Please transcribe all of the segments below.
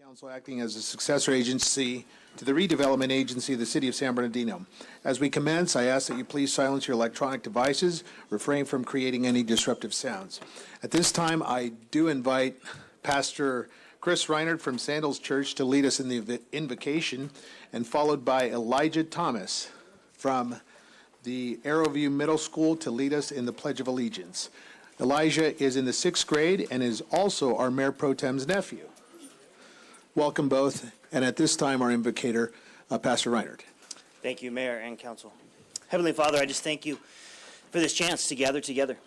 Council acting as a successor agency to the redevelopment agency of the City of San Bernardino. As we commence, I ask that you please silence your electronic devices, refrain from creating any disruptive sounds. At this time, I do invite Pastor Chris Reinhardt from Sandals Church to lead us in the invocation, and followed by Elijah Thomas from the Arrowview Middle School to lead us in the Pledge of Allegiance. Elijah is in the 6th grade and is also our Mayor Pro Tem's nephew. Welcome both, and at this time, our invocator, Pastor Reinhardt. Thank you, Mayor and Council. Heavenly Father, I just thank you for this chance to gather together.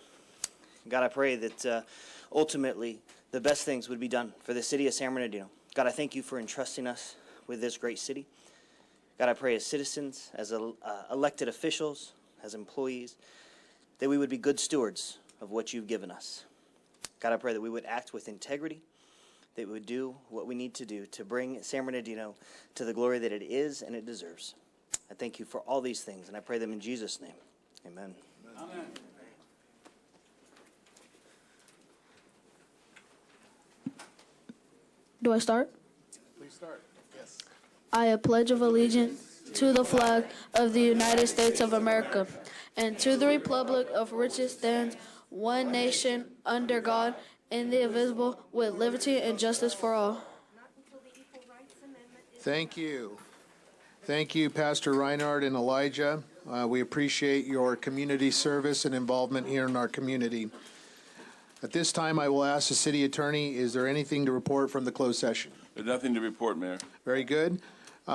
God, I pray that ultimately the best things would be done for the city of San Bernardino. God, I thank you for entrusting us with this great city. God, I pray as citizens, as elected officials, as employees, that we would be good stewards of what you've given us. God, I pray that we would act with integrity, that we would do what we need to do to bring San Bernardino to the glory that it is and it deserves. I thank you for all these things, and I pray them in Jesus' name. Amen. Amen. Do I start? Please start. Yes. I pledge of allegiance to the flag of the United States of America and to the republic of which it stands, one nation, under God, indivisible, with liberty and justice for all. Thank you. Thank you, Pastor Reinhardt and Elijah. We appreciate your community service and involvement here in our community. At this time, I will ask the city attorney, is there anything to report from the closed session? There's nothing to report, Mayor. Very good.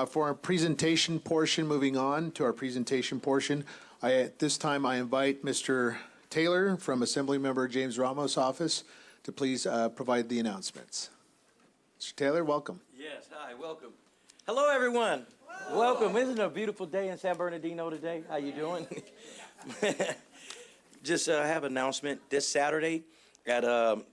For our presentation portion, moving on to our presentation portion, at this time I invite Mr. Taylor from Assemblymember James Ramos' office to please provide the announcements. Mr. Taylor, welcome. Yes, hi, welcome. Hello, everyone. Welcome. Isn't it a beautiful day in San Bernardino today? How you doing? Just have an announcement this Saturday at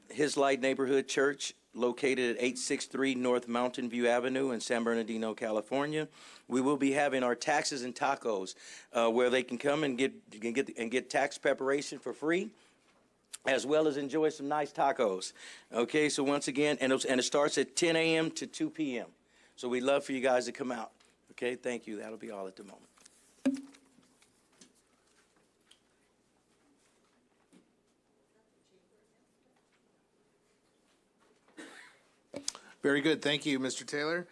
His Light Neighborhood Church, located at 863 North Mountain View Avenue in San Bernardino, California. We will be having our taxes and tacos, where they can come and get tax preparation for free, as well as enjoy some nice tacos. Okay, so once again, and it starts at 10 a.m. to 2 p.m. So we'd love for you guys to come out. Okay, thank you. That'll be all at the moment. Very good. Thank you, Mr. Taylor.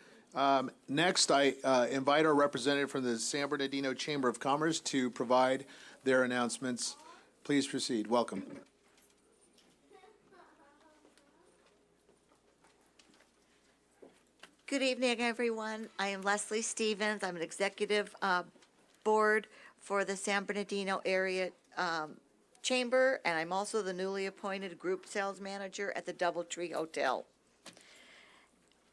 Next, I invite our representative from the San Bernardino Chamber of Commerce to provide their announcements. Please proceed. Welcome. Good evening, everyone. I am Leslie Stevens. I'm an executive board for the San Bernardino Area Chamber, and I'm also the newly appointed group sales manager at the DoubleTree Hotel.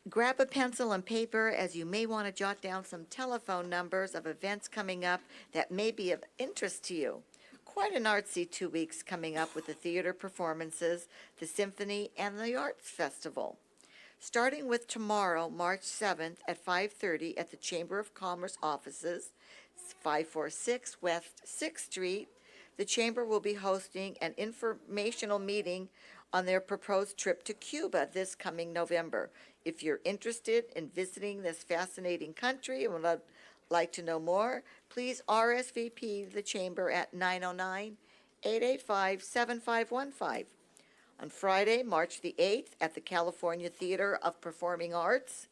Grab a pencil and paper, as you may want to jot down some telephone numbers of events coming up that may be of interest to you. Quite an artsy 2 weeks coming up with the theater performances, the symphony, and the arts festival. Starting with tomorrow, March 7th at 5:30 at the Chamber of Commerce offices, 546 West 6th Street, the Chamber will be hosting an informational meeting on their proposed trip to Cuba this coming November. If you're interested in visiting this fascinating country and would like to know more, please RSVP the Chamber at 909-885-7515. On Friday, March the 8th, at the California Theater of Performing Arts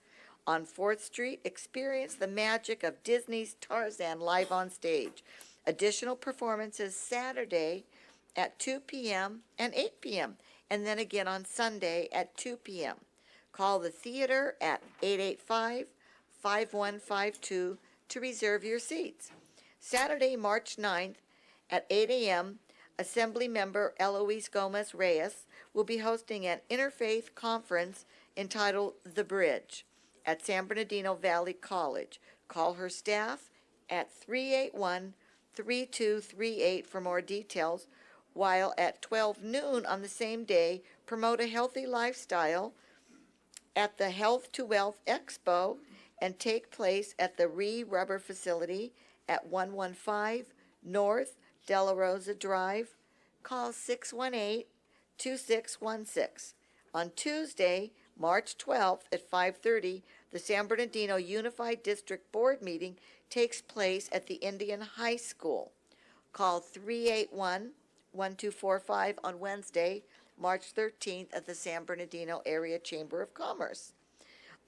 on 4th Street, experience the magic of Disney's Tarzan live on stage. Additional performances Saturday at 2 p.m. and 8 p.m., and then again on Sunday at 2 p.m. Call the theater at 885-5152 to reserve your seats. Saturday, March 9th at 8 a.m., Assembly Member Eloise Gomez Reyes will be hosting an interfaith conference entitled The Bridge at San Bernardino Valley College. Call her staff at 381-3238 for more details, while at 12 noon on the same day, promote a healthy lifestyle at the Health to Wealth Expo and take place at the Rubber facility at 115 North De La Rosa Drive. Call 618-2616. On Tuesday, March 12th at 5:30, the San Bernardino Unified District Board meeting takes place at the Indian High School. Call 381-1245 on Wednesday, March 13th at the San Bernardino Area Chamber of Commerce.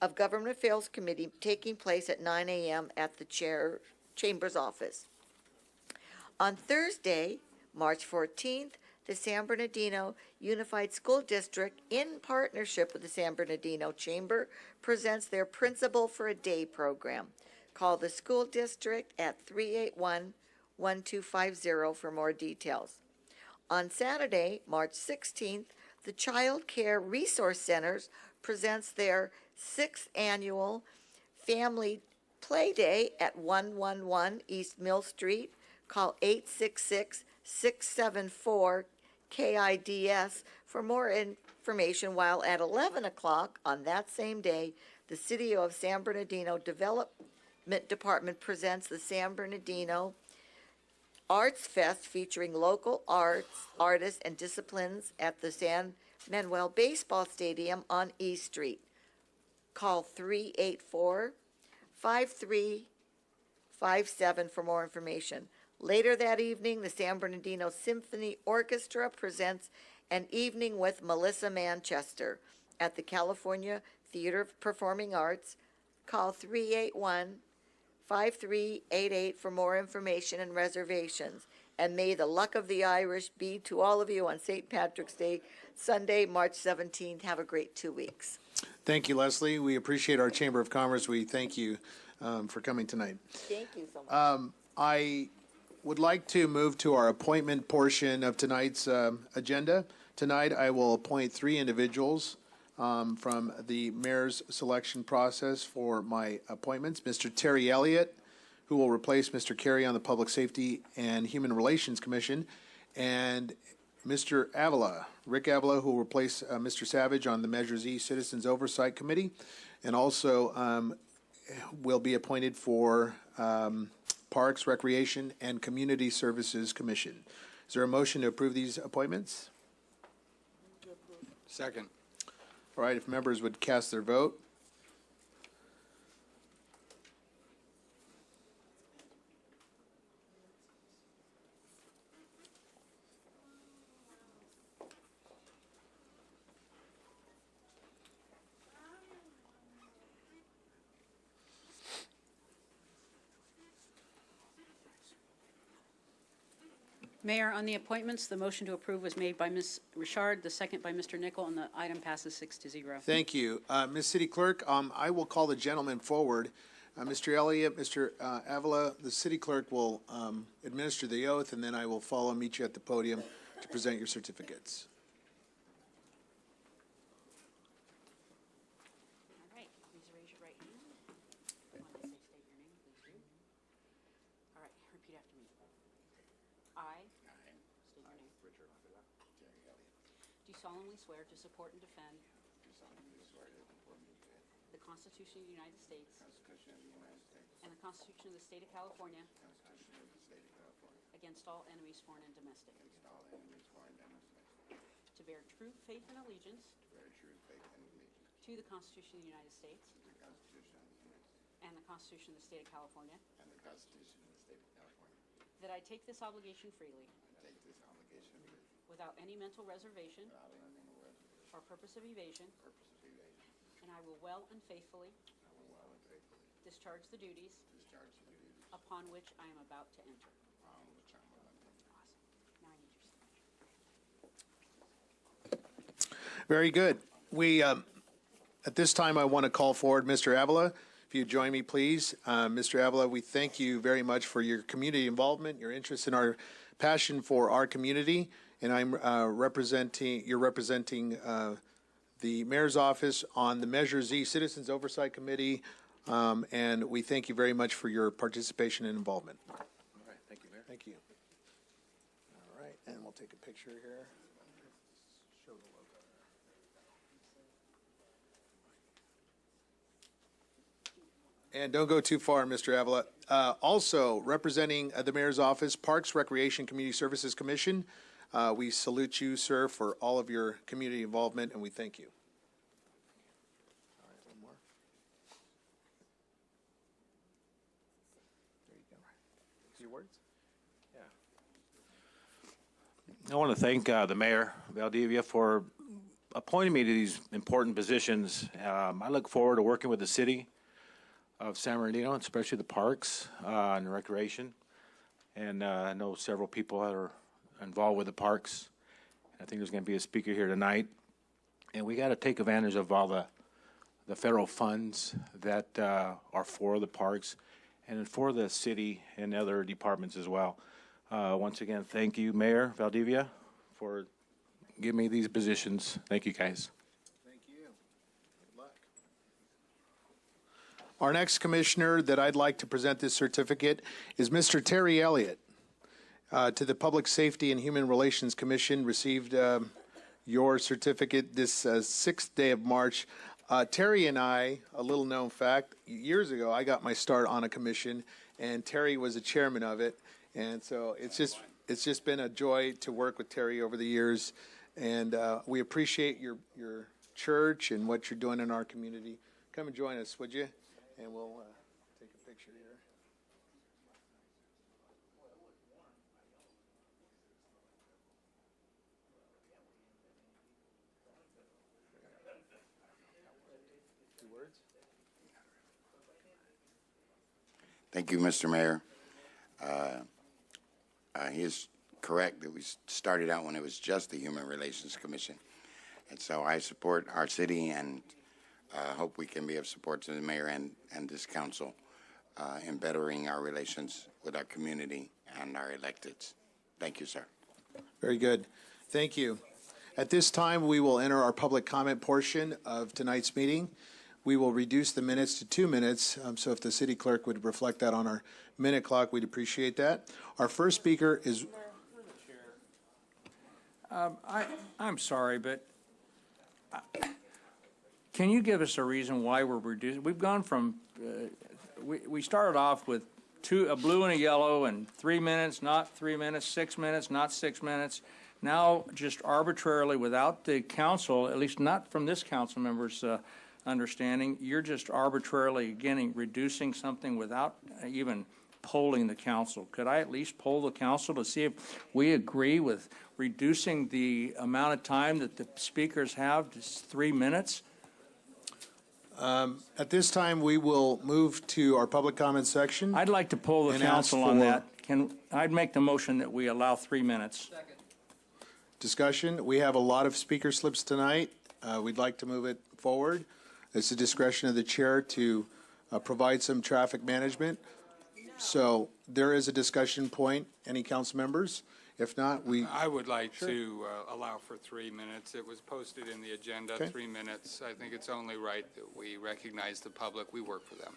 Of Government Affairs Committee taking place at 9 a.m. at the Chamber's office. On Thursday, March 14th, the San Bernardino Unified School District, in partnership with the San Bernardino Chamber, presents their Principal for a Day program. Call the school district at 381-1250 for more details. On Saturday, March 16th, the Child Care Resource Centers presents their 6th annual Family Play Day at 111 East Mill Street. Call 866-674-KIDS for more information, while at 11 o'clock on that same day, the City of San Bernardino Development Department presents the San Bernardino Arts Fest featuring local artists, and disciplines at the San Manuel Baseball Stadium on East Street. Call 384-5357 for more information. Later that evening, the San Bernardino Symphony Orchestra presents an evening with Melissa Manchester at the California Theater of Performing Arts. Call 381-5388 for more information and reservations. And may the luck of the Irish be to all of you on St. Patrick's Day, Sunday, March 17th. Have a great 2 weeks. Thank you, Leslie. We appreciate our Chamber of Commerce. We thank you for coming tonight. Thank you so much. I would like to move to our appointment portion of tonight's agenda. Tonight, I will appoint 3 individuals from the mayor's selection process for my appointments. Mr. Terry Elliott, who will replace Mr. Carey on the Public Safety and Human Relations Commission, and Mr. Avila, Rick Avila, who will replace Mr. Savage on the Measure Z Citizens Oversight Committee, and also will be appointed for Parks, Recreation, and Community Services Commission. Is there a motion to approve these appointments? Second. All right, if members would cast their vote. Mayor, on the appointments, the motion to approve was made by Ms. Richard, the second by Mr. Nichol, and the item passes 6-0. Thank you. Ms. City Clerk, I will call the gentleman forward. Mr. Elliott, Mr. Avila, the city clerk will administer the oath, and then I will follow and meet you at the podium to present your certificates. All right, please raise your right hand. Want to say state your name, please do. All right, repeat after me. I, state your name. Richard Avila, Terry Elliott. Do solemnly swear to support and defend Do solemnly swear to support and defend the Constitution of the United States the Constitution of the United States, and the Constitution of the State of California the Constitution of the State of California, against all enemies, foreign and domestic, against all enemies, foreign and domestic, to bear true faith and allegiance to bear true faith and allegiance to the Constitution of the United States to the Constitution of the United States and the Constitution of the State of California, and the Constitution of the State of California. that I take this obligation freely I take this obligation freely, without any mental reservation without any reservation or purpose of evasion, or purpose of evasion. and I will well and faithfully I will well and faithfully discharge the duties discharge the duties upon which I am about to enter. upon which I am about to enter. Awesome. Now I need your signature. Very good. We, at this time, I want to call forward Mr. Avila. If you join me, please. Mr. Avila, we thank you very much for your community involvement, your interest in our passion for our community, and I'm you're representing the mayor's office on the Measure Z Citizens Oversight Committee, and we thank you very much for your participation and involvement. All right, thank you, Mayor. Thank you. All right, and we'll take a picture here. Show the logo. And don't go too far, Mr. Avila. Also, representing the mayor's office, Parks, Recreation, Community Services Commission, we salute you, sir, for all of your community involvement, and we thank you. I want to thank the mayor, Valdivia, for appointing me to these important positions. I look forward to working with the city of San Bernardino, especially the parks and recreation. And I know several people that are involved with the parks. I think there's going to be a speaker here tonight. And we got to take advantage of all the federal funds that are for the parks and for the city and other departments as well. Once again, thank you, Mayor Valdivia, for giving me these positions. Thank you, guys. Thank you. Good luck. Our next commissioner that I'd like to present this certificate is Mr. Terry Elliott. To the Public Safety and Human Relations Commission, received your certificate this 6th day of March. Terry and I, a little known fact, years ago, I got my start on a commission, and Terry was the chairman of it. And so it's just been a joy to work with Terry over the years. And we appreciate your church and what you're doing in our community. Come and join us, would you? And we'll take a picture here. Thank you, Mr. Mayor. He is correct that we started out when it was just the Human Relations Commission. And so I support our city and hope we can be of support to the mayor and this council in bettering our relations with our community and our electeds. Thank you, sir. Very good. Thank you. At this time, we will enter our public comment portion of tonight's meeting. We will reduce the minutes to 2 minutes, so if the city clerk would reflect that on our minute clock, we'd appreciate that. Our first speaker is... I'm sorry, but can you give us a reason why we're reducing? We've gone from, we started off with a blue and a yellow, and 3 minutes, not 3 minutes, 6 minutes, not 6 minutes. Now, just arbitrarily, without the council, at least not from this council member's understanding, you're just arbitrarily, again, reducing something without even polling the council. Could I at least poll the council to see if we agree with reducing the amount of time that the speakers have to 3 minutes? At this time, we will move to our public comment section. I'd like to poll the And council ask on for- that. I'd make the motion that we allow 3 minutes. Discussion. We have a lot of speaker slips tonight. We'd like to move it forward. It's the discretion of the chair to provide some traffic management. So there is a discussion point. Any council members? If not, I would like to allow for 3 minutes. It was posted in the agenda, Okay. 3 minutes. I think it's only right that we recognize the public. We work for them.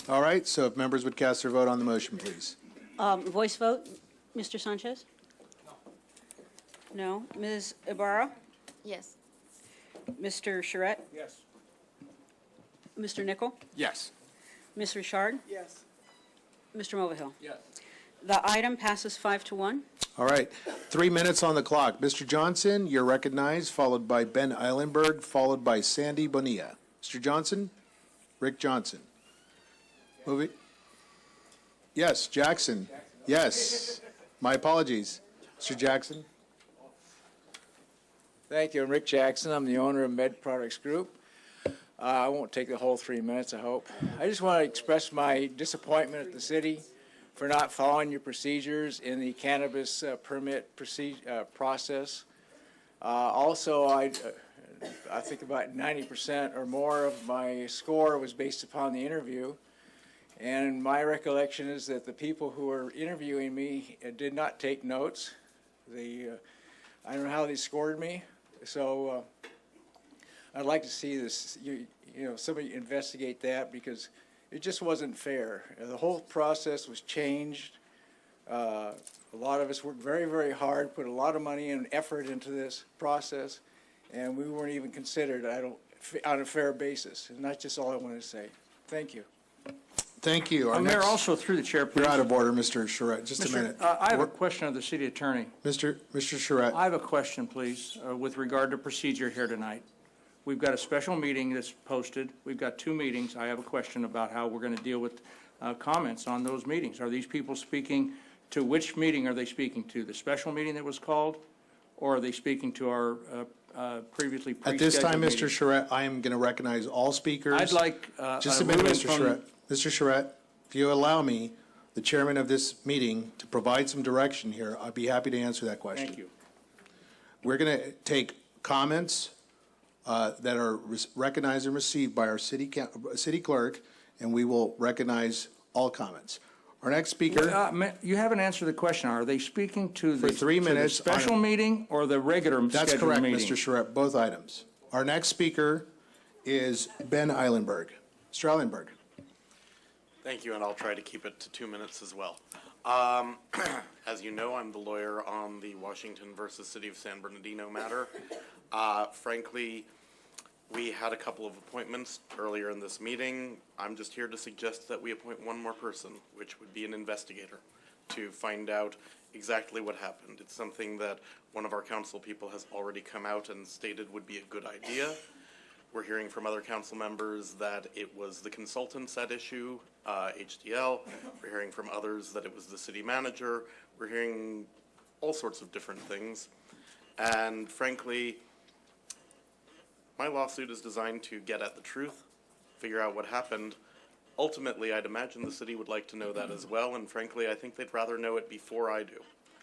All right, so if members would cast their vote on the motion, please. Voice vote, Mr. Sanchez? No. Ms. Ibarra? Yes. Mr. Charette? Yes. Mr. Nichol? Yes. Ms. Richard? Yes. Mr. Mulvihill? Yes. The item passes 5-1. All right, 3 minutes on the clock. Mr. Johnson, you're recognized, followed by Ben Eilenberg, followed by Sandy Bonilla. Mr. Johnson? Rick Johnson. Movie? Yes, Jackson. Yes. My apologies. Mr. Jackson? Thank you. I'm Rick Jackson. I'm the owner of Med Products Group. I won't take the whole 3 minutes, I hope. I just want to express my disappointment at the city for not following your procedures in the cannabis permit process. Also, I think about 90% or more of my score was based upon the interview. And my recollection is that the people who were interviewing me did not take notes. I don't know how they scored me. So I'd like to see this, somebody investigate that, because it just wasn't fair. The whole process was changed. A lot of us worked very, very hard, put a lot of money and effort into this process, and we weren't even considered, on a fair basis. And that's just all I wanted to say. Thank you. Thank you. Our Mayor, next- also through the chair, please. You're out of order, Mr. Charette. Just a minute. I have a question of the city attorney. Mr. Charette. I have a question, please, with regard to procedure here tonight. We've got a special meeting that's posted. We've got 2 meetings. I have a question about how we're going to deal with comments on those meetings. Are these people speaking To which meeting are they speaking to? The special meeting that was called? Or are they speaking to our previously pre-scheduled At this time, meeting? Mr. Charette, I am going to recognize all speakers. I'd like Just a a minute, ruling Mr. from- Charette. Mr. Charette, if you allow me, the chairman of this meeting, to provide some direction here, I'd be happy to answer that question. Thank you. We're going to take comments that are recognized and received by our city clerk, and we will recognize all comments. Our next speaker, You haven't answered the question. Are they speaking to For 3 minutes, the special meeting or the regular that's scheduled correct, meeting? Mr. Charette, both items. Our next speaker is Ben Eilenberg. Mr. Eilenberg. Thank you, and I'll try to keep it to 2 minutes as well. As you know, I'm the lawyer on the Washington versus City of San Bernardino matter. Frankly, we had a couple of appointments earlier in this meeting. I'm just here to suggest that we appoint one more person, which would be an investigator, to find out exactly what happened. It's something that one of our council people has already come out and stated would be a good idea. We're hearing from other council members that it was the consultants at issue, HDL. We're hearing from others that it was the city manager. We're hearing all sorts of different things. And frankly, my lawsuit is designed to get at the truth, figure out what happened. Ultimately, I'd imagine the city would like to know that as well, and frankly, I think they'd rather know it before I do,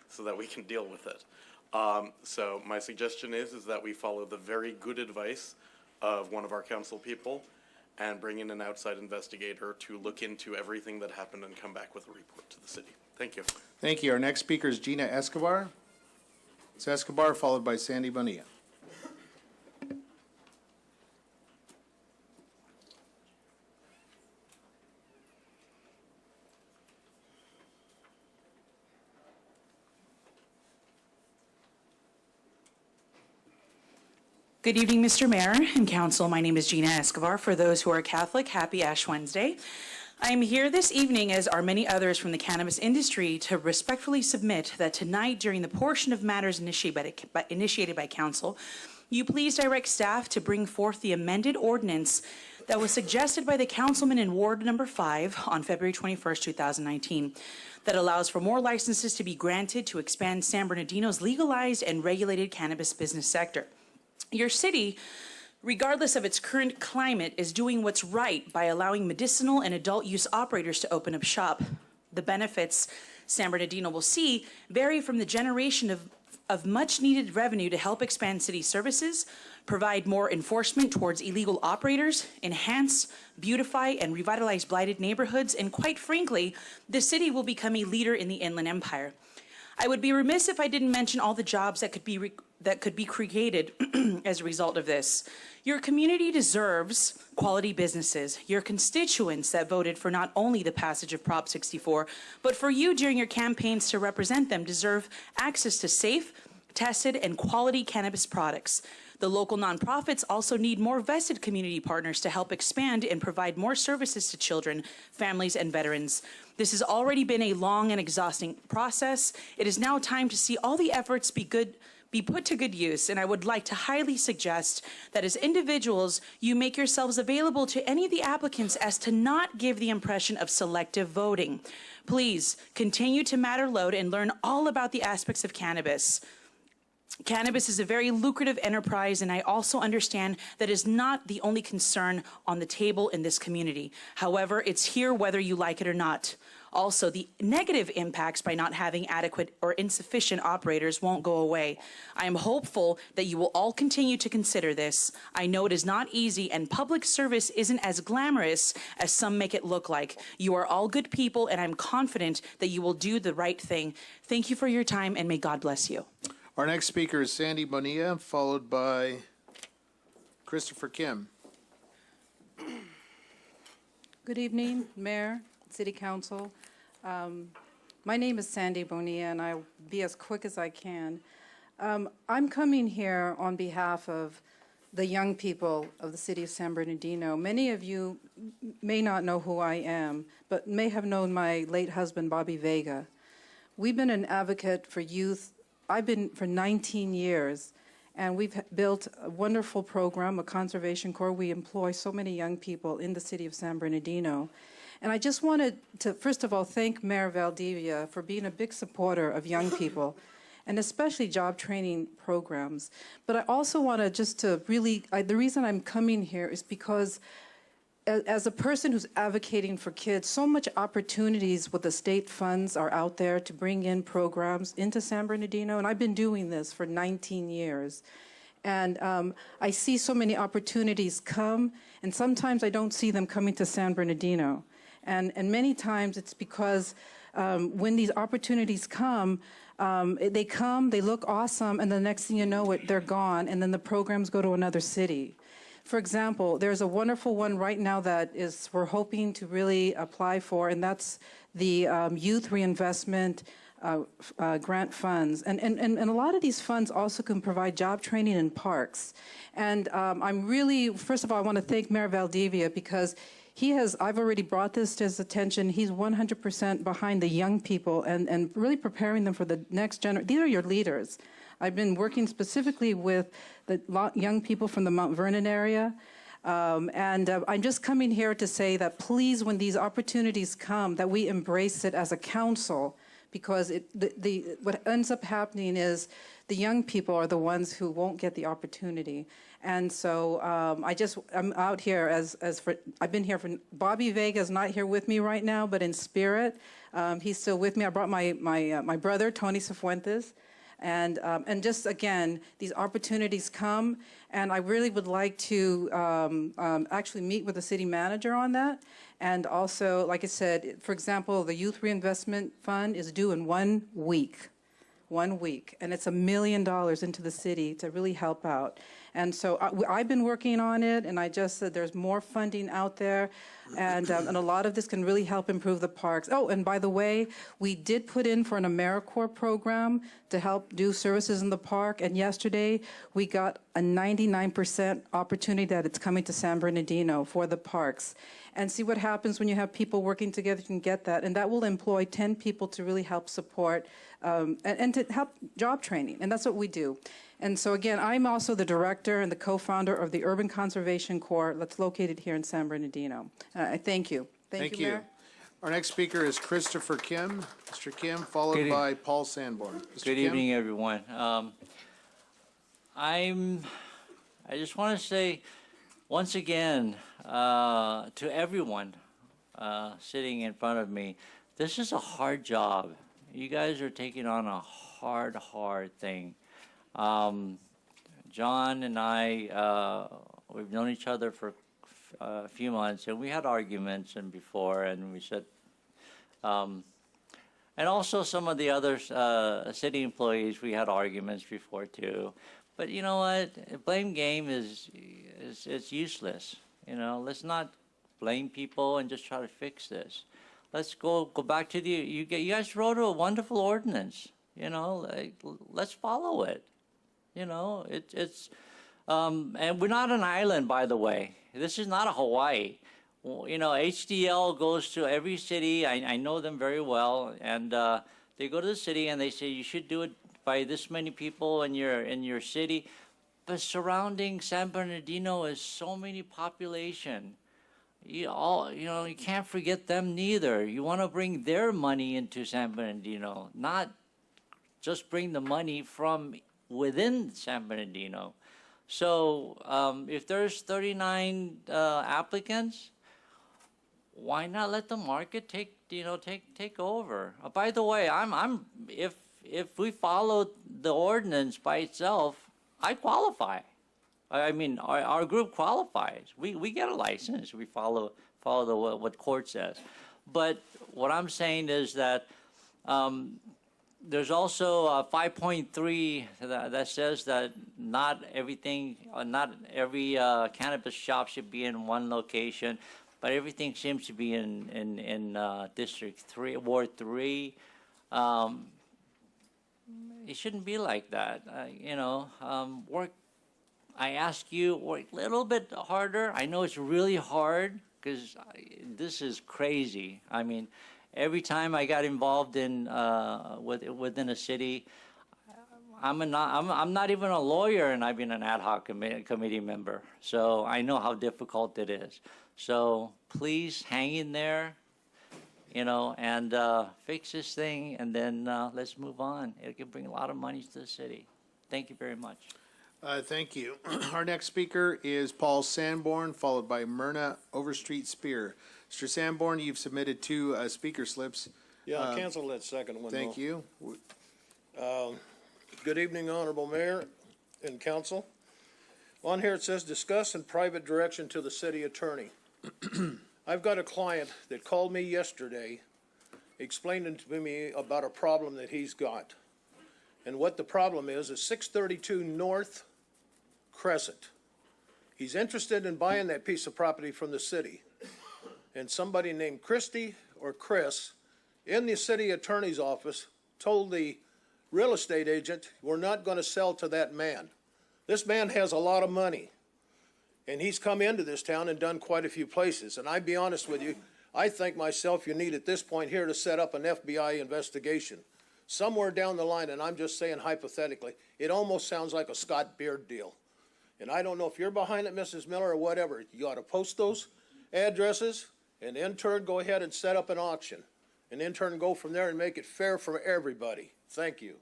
so that we can deal with it. So my suggestion is that we follow the very good advice of one of our council people and bring in an outside investigator to look into everything that happened and come back with a report to the city. Thank you. Thank you. Our next speaker is Gina Escobar. It's Escobar, followed by Sandy Bonilla. Good evening, Mr. Mayor and Council. My name is Gina Escobar. For those who are Catholic, happy Ash Wednesday. I am here this evening, as are many others from the cannabis industry, to respectfully submit that tonight, during the portion of matters initiated by Council, you please direct staff to bring forth the amended ordinance that was suggested by the councilman in Ward Number 5 on February 21st, 2019, that allows for more licenses to be granted to expand San Bernardino's legalized and regulated cannabis business sector. Your city, regardless of its current climate, is doing what's right by allowing medicinal and adult use operators to open up shop. The benefits San Bernardino will see vary from the generation of much needed revenue to help expand city services, provide more enforcement towards illegal operators, enhance, beautify, and revitalize blighted neighborhoods, and quite frankly, the city will become a leader in the Inland Empire. I would be remiss if I didn't mention all the jobs that could be created as a result of this. Your community deserves quality businesses. Your constituents that voted for not only the passage of Prop 64, but for you during your campaigns to represent them deserve access to safe, tested, and quality cannabis products. The local nonprofits also need more vested community partners to help expand and provide more services to children, families, and veterans. This has already been a long and exhausting process. It is now time to see all the efforts be put to good use, and I would like to highly suggest that as individuals, you make yourselves available to any of the applicants as to not give the impression of selective voting. Please continue to matter load and learn all about the aspects of cannabis. Cannabis is a very lucrative enterprise, and I also understand that is not the only concern on the table in this community. However, it's here whether you like it or not. Also, the negative impacts by not having adequate or insufficient operators won't go away. I am hopeful that you will all continue to consider this. I know it is not easy, and public service isn't as glamorous as some make it look like. You are all good people, and I'm confident that you will do the right thing. Thank you for your time, and may God bless you. Our next speaker is Sandy Bonilla, followed by Christopher Kim. Good evening, Mayor, City Council. My name is Sandy Bonilla, and I'll be as quick as I can. I'm coming here on behalf of the young people of the city of San Bernardino. Many of you may not know who I am, but may have known my late husband, Bobby Vega. We've been an advocate for youth. I've been for 19 years, and we've built a wonderful program, a conservation corps. We employ so many young people in the city of San Bernardino. And I just wanted to, first of all, thank Mayor Valdivia for being a big supporter of young people, and especially job training programs. But I also want to just to really, the reason I'm coming here is because as a person who's advocating for kids, so much opportunities with the state funds are out there to bring in programs into San Bernardino, and I've been doing this for 19 years. And I see so many opportunities come, and sometimes I don't see them coming to San Bernardino. And many times it's because when these opportunities come, they look awesome, and the next thing you know, they're gone, and then the programs go to another city. For example, there's a wonderful one right now that we're hoping to really apply for, and that's the Youth Reinvestment grant funds. And a lot of these funds also can provide job training in parks. And I'm really, first of all, I want to thank Mayor Valdivia because I've already brought this to his attention. He's 100% behind the young people and really preparing them for the next generation. These are your leaders. I've been working specifically with the young people from the Mount Vernon area. I'm just coming here to say that please, when these opportunities come, that we embrace it as a council, because what ends up happening is the young people are the ones who won't get the opportunity. And so I'm out here I've been here for, Bobby Vega is not here with me right now, but in spirit, he's still with me. I brought my brother, Tony Cifuentes. And just, again, these opportunities come, and I really would like to actually meet with the city manager on that. And also, like I said, for example, the Youth Reinvestment Fund is due in 1 week. 1 week, and it's $1 million into the city to really help out. And so I've been working on it, and I just said there's more funding out there, and a lot of this can really help improve the parks. Oh, and by the way, we did put in for an AmeriCorps program to help do services in the park, and yesterday we got a 99% opportunity that it's coming to San Bernardino for the parks. And see what happens when you have people working together, you can get that, and that will employ 10 people to really help support and to help job training, and that's what we do. And so again, I'm also the director and the co-founder of the Urban Conservation Corps that's located here in San Bernardino. I thank you. Thank you, Mayor. Our next speaker is Christopher Kim. Mr. Kim, followed by Paul Sanborn. Mr. Good Kim? evening, everyone. I just want to say once again to everyone sitting in front of me, this is a hard job. You guys are taking on a hard thing. John and I, we've known each other for a few months, and we had arguments before, and we said, and also some of the other city employees, we had arguments before too. But you know what? Blame game is useless. You know, let's not blame people and just try to fix this. Let's go back to you guys wrote a wonderful ordinance. You know, let's follow it. You know, and we're not an island, by the way. This is not a Hawaii. You know, HDL goes to every city. I know them very well, and they go to the city and they say you should do it by this many people in your city. But surrounding San Bernardino is so many population. You can't forget them neither. You want to bring their money into San Bernardino, not just bring the money from within San Bernardino. So if there's 39 applicants, why not let the market take over? By the way, if we follow the ordinance by itself, I qualify. I mean, our group qualifies. We get a license. We follow what court says. But what I'm saying is that there's also 5.3 that says that not every cannabis shop should be in one location, but everything seems to be in District 3, Ward 3. It shouldn't be like that. I ask you, work a little bit harder. I know it's really hard because this is crazy. I mean, every time I got involved in within a city, I'm not even a lawyer, and I've been an ad hoc committee member. So I know how difficult it is. So please hang in there. and fix this thing, and then let's move on. It can bring a lot of money to the city. Thank you very much. Thank you. Our next speaker is Paul Sanborn, followed by Myrna Overstreet Spear. Mr. Sanborn, you've submitted two speaker slips. Yeah, I'll cancel that second one. Thank you. Good evening, Honorable Mayor and Council. On here it says, discuss in private direction to the city attorney. I've got a client that called me yesterday explaining to me about a problem that he's got. And what the problem is 632 North Crescent. He's interested in buying that piece of property from the city. And somebody named Christie or Chris in the city attorney's office told the real estate agent, we're not going to sell to that man. This man has a lot of money. And he's come into this town and done quite a few places. And I'd be honest with you, I think myself you need at this point here to set up an FBI investigation. Somewhere down the line, and I'm just saying hypothetically, it almost sounds like a Scott Beard deal. And I don't know if you're behind it, Mrs. Miller, or whatever. You ought to post those addresses and in turn go ahead and set up an auction. And in turn go from there and make it fair for everybody. Thank you.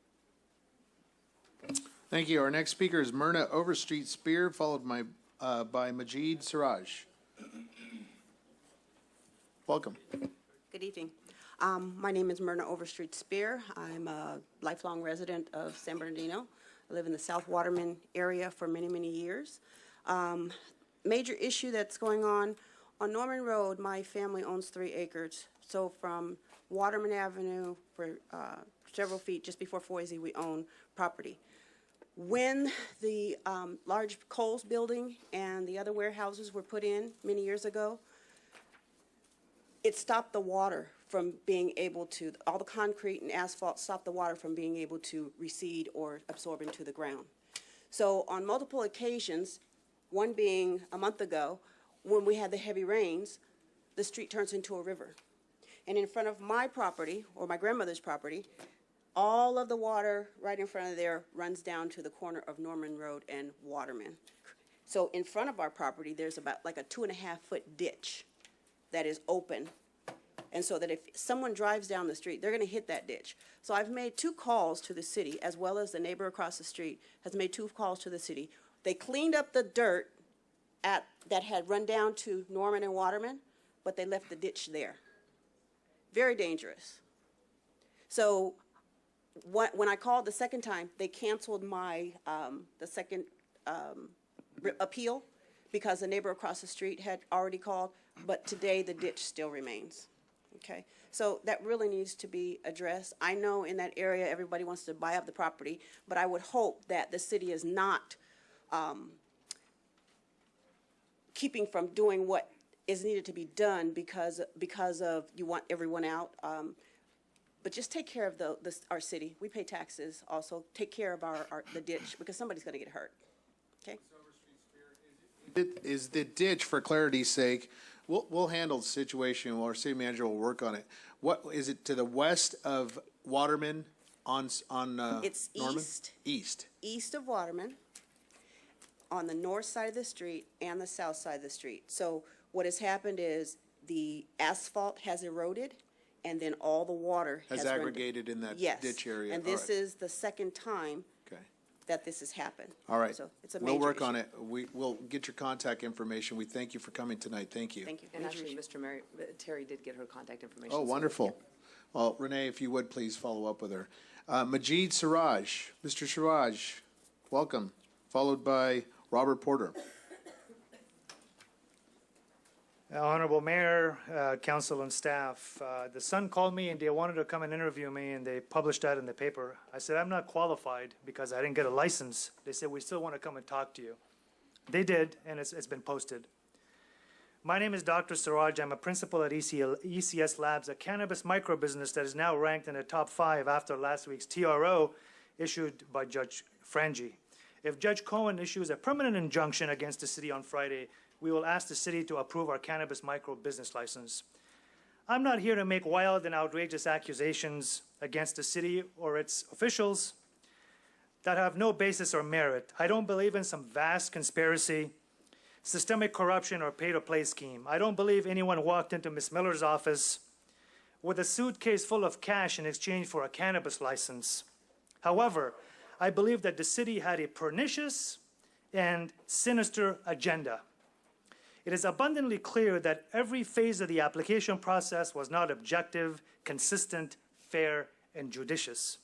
Thank you. Our next speaker is Myrna Overstreet Spear, followed by Majid Siraj. Welcome. Good evening. My name is Myrna Overstreet Spear. I'm a lifelong resident of San Bernardino. I live in the South Waterman area for many, many years. Major issue that's going on Norman Road, my family owns 3 acres. So from Waterman Avenue for several feet just before Foisey, we own property. When the large Kohl's building and the other warehouses were put in many years ago, it stopped the water from being able to, all the concrete and asphalt stopped the water from being able to recede or absorb into the ground. So on multiple occasions, one being a month ago, when we had the heavy rains, the street turns into a river. And in front of my property, or my grandmother's property, all of the water right in front of there runs down to the corner of Norman Road and Waterman. So in front of our property, there's about like a 2.5-foot ditch that is open. And so that if someone drives down the street, they're going to hit that ditch. So I've made 2 calls to the city, as well as the neighbor across the street has made 2 calls to the city. They cleaned up the dirt that had run down to Norman and Waterman, but they left the ditch there. Very dangerous. So when I called the second time, they canceled my the second appeal because the neighbor across the street had already called, but today the ditch still remains. Okay, so that really needs to be addressed. I know in that area everybody wants to buy up the property, but I would hope that the city is not keeping from doing what is needed to be done because of you want everyone out. But just take care of our city. We pay taxes also. Take care of the ditch because somebody's going to get hurt. Okay. Is the ditch, for clarity's sake, we'll handle the situation. Our city manager will work on it. What is it to the west of Waterman on it's Norman? East of Waterman, on the north side of the street and the south side of the street. So what has happened is the asphalt has eroded, and then all the water has run aggregated in that Yes. ditch area. And this is the second time Okay. that this has happened. All right. So it's a major We'll work issue. on it. We'll get your contact information. We thank you for coming tonight. Thank you. Thank you. And actually, Mr. Mary, Terry did get her contact information. Oh, so- wonderful. Well, Renee, if you would, please follow up with her. Majid Siraj. Mr. Siraj, welcome. Followed by Robert Porter. Honorable Mayor, Council and staff, the Sun called me and they wanted to come and interview me and they published that in the paper. I said, I'm not qualified because I didn't get a license. They said, we still want to come and talk to you. They did, and it's been posted. My name is Dr. Siraj. I'm a principal at ECS Labs, a cannabis microbusiness that is now ranked in the top 5 after last week's TRO issued by Judge Frangi. If Judge Cohen issues a permanent injunction against the city on Friday, we will ask the city to approve our cannabis micro-business license. I'm not here to make wild and outrageous accusations against the city or its officials that have no basis or merit. I don't believe in some vast conspiracy, systemic corruption, or pay-to-play scheme. I don't believe anyone walked into Ms. Miller's office with a suitcase full of cash in exchange for a cannabis license. However, I believe that the city had a pernicious and sinister agenda. It is abundantly clear that every phase of the application process was not objective, consistent, fair, and judicious.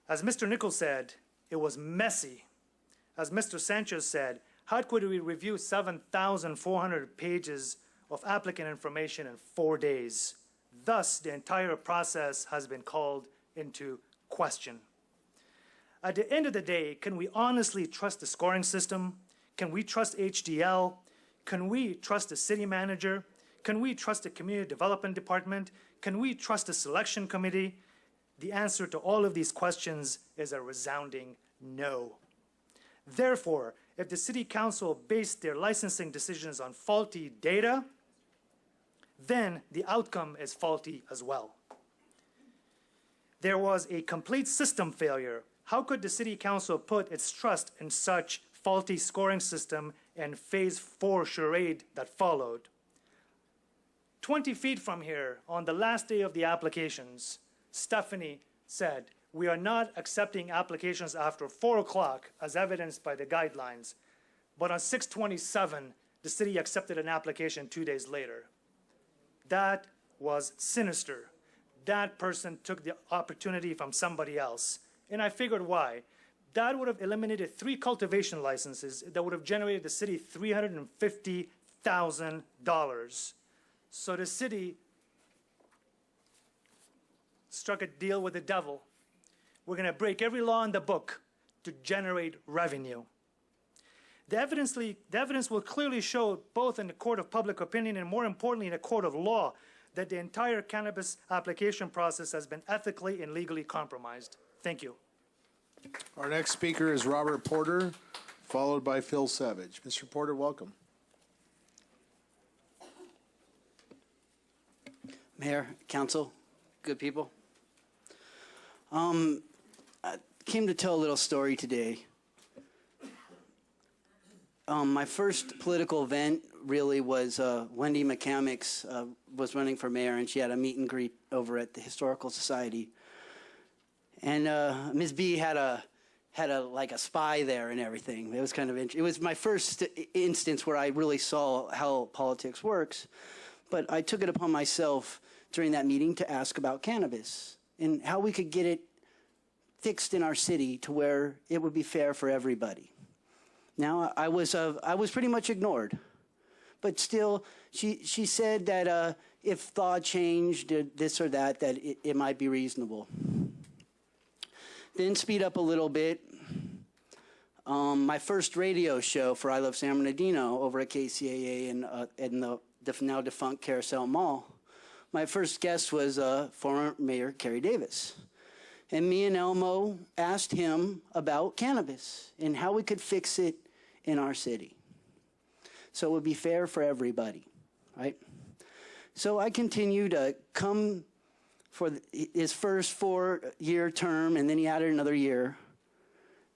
As Mr. Nichols said, it was messy. As Mr. Sanchez said, how could we review 7,400 pages of applicant information in 4 days? Thus, the entire process has been called into question. At the end of the day, can we honestly trust the scoring system? Can we trust HDL? Can we trust the city manager? Can we trust the community development department? Can we trust the selection committee? The answer to all of these questions is a resounding no. Therefore, if the city council based their licensing decisions on faulty data, then the outcome is faulty as well. There was a complete system failure. How could the city council put its trust in such faulty scoring system and phase 4 charade that followed? 20 feet from here, on the last day of the applications, Stephanie said, "We are not accepting applications after 4 o'clock as evidenced by the guidelines." But on 6/27, the city accepted an application 2 days later. That was sinister. That person took the opportunity from somebody else. And I figured why. That would have eliminated 3 cultivation licenses that would have generated the city $350,000. So the city struck a deal with the devil. We're going to break every law in the book to generate revenue. The evidence will clearly show, both in the court of public opinion and more importantly in the court of law, that the entire cannabis application process has been ethically and legally compromised. Thank you. Our next speaker is Robert Porter, followed by Phil Savage. Mr. Porter, welcome. Mayor, council, good people. I came to tell a little story today. My first political event really was Wendy McCamick's was running for mayor, and she had a meet and greet over at the Historical Society. And Ms. B had a like a spy there and everything. It was kind of interesting. It was my first instance where I really saw how politics works. But I took it upon myself during that meeting to ask about cannabis and how we could get it fixed in our city to where it would be fair for everybody. Now, I was pretty much ignored. But still, she said that if thought changed, this or that it might be reasonable. Then speed up a little bit. My first radio show for I Love San Bernardino over at KCAA in the now defunct Carousel Mall. My first guest was former Mayor Kerry Davis. And me and Elmo asked him about cannabis and how we could fix it in our city, so it would be fair for everybody, right? So I continued to come for his first 4-year term, and then he added another year.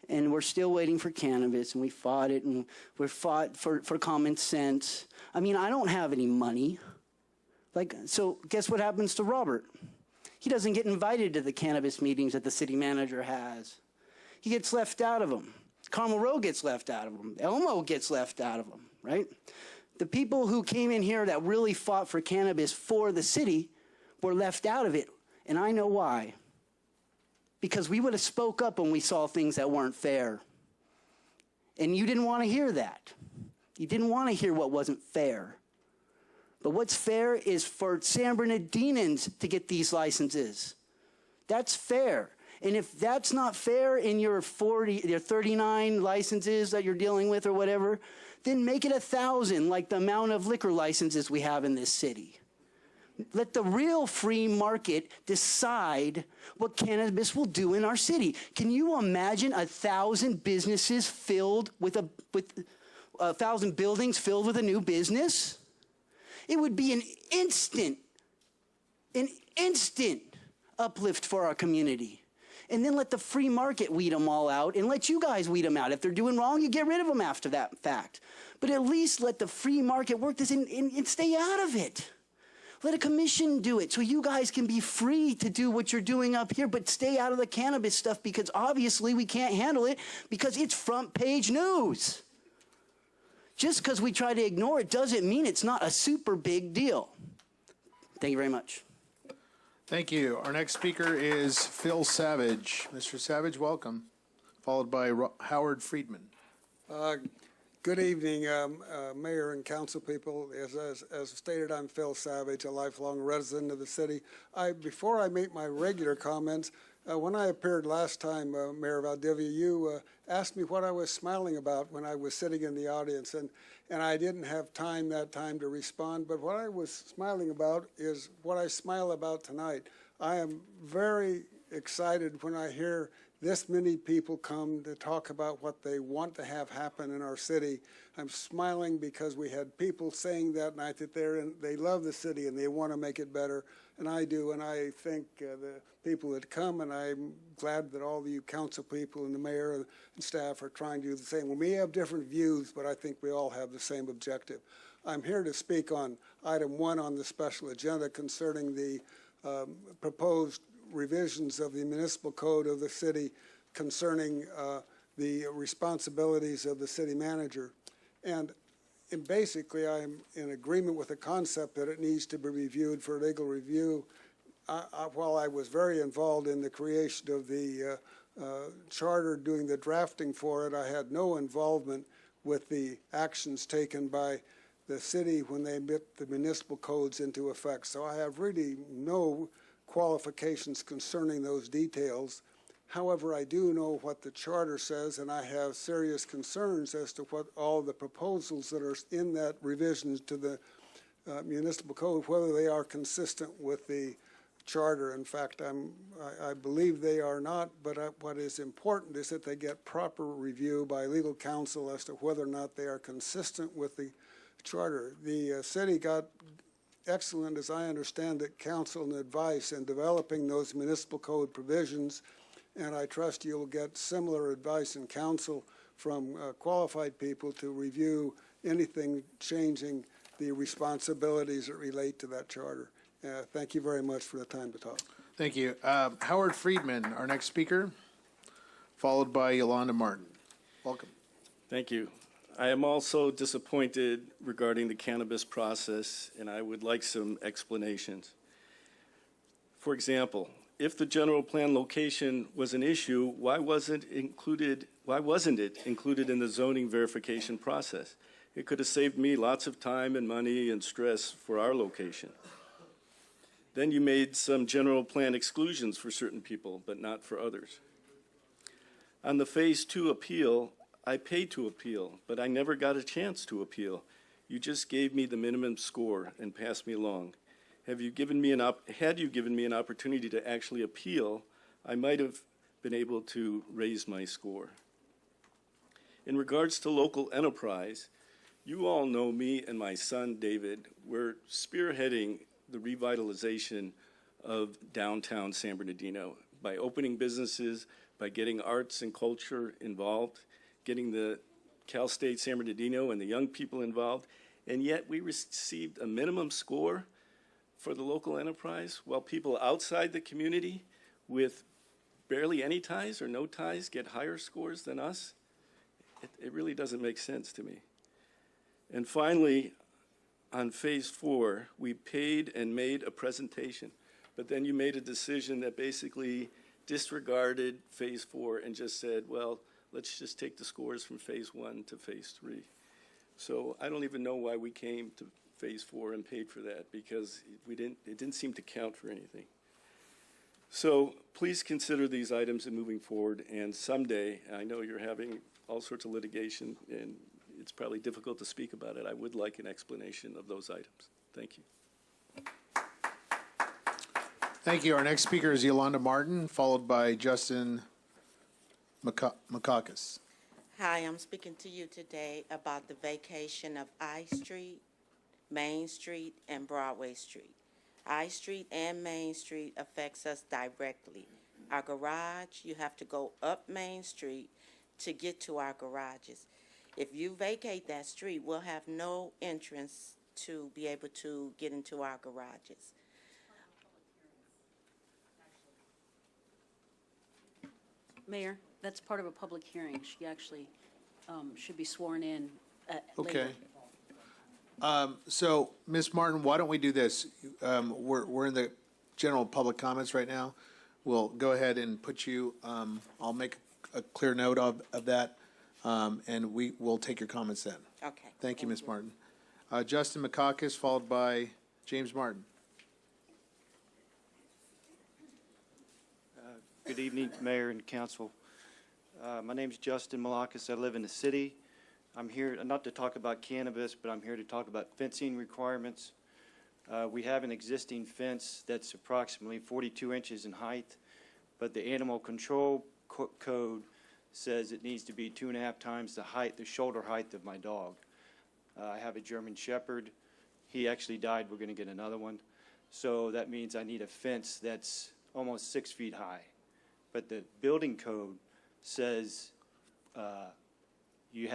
And we're still waiting for cannabis, and we fought it, and we fought for common sense. I mean, I don't have any money. So guess what happens to Robert? He doesn't get invited to the cannabis meetings that the city manager has. He gets left out of them. Carmel Rowe gets left out of them. Elmo gets left out of them, right? The people who came in here that really fought for cannabis for the city were left out of it, and I know why. Because we would have spoke up when we saw things that weren't fair. And you didn't want to hear that. You didn't want to hear what wasn't fair. But what's fair is for San Bernardinans to get these licenses. That's fair. And if that's not fair in your 39 licenses that you're dealing with or whatever, then make it 1,000, like the amount of liquor licenses we have in this city. Let the real free market decide what cannabis will do in our city. Can you imagine 1,000 businesses filled with 1,000 buildings filled with a new business? It would be an instant uplift for our community. And then let the free market weed them all out, and let you guys weed them out. If they're doing wrong, you get rid of them after that fact. But at least let the free market work this and stay out of it. Let a commission do it so you guys can be free to do what you're doing up here, but stay out of the cannabis stuff because obviously we can't handle it because it's front page news. Just because we try to ignore it doesn't mean it's not a super big deal. Thank you very much. Thank you. Our next speaker is Phil Savage. Mr. Savage, welcome. Followed by Howard Friedman. Good evening, Mayor and council people. As stated, I'm Phil Savage, a lifelong resident of the city. Before I make my regular comments, when I appeared last time, Mayor Valdivia, you asked me what I was smiling about when I was sitting in the audience, and I didn't have that time to respond, but what I was smiling about is what I smile about tonight. I am very excited when I hear this many people come to talk about what they want to have happen in our city. I'm smiling because we had people saying that night that they love the city and they want to make it better, and I do, and I thank the people that come, and I'm glad that all of you council people and the mayor and staff are trying to do the same. We may have different views, but I think we all have the same objective. I'm here to speak on item 1 on the special agenda concerning the proposed revisions of the municipal code of the city concerning the responsibilities of the city manager. And basically, I'm in agreement with the concept that it needs to be reviewed for legal review. While I was very involved in the creation of the charter, doing the drafting for it, I had no involvement with the actions taken by the city when they put the municipal codes into effect. So I have really no qualifications concerning those details. However, I do know what the charter says, and I have serious concerns as to what all the proposals that are in that revisions to the municipal code, whether they are consistent with the charter. In fact, I believe they are not, but what is important is that they get proper review by legal counsel as to whether or not they are consistent with the charter. The city got excellent, as I understand it, counsel and advice in developing those municipal code provisions, and I trust you'll get similar advice and counsel from qualified people to review anything changing the responsibilities that relate to that charter. Thank you very much for the time to talk. Thank you. Howard Friedman, our next speaker, followed by Yolanda Martin. Welcome. Thank you. I am also disappointed regarding the cannabis process, and I would like some explanations. For example, if the general plan location was an issue, why wasn't it included in the zoning verification process? It could have saved me lots of time and money and stress for our location. Then you made some general plan exclusions for certain people, but not for others. On the Phase 2 appeal, I paid to appeal, but I never got a chance to appeal. You just gave me the minimum score and passed me along. Had you given me an opportunity to actually appeal, I might have been able to raise my score. In regards to local enterprise, you all know me and my son, David. We're spearheading the revitalization of downtown San Bernardino by opening businesses, by getting arts and culture involved, getting the Cal State San Bernardino and the young people involved, and yet we received a minimum score for the local enterprise, while people outside the community with barely any ties or no ties get higher scores than us. It really doesn't make sense to me. And finally, on Phase 4, we paid and made a presentation, but then you made a decision that basically disregarded Phase 4 and just said, well, let's just take the scores from Phase 1 to Phase 3. So I don't even know why we came to Phase 4 and paid for that, because it didn't seem to count for anything. So please consider these items in moving forward, and someday, I know you're having all sorts of litigation, and it's probably difficult to speak about it. I would like an explanation of those items. Thank you. Thank you. Our next speaker is Yolanda Martin, followed by Justin Makakis. Hi, I'm speaking to you today about the vacation of I Street, Main Street, and Broadway Street. I Street and Main Street affects us directly. Our garage, you have to go up Main Street to get to our garages. If you vacate that street, we'll have no entrance to be able to get into our garages. Mayor, that's part of a public hearing. She actually should be sworn in Okay. later. So, Ms. Martin, why don't we do this? We're in the general public comments right now. We'll go ahead and put you, I'll make a clear note of that, and we will take your comments then. Okay. Thank you, Ms. Martin. Justin Makakis, followed by James Martin. Good evening, Mayor and Council. My name is Justin Malakis. I live in the city. I'm here not to talk about cannabis, but I'm here to talk about fencing requirements. We have an existing fence that's approximately 42 inches in height, but the animal control code says it needs to be 2.5 times the shoulder height of my dog. I have a German Shepherd. He actually died. We're going to get another one. So that means I need a fence that's almost 6 feet high. But the building code says you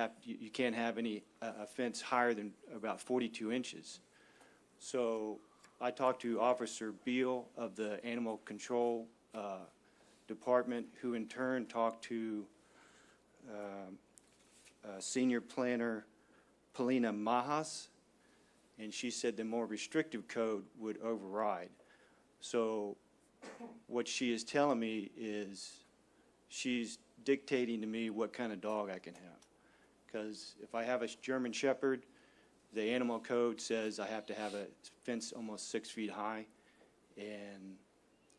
can't have a fence higher than about 42 inches. So I talked to Officer Beal of the Animal Control Department, who in turn talked to Senior Planner Polina Majas, and she said the more restrictive code would override. So what she is telling me is she's dictating to me what kind of dog I can have. Because if I have a German Shepherd, the animal code says I have to have a fence almost 6 feet high, and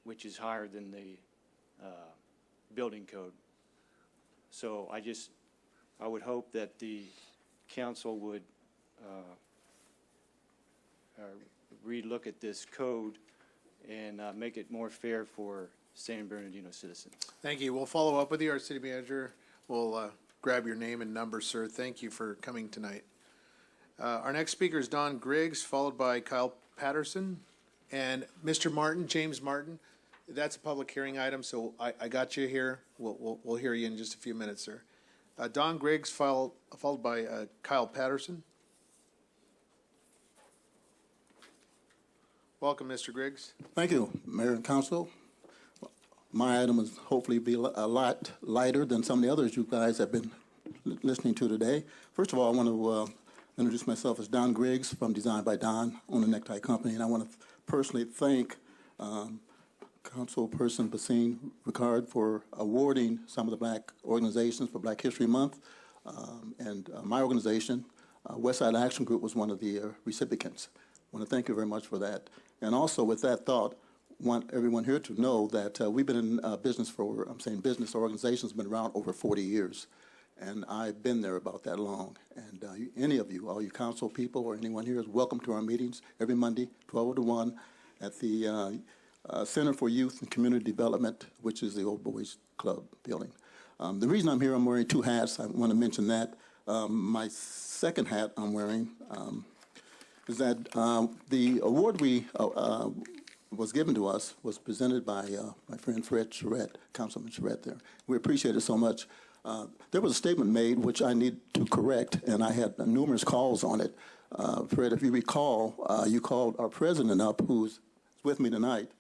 which is higher than the building code. So I would hope that the council would relook at this code and make it more fair for San Bernardino citizens. Thank you. We'll follow up with you. Our city manager will grab your name and number, sir. Thank you for coming tonight. Our next speaker is Don Griggs, followed by Kyle Patterson. And Mr. Martin, James Martin, that's a public hearing item, so I got you here. We'll hear you in just a few minutes, sir. Don Griggs, followed by Kyle Patterson. Welcome, Mr. Griggs. Thank you, Mayor and Council. My item is hopefully be a lot lighter than some of the others you guys have been listening to today. First of all, I want to introduce myself as Don Griggs from Design by Don, on the Necktie Company, and I want to personally thank Councilperson Basine Ricard for awarding some of the black organizations for Black History Month, and my organization, Westside Action Group, was one of the recipients. I want to thank you very much for that. And also, with that thought, want everyone here to know that we've been in business for, business organizations have been around over 40 years. And I've been there about that long. And any of you, all you council people or anyone here is welcome to our meetings every Monday, 12 to 1, at the Center for Youth and Community Development, which is the Old Boys Club building. The reason I'm here, I'm wearing 2 hats. I want to mention that. My second hat I'm wearing is that the award was given to us was presented by my friend Fred Charette, Councilman Charette there. We appreciate it so much. There was a statement made which I need to correct, and I had numerous calls on it. Fred, if you recall, you called our president up, who's with me tonight,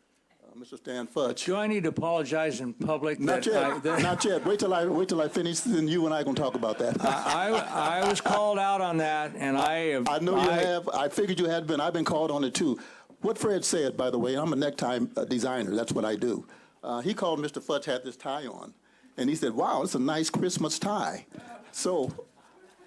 Mr. Stan Fudge. Do I need to apologize in public? Not yet. Not yet. Wait till I finish, then you and I can talk about that. I was called out on that, and I know you have. I figured you had been. I've been called on it too. What Fred said, by the way, I'm a necktie designer. That's what I do. He called Mr. Fudge had this tie on, and he said, "Wow, it's a nice Christmas tie." So,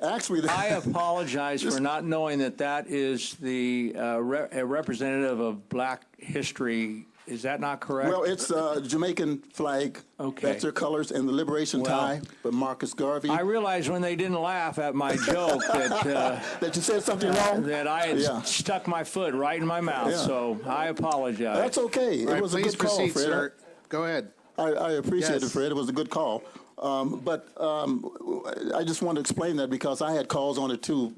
actually, I apologize for not knowing that is a representative of Black history. Is that not correct? Well, it's a Jamaican flag. Okay. That's their colors, and the Liberation tie by Marcus Garvey. I realized when they didn't laugh at my joke that that you said something wrong. That I had stuck my foot right in my mouth. Yeah. So I apologize. That's okay. It was a good call, proceed, Fred. sir. Go ahead. I appreciate Yes. it, Fred. It was a good call. But I just want to explain that because I had calls on it too.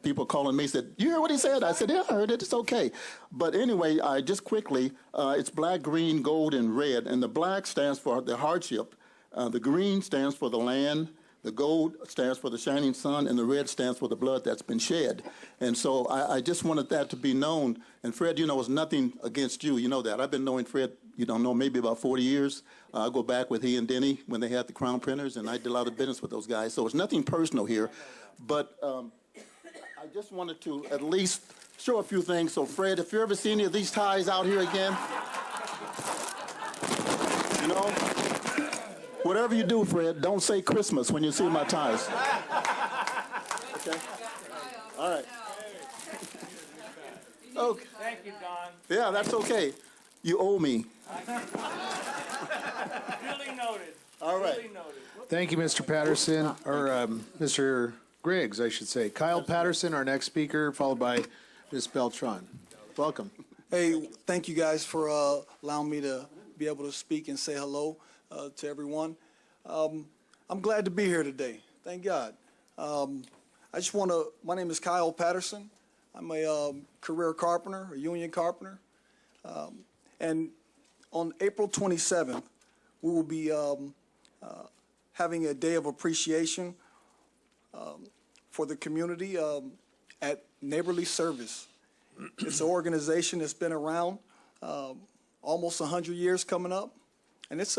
People calling me said, "You heard what he said?" I said, "Yeah, I heard it. It's okay." But anyway, just quickly, it's black, green, gold, and red. And the black stands for the hardship. The green stands for the land. The gold stands for the shining sun, and the red stands for the blood that's been shed. And so I just wanted that to be known. And Fred, it's nothing against you. You know that. I've been knowing Fred, maybe about 40 years. I go back with he and Denny when they had the Crown Printers, and I did a lot of business with those guys. So it's nothing personal here. But I just wanted to at least show a few things. So, Fred, if you ever see any of these ties out here again, whatever you do, Fred, don't say Christmas when you see my ties. Okay? All right. Okay. Thank you, Don. Yeah, that's okay. You owe me. Duly noted. All right. Duly noted. Thank you, Mr. Patterson, or Mr. Griggs, I should say. Kyle Patterson, our next speaker, followed by Ms. Beltran. Welcome. Hey, thank you guys for allowing me to be able to speak and say hello to everyone. I'm glad to be here today. Thank God. My name is Kyle Patterson. I'm a career carpenter, a union carpenter. And on April 27th, we will be having a day of appreciation for the community at Neighborly Service. It's an organization that's been around almost 100 years coming up. And this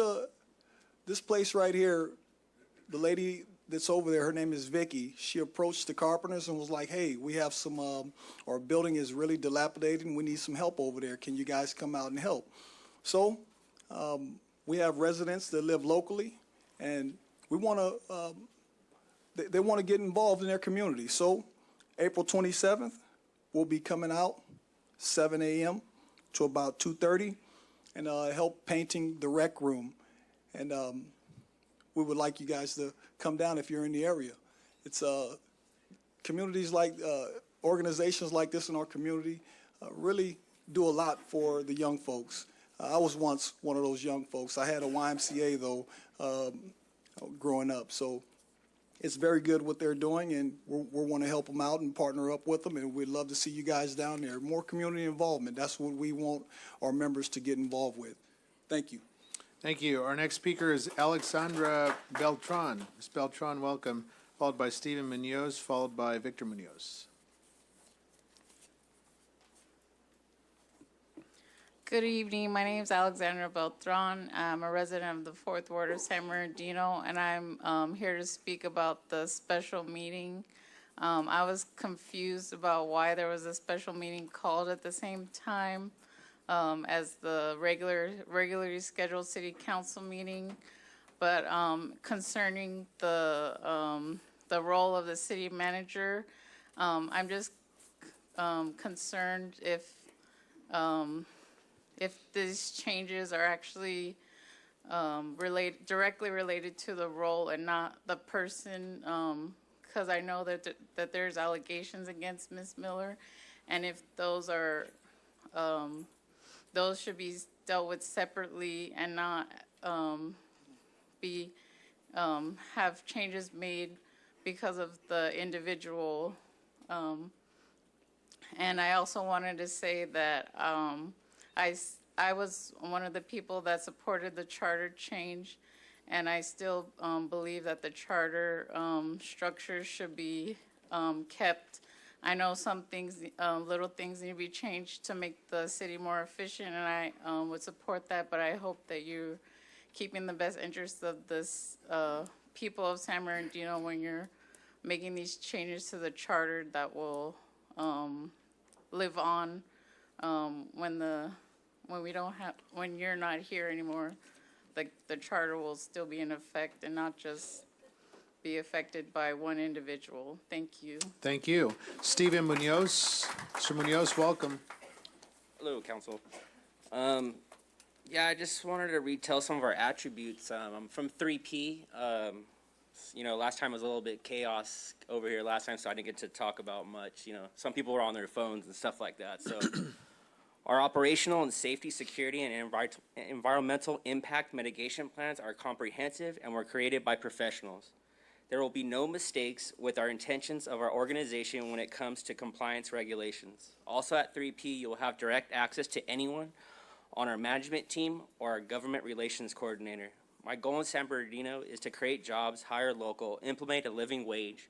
place right here, the lady that's over there, her name is Vicky. She approached the carpenters and was like, hey, we have our building is really dilapidated and we need some help over there. Can you guys come out and help? So we have residents that live locally and we want to, they want to get involved in their community. So April 27th, we'll be coming out 7 a.m. to about 2:30 and help painting the rec room. And we would like you guys to come down if you're in the area. It's communities organizations like this in our community really do a lot for the young folks. I was once one of those young folks. I had a YMCA, though, growing up. So it's very good what they're doing, and we want to help them out and partner up with them, and we'd love to see you guys down there. More community involvement. That's what we want our members to get involved with. Thank you. Thank you. Our next speaker is Alexandra Beltran. Ms. Beltran, welcome. Followed by Stephen Munoz, followed by Victor Munoz. Good evening. My name is Alexandra Beltran. I'm a resident of the Fourth Ward of San Bernardino, and I'm here to speak about the special meeting. I was confused about why there was a special meeting called at the same time as the regularly scheduled city council meeting, but concerning the role of the city manager, I'm just concerned if these changes are actually directly related to the role and not the person, because I know that there's allegations against Ms. Miller, and if those are those should be dealt with separately and not have changes made because of the individual. And I also wanted to say that I was one of the people that supported the charter change, and I still believe that the charter structure should be kept. I know some things, little things need to be changed to make the city more efficient, and I would support that, but I hope that you're keeping the best interests of this people of San Bernardino when you're making these changes to the charter that will live on when you're not here anymore. The charter will still be in effect and not just be affected by one individual. Thank you. Thank you. Stephen Munoz. Mr. Munoz, welcome. Hello, Council. Yeah, I just wanted to retell some of our attributes. I'm from 3P. Last time was a little bit chaos over here last time, so I didn't get to talk about much. Some people were on their phones and stuff like that. So our operational and safety, security, and environmental impact mitigation plans are comprehensive and were created by professionals. There will be no mistakes with our intentions of our organization when it comes to compliance regulations. Also at 3P, you'll have direct access to anyone on our management team or our government relations coordinator. My goal in San Bernardino is to create jobs, hire local, implement a living wage,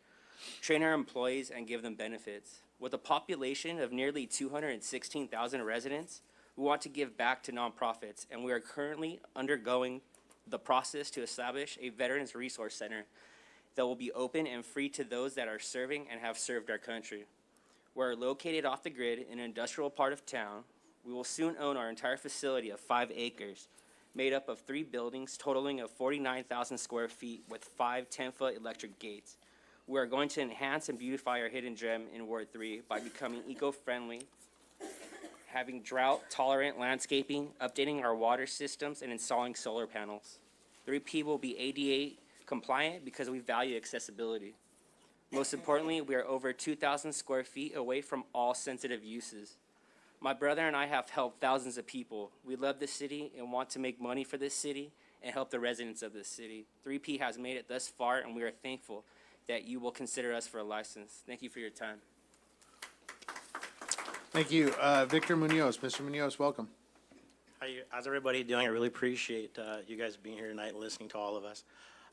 train our employees, and give them benefits. With a population of nearly 216,000 residents, we want to give back to nonprofits, and we are currently undergoing the process to establish a Veterans Resource Center that will be open and free to those that are serving and have served our country. We're located off the grid in an industrial part of town. We will soon own our entire facility of 5 acres, made up of 3 buildings totaling of 49,000 square feet with 5 10-foot electric gates. We are going to enhance and beautify our hidden gem in Ward 3 by becoming eco-friendly, having drought-tolerant landscaping, updating our water systems, and installing solar panels. 3P will be ADA compliant because we value accessibility. Most importantly, we are over 2,000 square feet away from all sensitive uses. My brother and I have helped thousands of people. We love this city and want to make money for this city and help the residents of this city. 3P has made it thus far, and we are thankful that you will consider us for a license. Thank you for your time. Thank you. Victor Munoz. Mr. Munoz, welcome. How's everybody doing? I really appreciate you guys being here tonight and listening to all of us.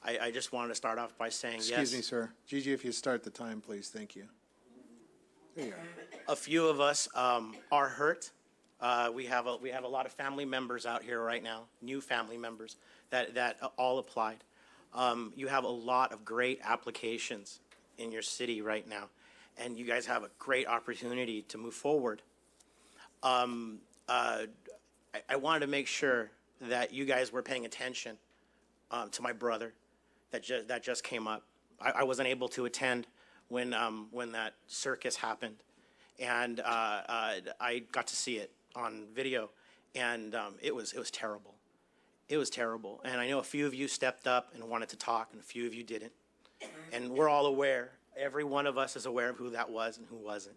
I just wanted to start off by saying yes. Excuse me, sir. Gigi, if you start the time, please. Thank you. There you are. A few of us are hurt. We have a lot of family members out here right now, new family members that all applied. You have a lot of great applications in your city right now, and you guys have a great opportunity to move forward. I wanted to make sure that you guys were paying attention to my brother that just came up. I wasn't able to attend when that circus happened, and I got to see it on video, and it was terrible. It was terrible, and I know a few of you stepped up and wanted to talk, and a few of you didn't. And we're all aware. Every one of us is aware of who that was and who wasn't.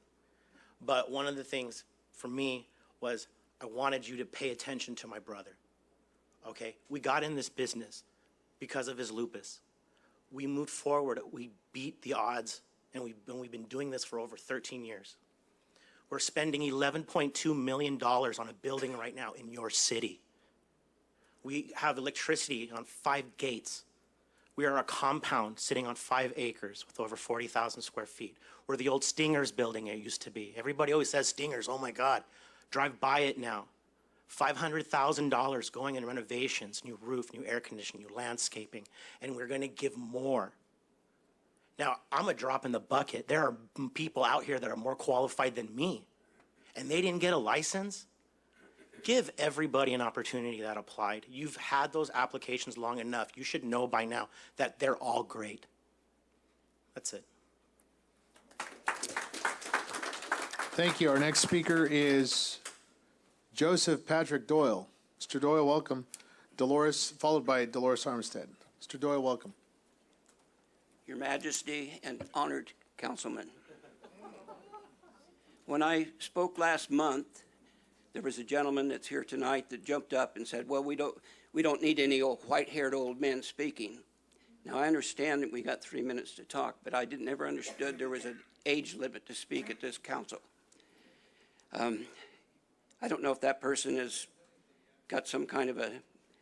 But one of the things for me was I wanted you to pay attention to my brother. Okay, we got in this business because of his lupus. We moved forward. We beat the odds, and we've been doing this for over 13 years. We're spending $11.2 million on a building right now in your city. We have electricity on 5 gates. We are a compound sitting on 5 acres with over 40,000 square feet. We're the old Stingers building it used to be. Everybody always says Stingers, oh my God. Drive by it now. $500,000 going in renovations, new roof, new air conditioning, new landscaping, and we're going to give more. Now, I'm a drop in the bucket. There are people out here that are more qualified than me, and they didn't get a license. Give everybody an opportunity that applied. You've had those applications long enough. You should know by now that they're all great. That's it. Thank you. Our next speaker is Joseph Patrick Doyle. Mr. Doyle, welcome. Dolores, followed by Dolores Armstead. Mr. Doyle, welcome. Your Majesty and honored councilman. When I spoke last month, there was a gentleman that's here tonight that jumped up and said, well, we don't need any old white-haired old men speaking. Now, I understand that we got 3 minutes to talk, but I never understood there was an age limit to speak at this council. I don't know if that person has got some kind of a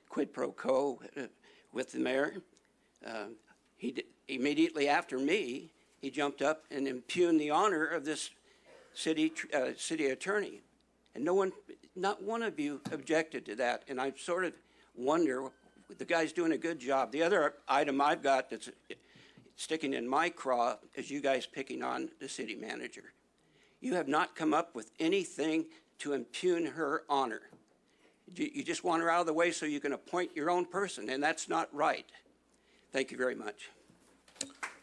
quid pro quo with the mayor. Immediately after me, he jumped up and impugned the honor of this city attorney. And not one of you objected to that. And I sort of wonder, the guy's doing a good job. The other item I've got that's sticking in my craw is you guys picking on the city manager. You have not come up with anything to impugn her honor. You just want her out of the way so you can appoint your own person, and that's not right. Thank you very much.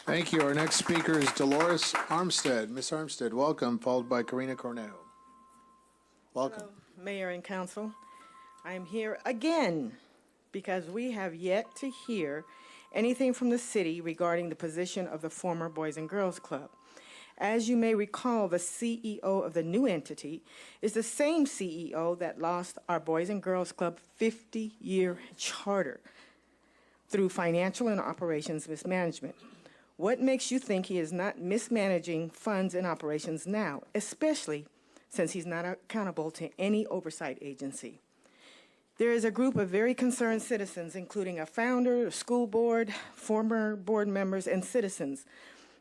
Thank you. Our next speaker is Dolores Armstead. Ms. Armstead, welcome, followed by Karina Cornejo. Welcome. Hello, Mayor and Council. I'm here again because we have yet to hear anything from the city regarding the position of the former Boys and Girls Club. As you may recall, the CEO of the new entity is the same CEO that lost our Boys and Girls Club 50-year charter through financial and operations mismanagement. What makes you think he is not mismanaging funds and operations now, especially since he's not accountable to any oversight agency? There is a group of very concerned citizens, including a founder, a school board, former board members, and citizens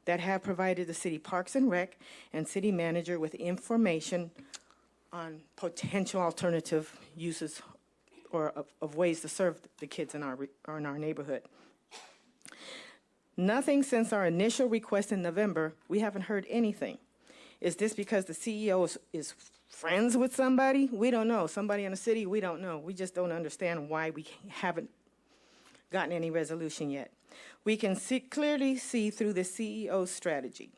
that have provided the city Parks and Rec and city manager with information on potential alternative uses or of ways to serve the kids in our neighborhood. Nothing since our initial request in November. We haven't heard anything. Is this because the CEO is friends with somebody? We don't know. Somebody in the city? We don't know. We just don't understand why we haven't gotten any resolution yet. We can clearly see through the CEO's strategy.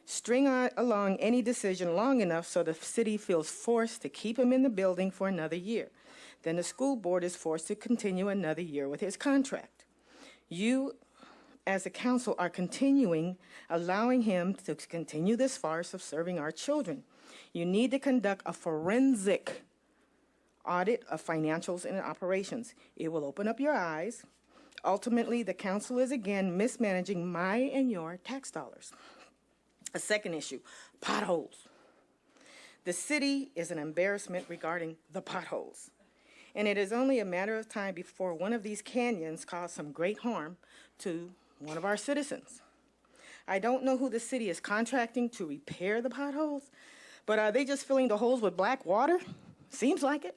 String along any decision long enough so the city feels forced to keep him in the building for another year. Then the school board is forced to continue another year with his contract. You, as a council, are allowing him to continue this farce of serving our children. You need to conduct a forensic audit of financials and operations. It will open up your eyes. Ultimately, the council is again mismanaging my and your tax dollars. A second issue, potholes. The city is an embarrassment regarding the potholes. And it is only a matter of time before one of these canyons cause some great harm to one of our citizens. I don't know who the city is contracting to repair the potholes, but are they just filling the holes with black water? Seems like it.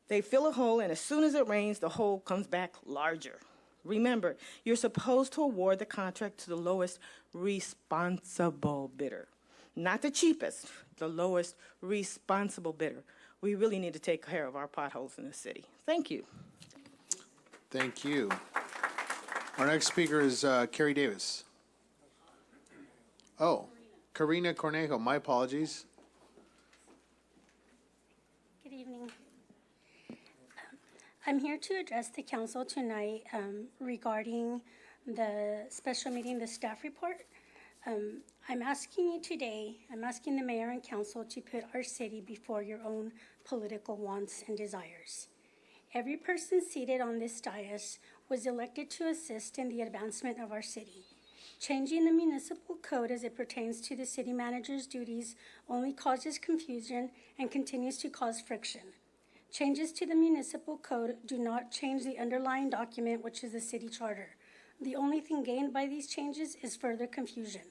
They fill a hole, and as soon as it rains, the hole comes back larger. Remember, you're supposed to award the contract to the lowest responsible bidder. Not the cheapest, the lowest responsible bidder. We really need to take care of our potholes in the city. Thank you. Thank you. Our next speaker is Carrie Davis. Oh, Karina Cornejo, my apologies. Good evening. I'm here to address the council tonight regarding the special meeting, the staff report. I'm asking the mayor and council to put our city before your own political wants and desires. Every person seated on this dais was elected to assist in the advancement of our city. Changing the municipal code as it pertains to the city manager's duties only causes confusion and continues to cause friction. Changes to the municipal code do not change the underlying document, which is the city charter. The only thing gained by these changes is further confusion.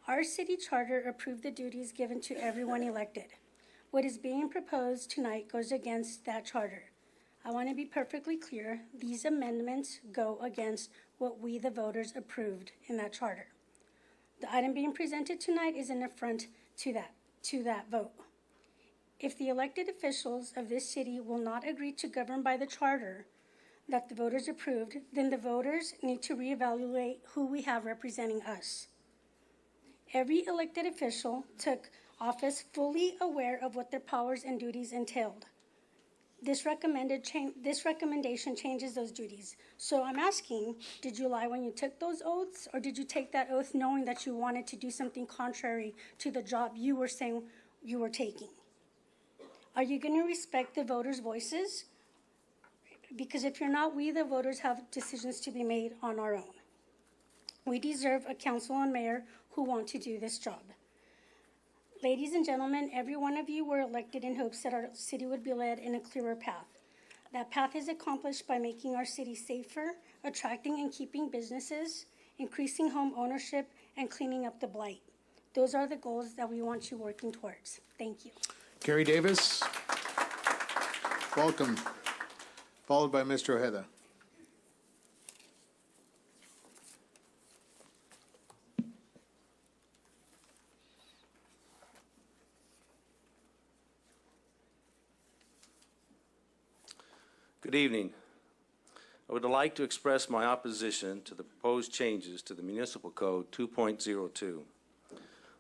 Our city charter approved the duties given to everyone elected. What is being proposed tonight goes against that charter. I want to be perfectly clear, these amendments go against what we, the voters, approved in that charter. The item being presented tonight is an affront to that vote. If the elected officials of this city will not agree to govern by the charter that the voters approved, then the voters need to reevaluate who we have representing us. Every elected official took office fully aware of what their powers and duties entailed. This recommendation changes those duties. So I'm asking, did you lie when you took those oaths, or did you take that oath knowing that you wanted to do something contrary to the job you were saying you were taking? Are you going to respect the voters' voices? Because if you're not, we, the voters, have decisions to be made on our own. We deserve a council and mayor who want to do this job. Ladies and gentlemen, every one of you were elected in hopes that our city would be led in a clearer path. That path is accomplished by making our city safer, attracting and keeping businesses, increasing home ownership, and cleaning up the blight. Those are the goals that we want you working towards. Thank you. Carrie Davis, welcome, followed by Mr. Ojeda. Good evening. I would like to express my opposition to the proposed changes to the Municipal Code 2.02.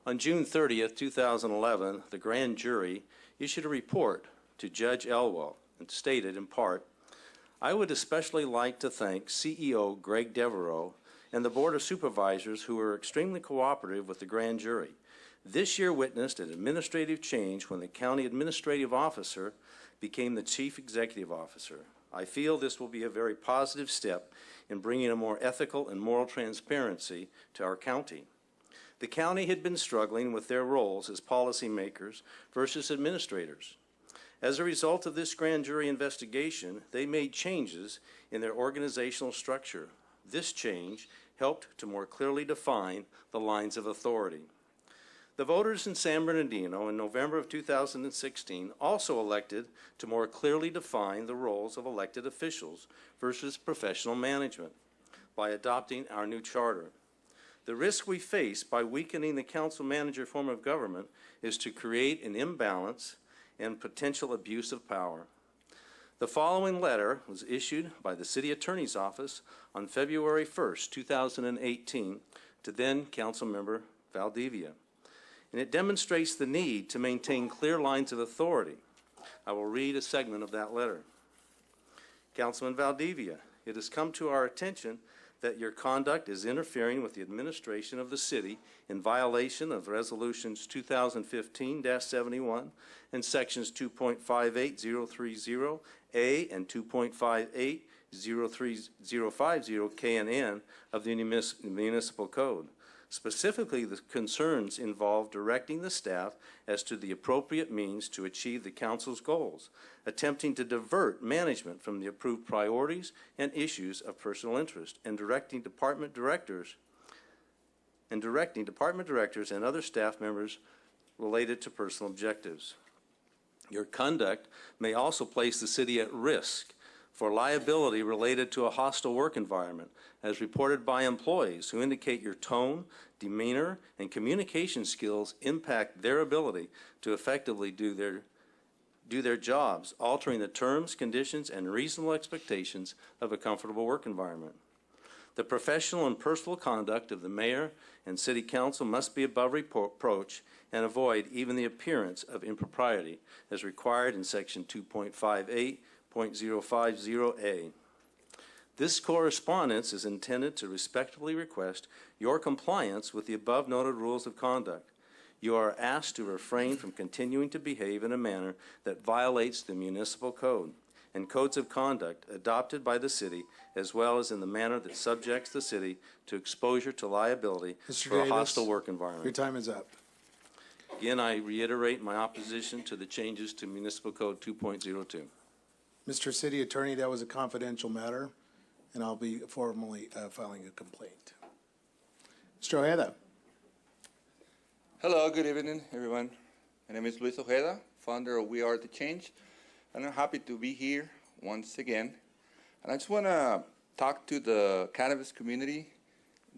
On June 30th, 2011, the grand jury issued a report to Judge Elwell and stated in part, "I would especially like to thank CEO Greg Devereaux and the Board of Supervisors who were extremely cooperative with the grand jury. This year witnessed an administrative change when the county administrative officer became the chief executive officer. I feel this will be a very positive step in bringing a more ethical and moral transparency to our county. The county had been struggling with their roles as policymakers versus administrators. As a result of this grand jury investigation, they made changes in their organizational structure. This change helped to more clearly define the lines of authority. The voters in San Bernardino in November of 2016 also elected to more clearly define the roles of elected officials versus professional management by adopting our new charter. The risk we face by weakening the council-manager form of government is to create an imbalance and potential abuse of power. The following letter was issued by the City Attorney's Office on February 1st, 2018, to then Councilmember Valdivia, and it demonstrates the need to maintain clear lines of authority. I will read a segment of that letter. Councilman Valdivia, it has come to our attention that your conduct is interfering with the administration of the city in violation of Resolutions 2015-71 and Sections 2.58030A and 2.580350K and N of the Municipal Code. Specifically, the concerns involve directing the staff as to the appropriate means to achieve the council's goals, attempting to divert management from the approved priorities and issues of personal interest, and directing department directors and other staff members related to personal objectives. Your conduct may also place the city at risk for liability related to a hostile work environment, as reported by employees who indicate your tone, demeanor, and communication skills impact their ability to effectively do their jobs, altering the terms, conditions, and reasonable expectations of a comfortable work environment. The professional and personal conduct of the mayor and city council must be above reproach and avoid even the appearance of impropriety, as required in Section 2.58.050A. This correspondence is intended to respectfully request your compliance with the above noted rules of conduct. You are asked to refrain from continuing to behave in a manner that violates the municipal code and codes of conduct adopted by the city, as well as in the manner that subjects the city to exposure to liability Mr. for a Davis, hostile work environment. Your time is up. Again, I reiterate my opposition to the changes to Municipal Code 2.02. Mr. City Attorney, that was a confidential matter, and I'll be formally filing a complaint. Mr. Ojeda. Hello, good evening, everyone. My name is Luis Ojeda, founder of We Are the Change, and I'm happy to be here once again. And I just want to talk to the cannabis community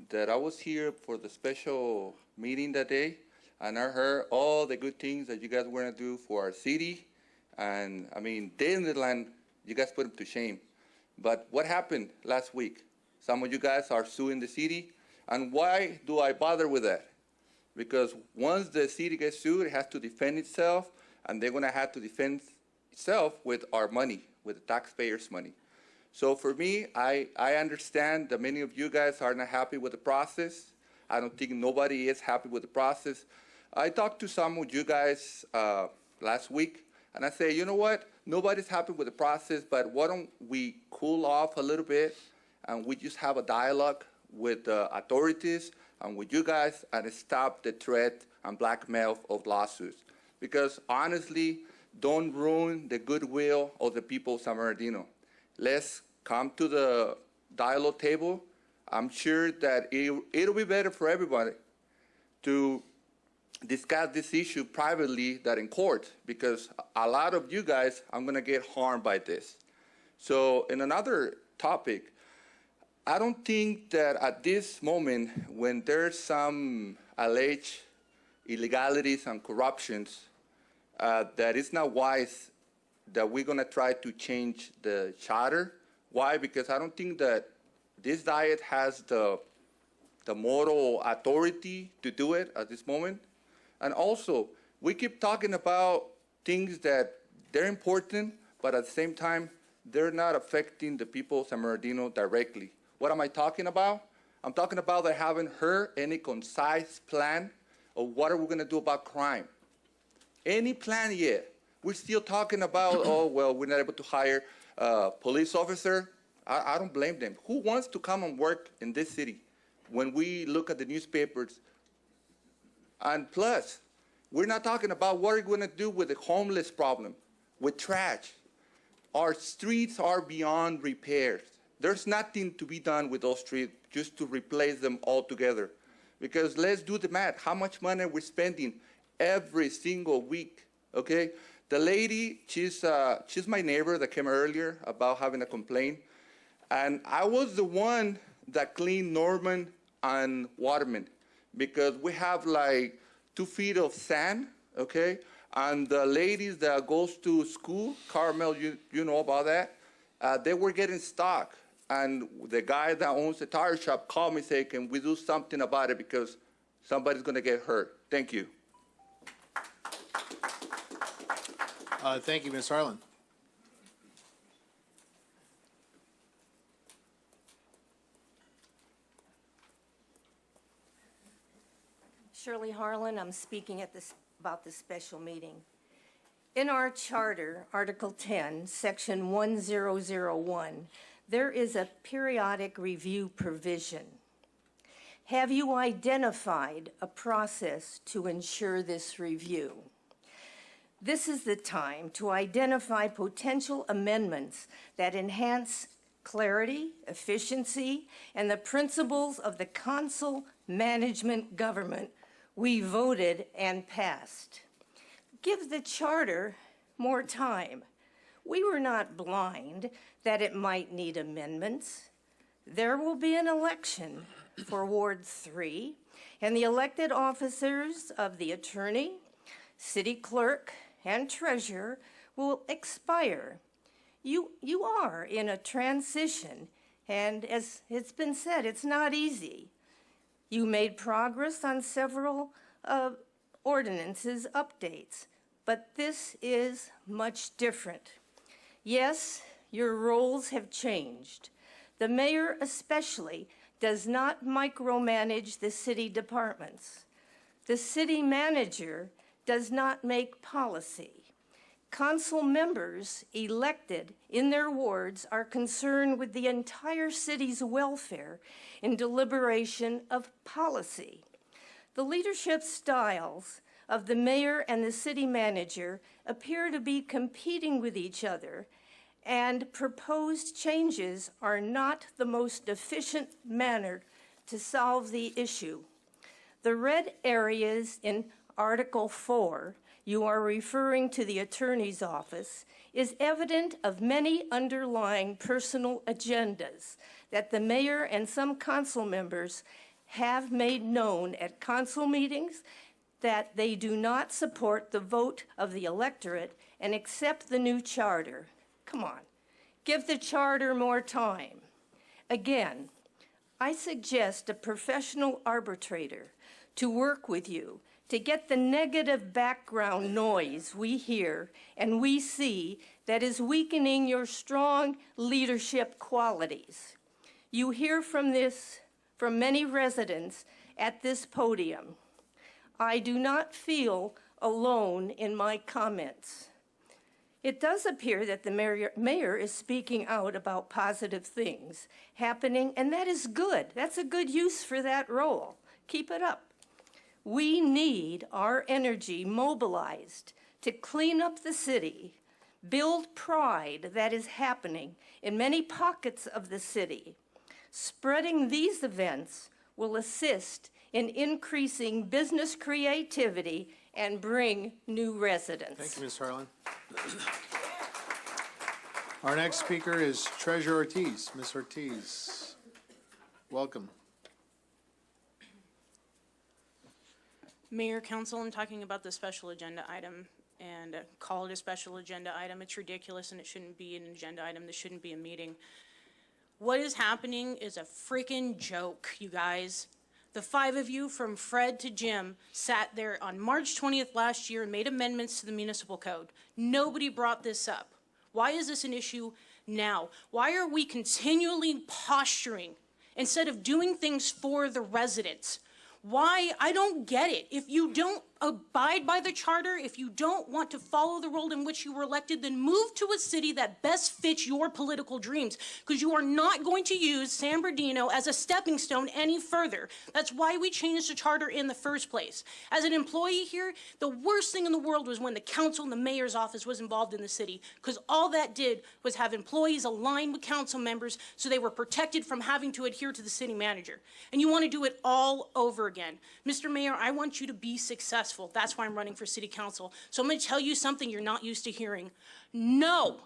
that I was here for the special meeting that day, and I heard all the good things that you guys were going to do for our city. And I mean, Disneyland, you guys put them to shame. But what happened last week? Some of you guys are suing the city. And why do I bother with that? Because once the city gets sued, it has to defend itself, and they're going to have to defend itself with our money, with the taxpayers' money. So for me, I understand that many of you guys are not happy with the process. I don't think nobody is happy with the process. I talked to some of you guys last week, and I say, you know what? Nobody's happy with the process, but why don't we cool off a little bit, and we just have a dialogue with the authorities and with you guys, and stop the threat and blackmail of lawsuits. Because honestly, don't ruin the goodwill of the people of San Bernardino. Let's come to the dialogue table. I'm sure that it'll be better for everybody to discuss this issue privately than in court, because a lot of you guys are going to get harmed by this. So in another topic, I don't think that at this moment, when there's some alleged illegalities and corruptions, that it's not wise that we're going to try to change the charter. Why? Because I don't think that this diet has the moral authority to do it at this moment. And also, we keep talking about things that they're important, but at the same time, they're not affecting the people of San Bernardino directly. What am I talking about? I'm talking about that I haven't heard any concise plan of what are we going to do about crime. Any plan yet? We're still talking about, oh, well, we're not able to hire a police officer. I don't blame them. Who wants to come and work in this city when we look at the newspapers? And plus, we're not talking about what are we going to do with the homeless problem. with trash. Our streets are beyond repairs. There's nothing to be done with those streets just to replace them altogether. Because let's do the math. How much money we're spending every single week, okay? The lady, she's my neighbor that came earlier about having a complaint. And I was the one that cleaned Norman and Waterman because we have like 2 feet of sand, okay? And the ladies that goes to school, Carmel, you know about that, they were getting stuck. And the guy that owns the tire shop called me and said, can we do something about it because somebody's gonna get hurt. Thank you. Thank you, Ms. Harlan. Shirley Harlan, I'm speaking at about this special meeting. In our charter, Article 10, Section 1001, there is a periodic review provision. Have you identified a process to ensure this review? This is the time to identify potential amendments that enhance clarity, efficiency, and the principles of the council management government we voted and passed. Give the charter more time. We were not blind that it might need amendments. There will be an election for Ward 3, and the elected officers of the attorney, city clerk, and treasurer will expire. You are in a transition, and as it's been said, it's not easy. You made progress on several ordinances updates, but this is much different. Yes, your roles have changed. The mayor especially does not micromanage the city departments. The city manager does not make policy. Council members elected in their wards are concerned with the entire city's welfare in deliberation of policy. The leadership styles of the mayor and the city manager appear to be competing with each other, and proposed changes are not the most efficient manner to solve the issue. The red areas in Article 4, you are referring to the attorney's office, is evident of many underlying personal agendas that the mayor and some council members have made known at council meetings, that they do not support the vote of the electorate and accept the new charter. Come on, give the charter more time. Again, I suggest a professional arbitrator to work with you to get the negative background noise we hear and we see that is weakening your strong leadership qualities. You hear from many residents at this podium. I do not feel alone in my comments. It does appear that the mayor is speaking out about positive things happening, and that is good. That's a good use for that role. Keep it up. We need our energy mobilized to clean up the city, build pride that is happening in many pockets of the city. Spreading these events will assist in increasing business creativity and bring new residents. Thank you, Ms. Harlan. Our next speaker is Treasurer Ortiz. Ms. Ortiz, welcome. Mayor, Council, I'm talking about the special agenda item and call it a special agenda item. It's ridiculous and it shouldn't be an agenda item. This shouldn't be a meeting. What is happening is a freaking joke, you guys. The 5 of you from Fred to Jim sat there on March 20th last year and made amendments to the municipal code. Nobody brought this up. Why is this an issue now? Why are we continually posturing instead of doing things for the residents? Why? I don't get it. If you don't abide by the charter, if you don't want to follow the role in which you were elected, then move to a city that best fits your political dreams, because you are not going to use San Bernardino as a stepping stone any further. That's why we changed the charter in the first place. As an employee here, the worst thing in the world was when the council and the mayor's office was involved in the city, because all that did was have employees aligned with council members so they were protected from having to adhere to the city manager. And you want to do it all over again. Mr. Mayor, I want you to be successful. That's why I'm running for city council. So I'm going to tell you something you're not used to hearing. No.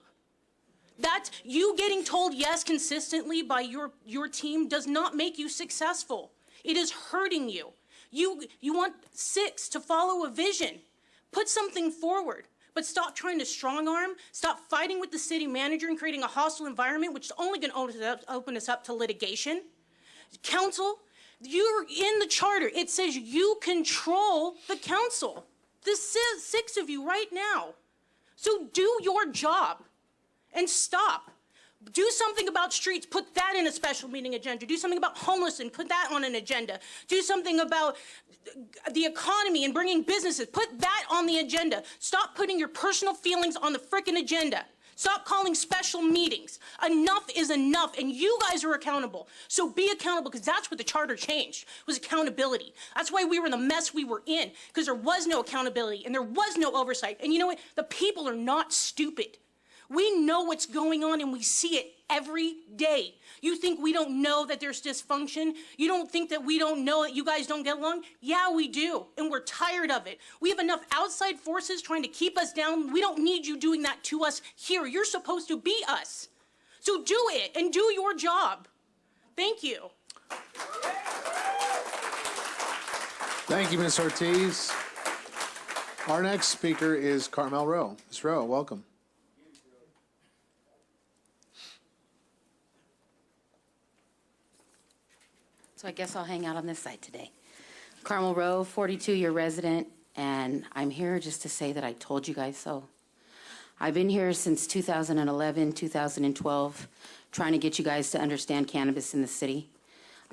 That you getting told yes consistently by your team does not make you successful. It is hurting you. You want 6 to follow a vision. Put something forward. But stop trying to strong arm. Stop fighting with the city manager and creating a hostile environment, which is only going to open us up to litigation. Council, you're in the charter. It says you control the council. This is 6 of you right now. So do your job and stop. Do something about streets, put that in a special meeting agenda. Do something about homelessness, put that on an agenda. Do something about the economy and bringing businesses, put that on the agenda. Stop putting your personal feelings on the frickin' agenda. Stop calling special meetings. Enough is enough, and you guys are accountable. So be accountable, because that's what the charter changed, was accountability. That's why we were in the mess we were in, because there was no accountability and there was no oversight. And you know what? The people are not stupid. We know what's going on and we see it every day. You think we don't know that there's dysfunction? You don't think that we don't know that you guys don't get along? Yeah, we do, and we're tired of it. We have enough outside forces trying to keep us down. We don't need you doing that to us here. You're supposed to be us. So do it and do your job. Thank you. Thank you, Ms. Ortiz. Our next speaker is Carmel Rowe. Ms. Rowe, welcome. So I guess I'll hang out on this side today. Carmel Rowe, 42-year resident, and I'm here just to say that I told you guys so. I've been here since 2011, 2012, trying to get you guys to understand cannabis in the city.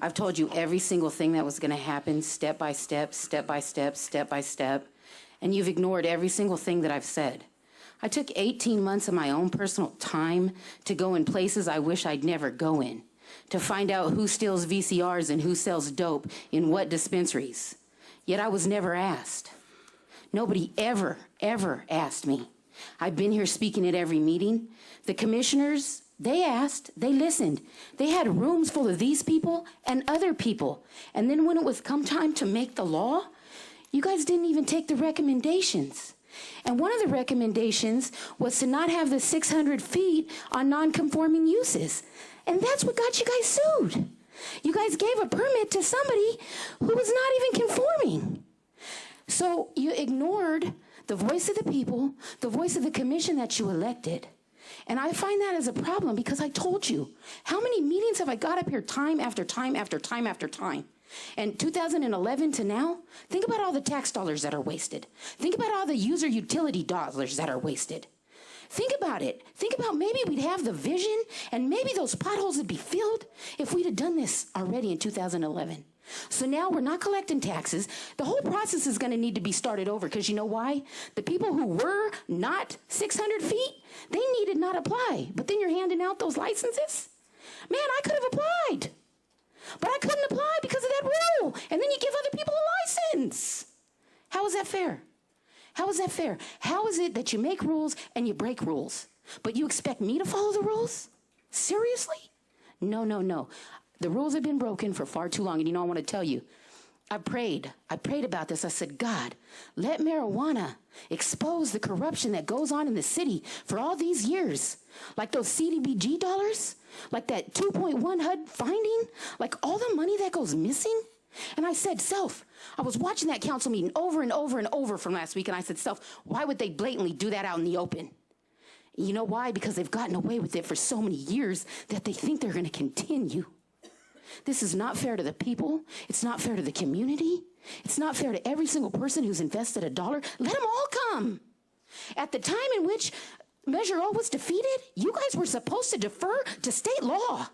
I've told you every single thing that was going to happen, step by step, step by step, step by step, and you've ignored every single thing that I've said. I took 18 months of my own personal time to go in places I wish I'd never go in, to find out who steals VCRs and who sells dope in what dispensaries. Yet I was never asked. Nobody ever asked me. I've been here speaking at every meeting. The commissioners, they asked, they listened. They had rooms full of these people and other people. And then when it was come time to make the law, you guys didn't even take the recommendations. And one of the recommendations was to not have the 600 feet on non-conforming uses. And that's what got you guys sued. You guys gave a permit to somebody who was not even conforming. So you ignored the voice of the people, the voice of the commission that you elected. And I find that as a problem, because I told you, how many meetings have I got up here time after time after time after time? And 2011 to now, think about all the tax dollars that are wasted. Think about all the user utility dollars that are wasted. Think about it. Think about maybe we'd have the vision and maybe those potholes would be filled if we'd have done this already in 2011. So now we're not collecting taxes. The whole process is going to need to be started over, because you know why? The people who were not 600 feet, they needed not apply. But then you're handing out those licenses? Man, I could have applied. But I couldn't apply because of that rule. And then you give other people a license. How is that fair? How is that fair? How is it that you make rules and you break rules, but you expect me to follow the rules? Seriously? No, no, no. The rules have been broken for far too long, and you know, I want to tell you, I prayed about this. I said, God, let marijuana expose the corruption that goes on in the city for all these years. Like those CDBG dollars, like that 2.1 HUD finding, like all the money that goes missing. And I said, Self, I was watching that council meeting over and over and over from last week, and I said, Self, why would they blatantly do that out in the open? You know why? Because they've gotten away with it for so many years that they think they're going to continue. This is not fair to the people. It's not fair to the community. It's not fair to every single person who's invested $1. Let them all come. At the time in which Measure O was defeated, you guys were supposed to defer to state law.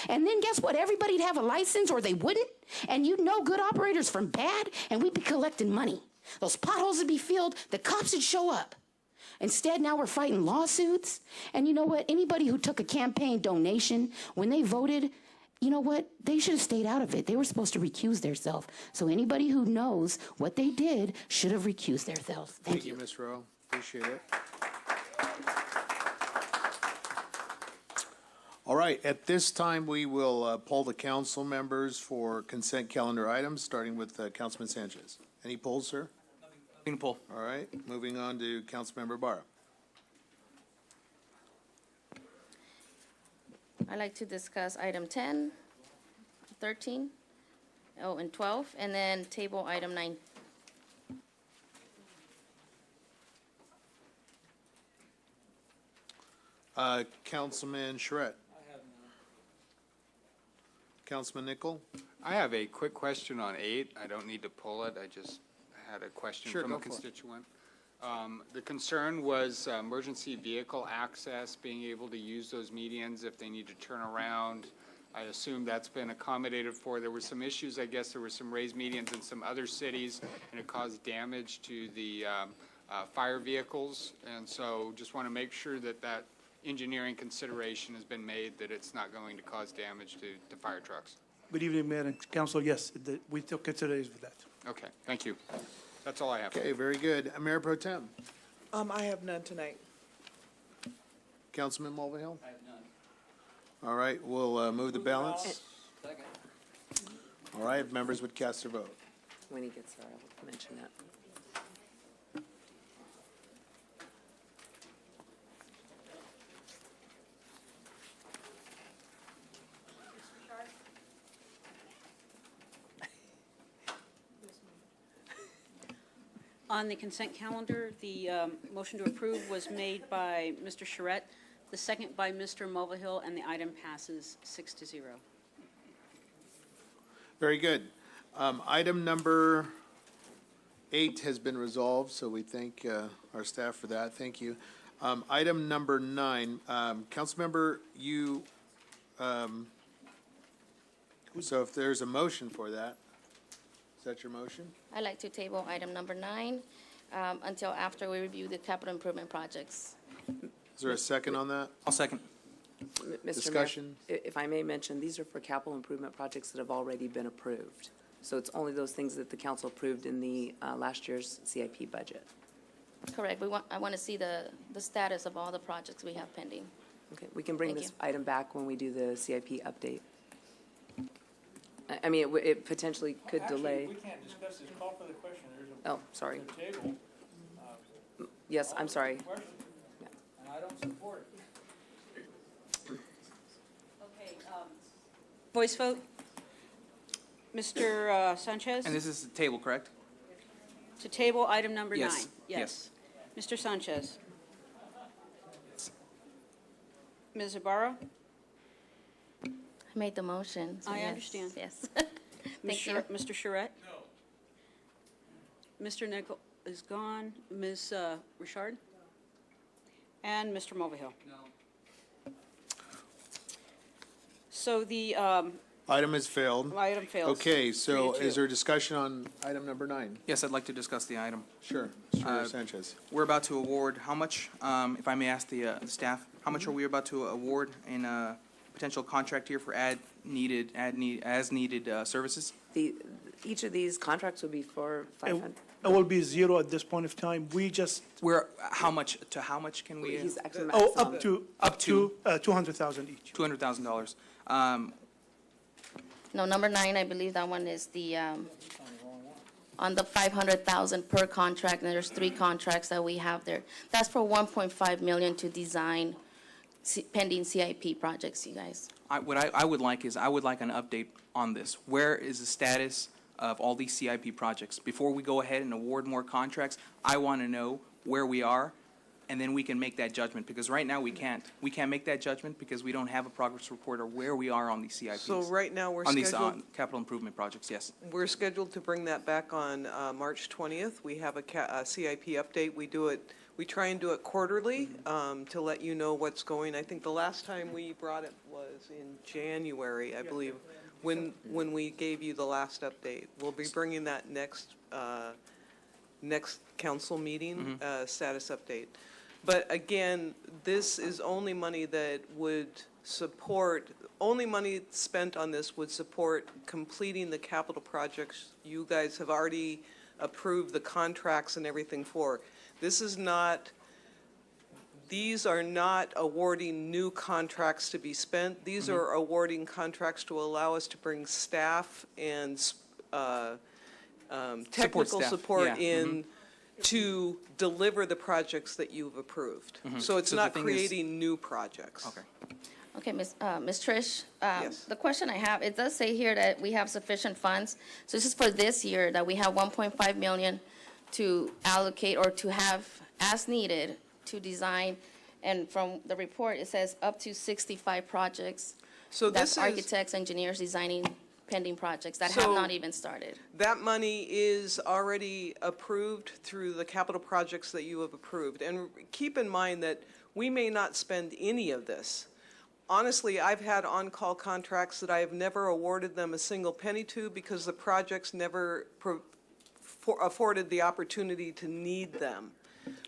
And then guess what? Everybody'd have a license or they wouldn't. And you'd know good operators from bad, and we'd be collecting money. Those potholes would be filled, the cops would show up. Instead, now we're fighting lawsuits. And you know what? Anybody who took a campaign donation, when they voted, you know what? They should have stayed out of it. They were supposed to recuse themselves. So anybody who knows what they did should have recused themselves. Thank you. Ms. Rowe. Appreciate it. All right, at this time, we will poll the council members for consent calendar items, starting with Councilman Sanchez. Any polls, sir? Nothing to poll. All right, moving on to Councilmember Barra. I'd like to discuss item 10, 13, and 12, and then table item 9. Councilman Charette. Councilman Nickel. I have a quick question on 8. I don't need to pull it. I just had a question Sure, from go a for it. constituent. The concern was emergency vehicle access, being able to use those medians if they need to turn around. I assume that's been accommodated for. There were some issues, I guess there were some raised medians in some other cities, and it caused damage to the fire vehicles. And so just want to make sure that that engineering consideration has been made, that it's not going to cause damage to fire trucks. Good evening, Mayor and Council. Yes, we took consideration for that. Okay, thank you. That's all I have. Okay, very good. Mayor Pro Tem. I have none tonight. Councilman Mulvihill? I have none. All right, we'll move the balance. Second. All right, if members would cast their vote. When he gets there, I'll mention that. On the consent calendar, the motion to approve was made by Mr. Charette, the second by Mr. Mulvihill, and the item passes 6-0. Very good. Item number 8 has been resolved, so we thank our staff for that. Thank you. Item number 9, Councilmember, you, so if there's a motion for that, is that your motion? I'd like to table item number 9 until after we review the capital improvement projects. Is there a second on that? I'll second. Mr. Discussion? Mayor, if I may mention, these are for capital improvement projects that have already been approved. So it's only those things that the council approved in the last year's CIP budget. Correct. I want to see the status of all the projects we have pending. Okay, we can bring Thank this item back when we do the CIP update. I mean, it potentially could delay. We can't discuss this. Call for the question. There's Oh, sorry. table. Yes, I'm sorry. Question, and I don't support it. Okay, voice vote. Mr. Sanchez? And this is the table, correct? To table item number 9? Yes, yes. Mr. Sanchez? Ms. Ibarra? I made the motion. So I yes, understand. Yes. Ms. Thank you. Mr. Charette? No. Mr. Nickel is gone. Ms. Richard? And Mr. Mulvihill? No. So the Item has failed. item fails. Okay, so 3-2. is there discussion on item number 9? Yes, I'd like to discuss the item. Sure, Mr. Sanchez. We're about to award, how much, if I may ask the staff, how much are we about to award in a potential contract here for as needed services? Each of these contracts would be for 500. It will be 0 at this point of time. We just, How much can we? He's actually up to $200,000 each. $200,000. No, number 9, I believe that one is the, on the 500,000 per contract, and there's 3 contracts that we have there. That's for 1.5 million to design pending CIP projects, you guys. What I would like is, I would like an update on this. Where is the status of all these CIP projects? Before we go ahead and award more contracts, I want to know where we are, and then we can make that judgment, because right now we can't. We can't make that judgment because we don't have a progress report or where we are on these CIPs. So right now, we're on these scheduled, capital improvement projects, yes. we're scheduled to bring that back on March 20th. We have a CIP update. We try and do it quarterly to let you know what's going. I think the last time we brought it was in January, I believe, when we gave you the last update. We'll be bringing that next next council meeting, status update. But again, this is only money that would support, only money spent on this would support completing the capital projects you guys have already approved the contracts and everything for. This is not, these are not awarding new contracts to be spent. These are awarding contracts to allow us to bring staff and technical staff, support yeah. in to deliver the projects that you've approved. So it's So the not thing is- creating new projects. Okay. Okay, Ms. Trish, Yes. the question I have, it does say here that we have sufficient funds. So this is for this year, that we have 1.5 million to allocate or to have as needed to design. And from the report, it says up to 65 projects. So That's this is, architects, engineers designing pending projects that have So- not even started. that money is already approved through the capital projects that you have approved. And keep in mind that we may not spend any of this. Honestly, I've had on-call contracts that I have never awarded them a single penny to because the projects never afforded the opportunity to need them.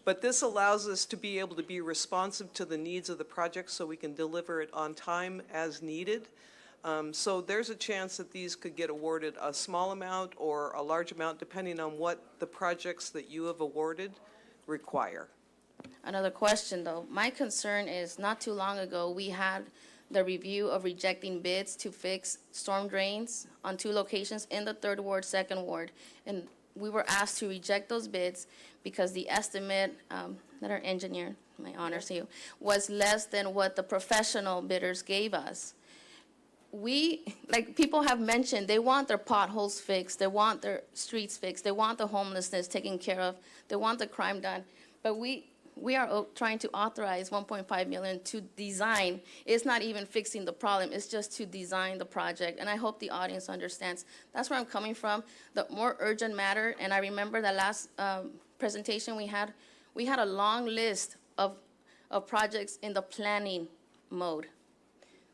But this allows us to be able to be responsive to the needs of the project so we can deliver it on time as needed. So there's a chance that these could get awarded a small amount or a large amount depending on what the projects that you have awarded require. Another question, though. My concern is, not too long ago, we had the review of rejecting bids to fix storm drains on 2 locations in the 3rd Ward, 2nd Ward. And we were asked to reject those bids because the estimate that our engineer, my honors to you, was less than what the professional bidders gave us. Like people have mentioned, they want their potholes fixed, they want their streets fixed, they want the homelessness taken care of, they want the crime done. But we are trying to authorize 1.5 million to design. It's not even fixing the problem, it's just to design the project. And I hope the audience understands. That's where I'm coming from, the more urgent matter. And I remember the last presentation we had a long list of projects in the planning mode,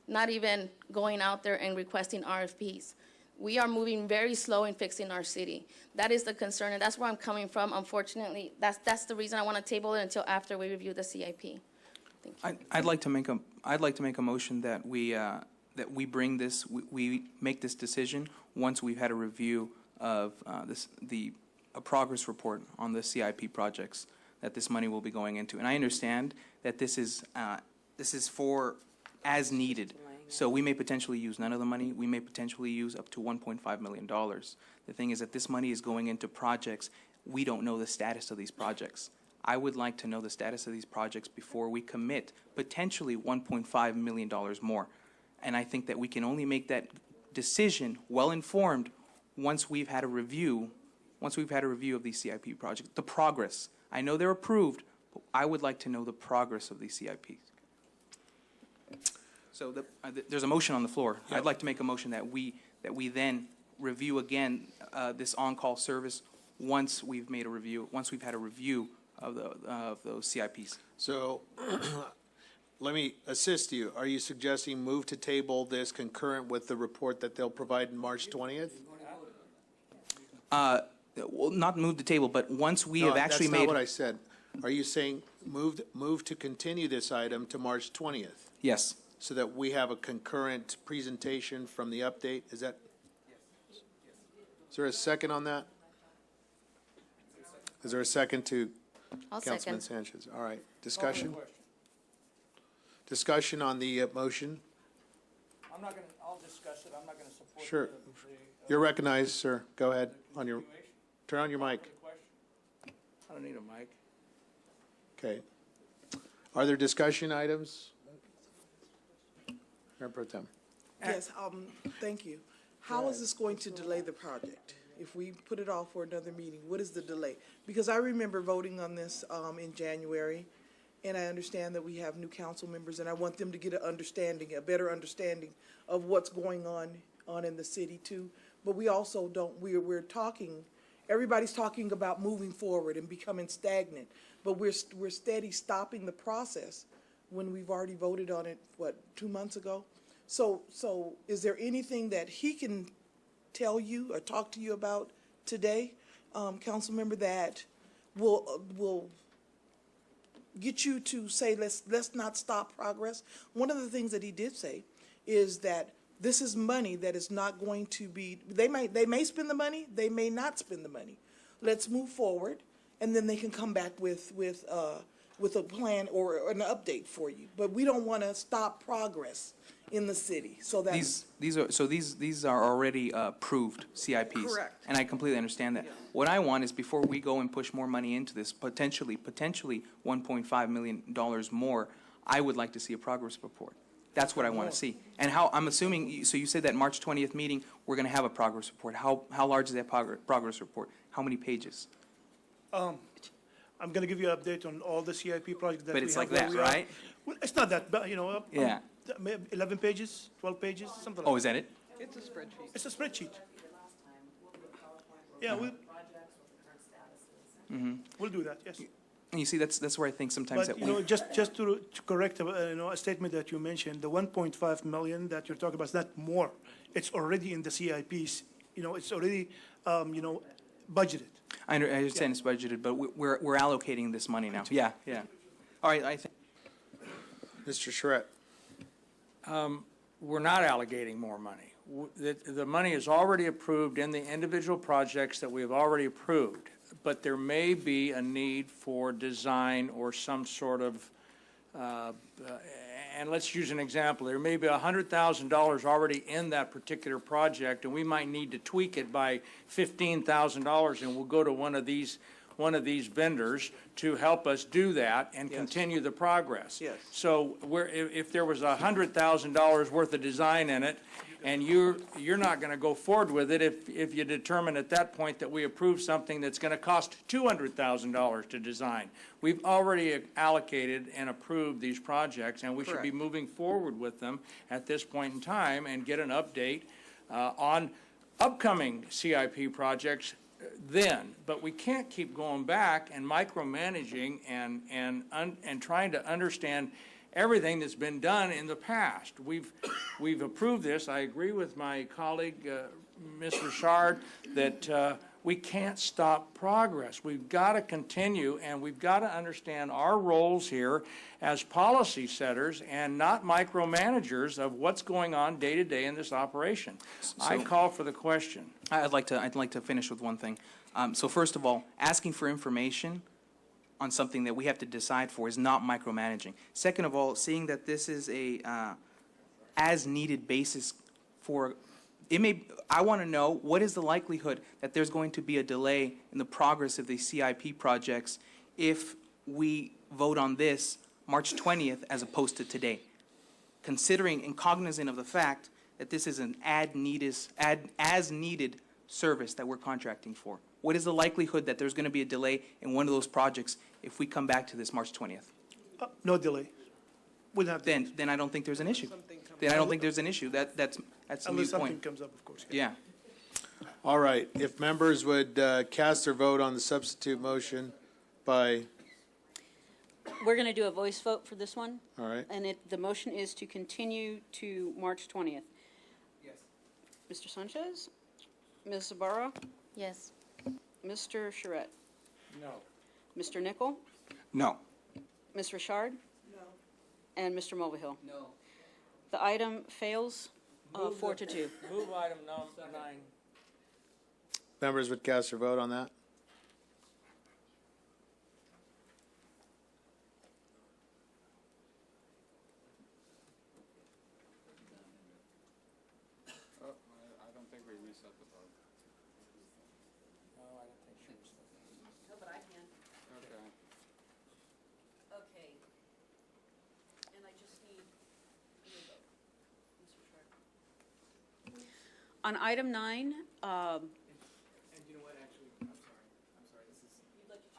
not even going out there and requesting RFPs. We are moving very slow in fixing our city. That is the concern, and that's where I'm coming from. Unfortunately, that's the reason I want to table it until after we review the CIP. I'd like to make a motion that we bring this, we make this decision once we've had a review of a progress report on the CIP projects that this money will be going into. And I understand that this is for as needed. So we may potentially use none of the money. We may potentially use up to $1.5 million. The thing is that this money is going into projects. We don't know the status of these projects. I would like to know the status of these projects before we commit potentially $1.5 million more. And I think that we can only make that decision well-informed once we've had a review of these CIP projects, the progress. I know they're approved, but I would like to know the progress of these CIPs. So there's a motion on the floor. I'd like to make a motion that we then review again this on-call service once we've had a review of those CIPs. So let me assist you. Are you suggesting move to table this concurrent with the report that they'll provide in March 20th? Well, not move the table, but once we have actually That's made. not what I said. Are you saying move to continue this item to March 20th? Yes. So that we have a concurrent presentation from the update? Is there a second on that? Is there a second to I'll Councilman second. Sanchez? All right, discussion? Discussion on the motion? I'll discuss it, I'm not gonna support. Sure. You're recognized, sir. Go ahead. Turn on your mic. I don't need a mic. Okay. Are there discussion items? Mayor Pro Tem. Yes, thank you. How is this going to delay the project? If we put it off for another meeting, what is the delay? Because I remember voting on this in January, and I understand that we have new council members, and I want them to get a better understanding of what's going on in the city too. But we also we're talking, everybody's talking about moving forward and becoming stagnant, but we're steady stopping the process when we've already voted on it, 2 months ago? So is there anything that he can tell you or talk to you about today council member, that will get you to say, let's not stop progress. One of the things that he did say is that this is money that is not going to be, they may spend the money, they may not spend the money. Let's move forward, and then they can come back with a plan or an update for you. But we don't want to stop progress in the city, so that. These are already approved CIPs. Correct. And I completely understand that. What I want is, before we go and push more money into this, potentially $1.5 million more, I would like to see a progress report. That's what I want to see. And how, I'm assuming, so you said that March 20th meeting, we're going to have a progress report. How large is that progress report? How many pages? I'm going to give you an update on all the CIP projects that we But have. it's like where that, we are. right? Well, it's not that, but, Yeah. maybe 11 pages, 12 pages, something like that. Oh, is that it? It's a spreadsheet. It's a spreadsheet. Yeah, we'll do that, yes. And you see, that's where I think sometimes But, that we. just to correct, a statement that you mentioned, the 1.5 million that you're talking about is not more. It's already in the CIPs, it's already, budgeted. I understand it's budgeted, but we're allocating this money now. Yeah, yeah. All right, I think. Mr. Charette. We're not allocating more money. The money is already approved in the individual projects that we have already approved, but there may be a need for design or some sort of, and let's use an example. There may be $100,000 already in that particular project, and we might need to tweak it by $15,000, and we'll go to one of these vendors to help us do that and continue the progress. Yes. So if there was $100,000 worth of design in it, and you're not going to go forward with it if you determine at that point that we approve something that's going to cost $200,000 to design. We've already allocated and approved these projects, and we should be Correct. moving forward with them at this point in time and get an update on upcoming CIP projects then. But we can't keep going back and micromanaging and trying to understand everything that's been done in the past. We've approved this. I agree with my colleague, Ms. Richard, that we can't stop progress. We've got to continue, and we've got to understand our roles here as policy setters and not micromanagers of what's going on day to day in this operation. I call for the question. I'd like to finish with one thing. So first of all, asking for information on something that we have to decide for is not micromanaging. Second of all, seeing that this is a as-needed basis for, I want to know what is the likelihood that there's going to be a delay in the progress of the CIP projects if we vote on this March 20th as opposed to today, considering and cognizant of the fact that this is an as-needed service that we're contracting for. What is the likelihood that there's going to be a delay in one of those projects if we come back to this March 20th? No delay. Then I don't think there's an issue. Then I don't think there's an issue. That's a Unless moot something point. comes up, of course. Yeah. All right, if members would cast their vote on the substitute motion by, We're going to do a voice vote for this one. all right, And the motion is to continue to March 20th. Yes. Mr. Sanchez? Ms. Zabara? Yes. Mr. Charette? No. Mr. Nichol? No. Ms. Richard? No. And Mr. Mulvihill? No. The item fails 4-2. Move item 9. members would cast their vote on that? I don't think we reset the vote. No, but I can. Okay. Okay. And I just need your vote, Mr. Charette. On item 9,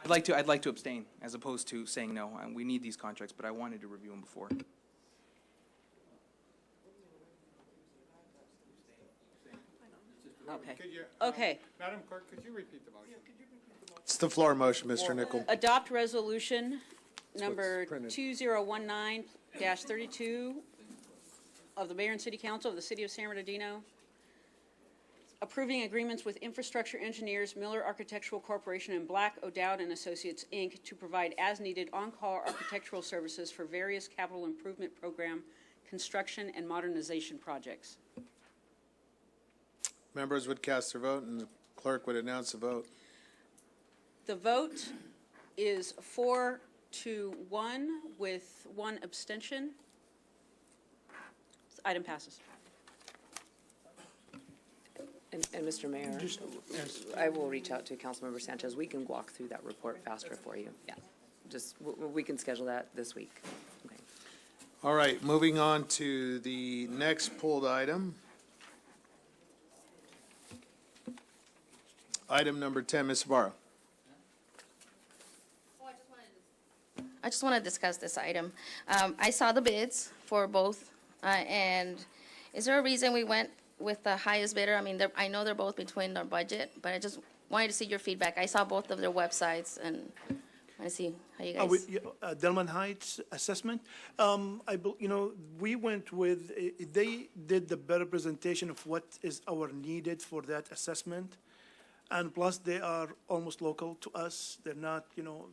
I'd like to abstain as opposed to saying no. We need these contracts, but I wanted to review them before. okay. Could you, Okay. Madam Clerk, could you repeat the motion? It's the floor motion, Mr. Nichol. Adopt resolution number printed. 2019-32 of the Mayor and City Council of the City of San Bernardino approving agreements with infrastructure engineers, Miller Architectural Corporation, and Black, O'Dowd and Associates, Inc. to provide as-needed on-call architectural services for various capital improvement program, construction, and modernization projects. Members would cast their vote, and the clerk would announce the vote. The vote is 4-1 with 1 abstention. This item passes. And Mr. Mayor, I will reach out to Councilmember Sanchez. We can walk through that report faster for you. Yeah, just, we can schedule that this week. Okay. All right, moving on to the next pulled item. Item number 10, Ms. Sabara. I just want to discuss this item. I saw the bids for both, and is there a reason we went with the highest bidder? I mean, I know they're both between our budget, but I just wanted to see your feedback. I saw both of their websites, and I see how you guys. Delman Heights assessment, we went with, they did the better presentation of what is our needed for that assessment. And plus, they are almost local to us. They're not,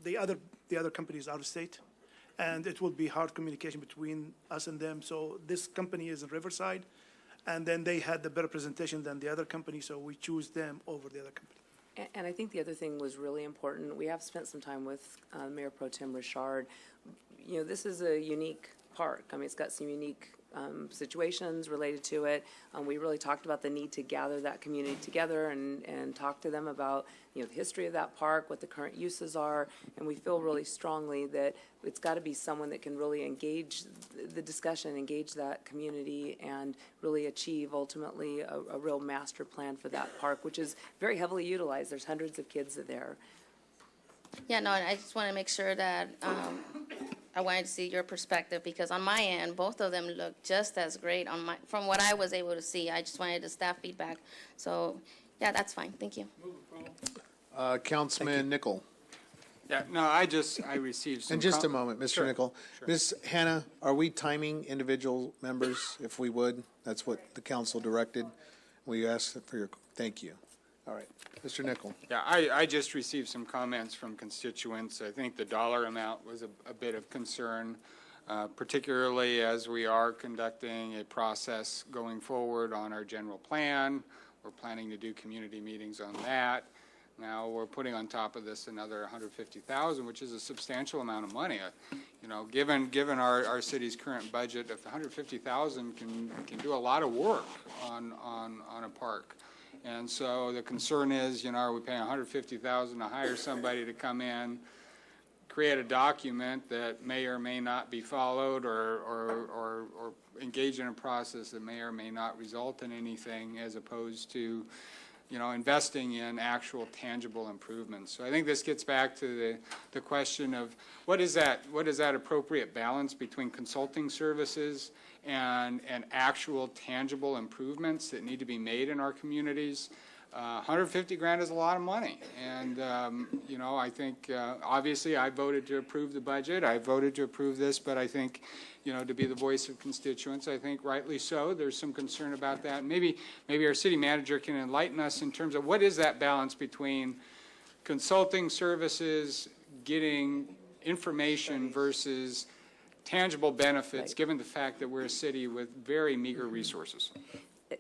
the other company is out of state. And it will be hard communication between us and them. So this company is in Riverside. And then they had the better presentation than the other company, so we choose them over the other company. And I think the other thing was really important. We have spent some time with Mayor Pro Tem Richard. This is a unique park. I mean, it's got some unique situations related to it. We really talked about the need to gather that community together and talk to them about, the history of that park, what the current uses are, and we feel really strongly that it's got to be someone that can really engage the discussion, engage that community, and really achieve ultimately a real master plan for that park, which is very heavily utilized. There's hundreds of kids there. Yeah, no, I just want to make sure that, I wanted to see your perspective, because on my end, both of them look just as great from what I was able to see. I just wanted the staff feedback. So, yeah, that's fine. Thank you. Councilman Nichol. Yeah, no, I received some. In just a moment, Mr. Sure, Nichol. sure. Ms. Hannah, are we timing individual members, if we would? That's what the council directed. We asked for your, thank you. All right, Mr. Nichol. Yeah, I just received some comments from constituents. I think the dollar amount was a bit of concern, particularly as we are conducting a process going forward on our general plan. We're planning to do community meetings on that. Now we're putting on top of this another 150,000, which is a substantial amount of money. Given our city's current budget, if 150,000 can do a lot of work on a park. And so the concern is, are we paying 150,000 to hire somebody to come in, create a document that may or may not be followed, or engage in a process that may or may not result in anything, as opposed to, investing in actual tangible improvements. So I think this gets back to the question of what is that appropriate balance between consulting services and actual tangible improvements that need to be made in our communities. 150 grand is a lot of money. And, I think, obviously I voted to approve the budget. I voted to approve this, but I think, to be the voice of constituents, I think rightly so. There's some concern about that. Maybe our city manager can enlighten us in terms of what is that balance between consulting services, getting information versus tangible benefits, given the fact that we're a city with very meager resources.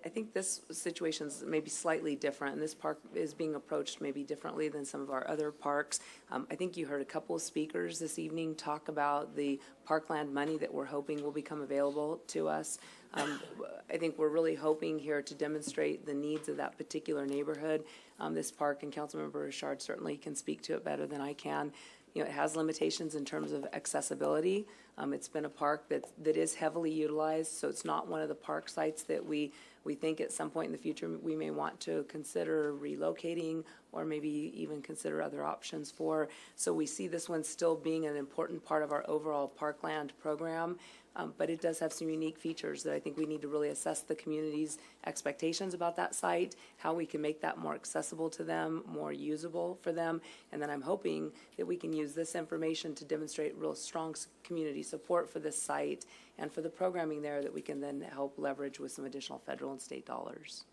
I think this situation is maybe slightly different, and this park is being approached maybe differently than some of our other parks. I think you heard a couple of speakers this evening talk about the parkland money that we're hoping will become available to us. I think we're really hoping here to demonstrate the needs of that particular neighborhood. This park, and Councilmember Richard certainly can speak to it better than I can. It has limitations in terms of accessibility. It's been a park that is heavily utilized, so it's not one of the park sites that we think at some point in the future we may want to consider relocating or maybe even consider other options for. So we see this one still being an important part of our overall parkland program. But it does have some unique features that I think we need to really assess the community's expectations about that site, how we can make that more accessible to them, more usable for them. And then I'm hoping that we can use this information to demonstrate real strong community support for this site and for the programming there that we can then help leverage with some additional federal and state dollars.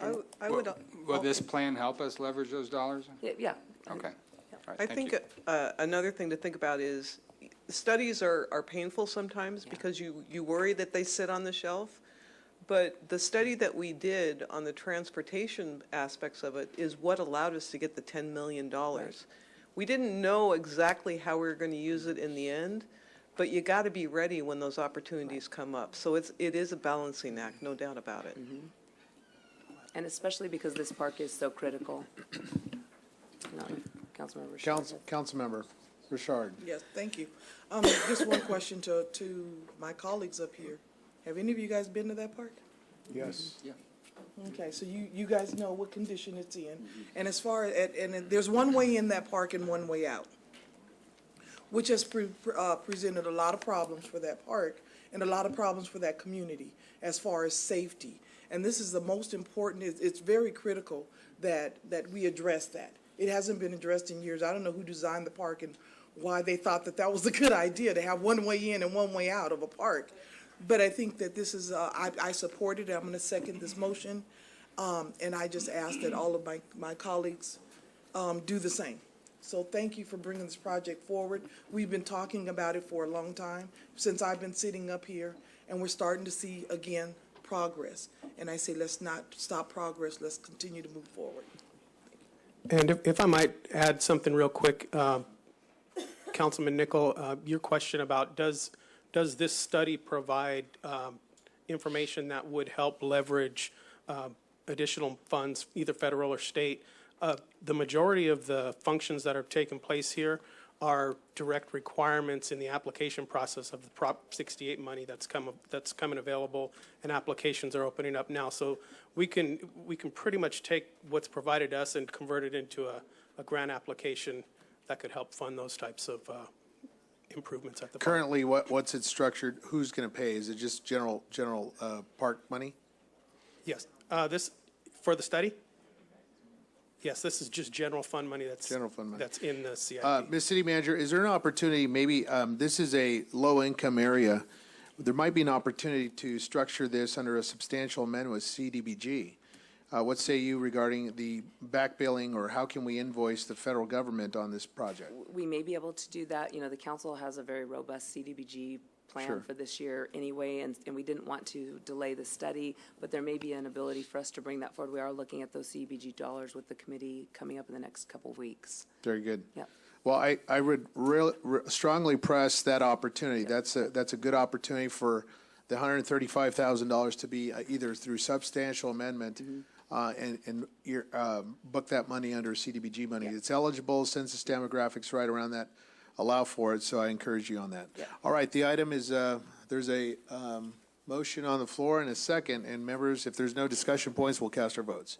I would, Will this plan help us leverage those dollars? Yeah. Okay. All right, I thank think you. another thing to think about is studies are painful sometimes because you worry that they sit on the shelf. But the study that we did on the transportation aspects of it is what allowed us to get the $10 million. We didn't know exactly how we were going to use it in the end, but you got to be ready when those opportunities come up. So it is a balancing act, no doubt about it. And especially because this park is so critical. No, Councilmember Richard. Councilmember Richard. Yes, thank you. Just one question to my colleagues up here. Have any of you guys been to that park? Yes. Yeah. Okay, so you guys know what condition it's in. And as far as, and there's one way in that park and one way out, which has presented a lot of problems for that park and a lot of problems for that community as far as safety. And this is the most important, it's very critical that we address that. It hasn't been addressed in years. I don't know who designed the park and why they thought that that was a good idea to have one way in and one way out of a park. But I think that this is, I support it. I'm going to second this motion. And I just ask that all of my colleagues do the same. So thank you for bringing this project forward. We've been talking about it for a long time, since I've been sitting up here, and we're starting to see, again, progress. And I say, let's not stop progress. Let's continue to move forward. And if I might add something real quick, Councilman Nickel, your question about does this study provide information that would help leverage additional funds, either federal or state? The majority of the functions that are taking place here are direct requirements in the application process of the Prop 68 money that's coming available, and applications are opening up now. So we can pretty much take what's provided us and convert it into a grant application that could help fund those types of improvements at the park. Currently, what's it structured? Who's going to pay? Is it just general park money? Yes. This, for the study? Yes, this is just general fund money that's in the CIP. Ms. City Manager, is there an opportunity, maybe this is a low-income area, there might be an opportunity to structure this under a substantial amendment with CDBG. What say you regarding the back billing, or how can we invoice the federal government on this project? We may be able to do that. You know, the council has a very robust CDBG plan Sure. for this year anyway, and we didn't want to delay the study, but there may be an ability for us to bring that forward. We are looking at those CDBG dollars with the committee coming up in the next couple of weeks. Very good. Yep. Well, I would strongly press that opportunity. That's a good opportunity for the $135,000 to be either through substantial amendment and book that money under CDBG money. Yeah. It's eligible. Census demographics right around that allow for it, so I encourage you on that. Yeah. All right, the item is, there's a motion on the floor and a second, and members, if there's no discussion points, we'll cast our votes.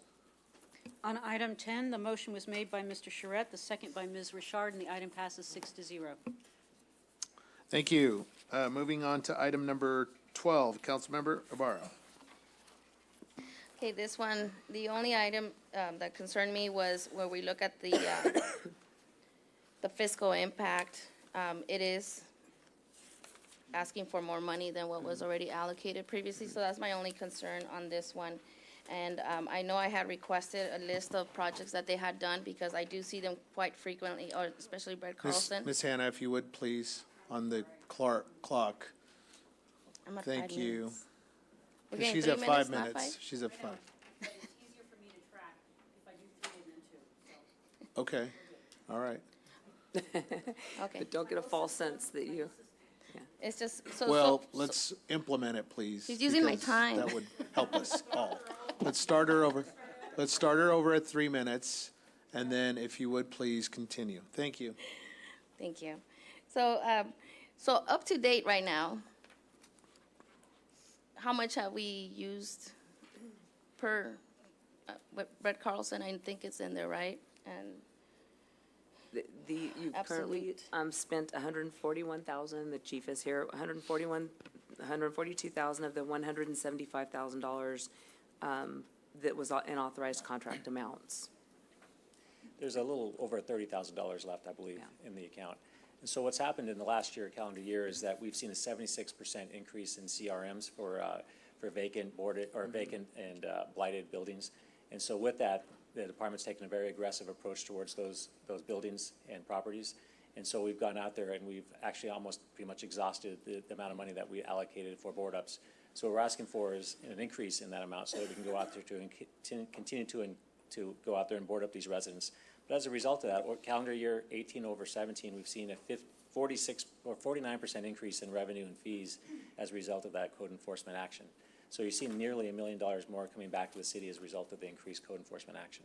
On item 10, the motion was made by Mr. Charette, the second by Ms. Richard, and the item passes 6-0. Thank you. Moving on to item number 12, Councilmember Ibarra. Okay, this one, the only item that concerned me was where we look at the the fiscal impact. It is asking for more money than what was already allocated previously, so that's my only concern on this one. And I know I had requested a list of projects that they had done, because I do see them quite frequently, or especially Brett Carlson. Ms. Hannah, if you would, please, on the clock. I'm at Thank 5 you. minutes. We're getting She's 3 at 5 minutes, not minutes. 5? She's at 5. It's easier for me to track if I do 3 and then 2. Okay, all right. Okay. But don't get a false sense that you. It's just, so. Well, let's implement it, please. He's using my because time. That would help us all. Let's start her over. Let's start her over at 3 minutes, and then if you would, please continue. Thank you. Thank you. So, so up to date right now, how much have we used per, Brett Carlson, I think it's in there, right? And You've currently spent $141,000. The chief is here. $142,000 of the $175,000 that was in authorized contract amounts. There's a little over $30,000 left, I believe, in the account. And so what's happened in the last year, calendar year, is that we've seen a 76% increase in CRMs for for vacant boarded, or vacant and blighted buildings. And so with that, the department's taken a very aggressive approach towards those buildings and properties. And so we've gone out there and we've actually almost pretty much exhausted the amount of money that we allocated for board ups. So what we're asking for is an increase in that amount so that we can go out there to continue to go out there and board up these residents. But as a result of that, calendar year 18 over 17, we've seen a 46 or 49% increase in revenue and fees as a result of that code enforcement action. So you've seen nearly $1 million more coming back to the city as a result of the increased code enforcement action.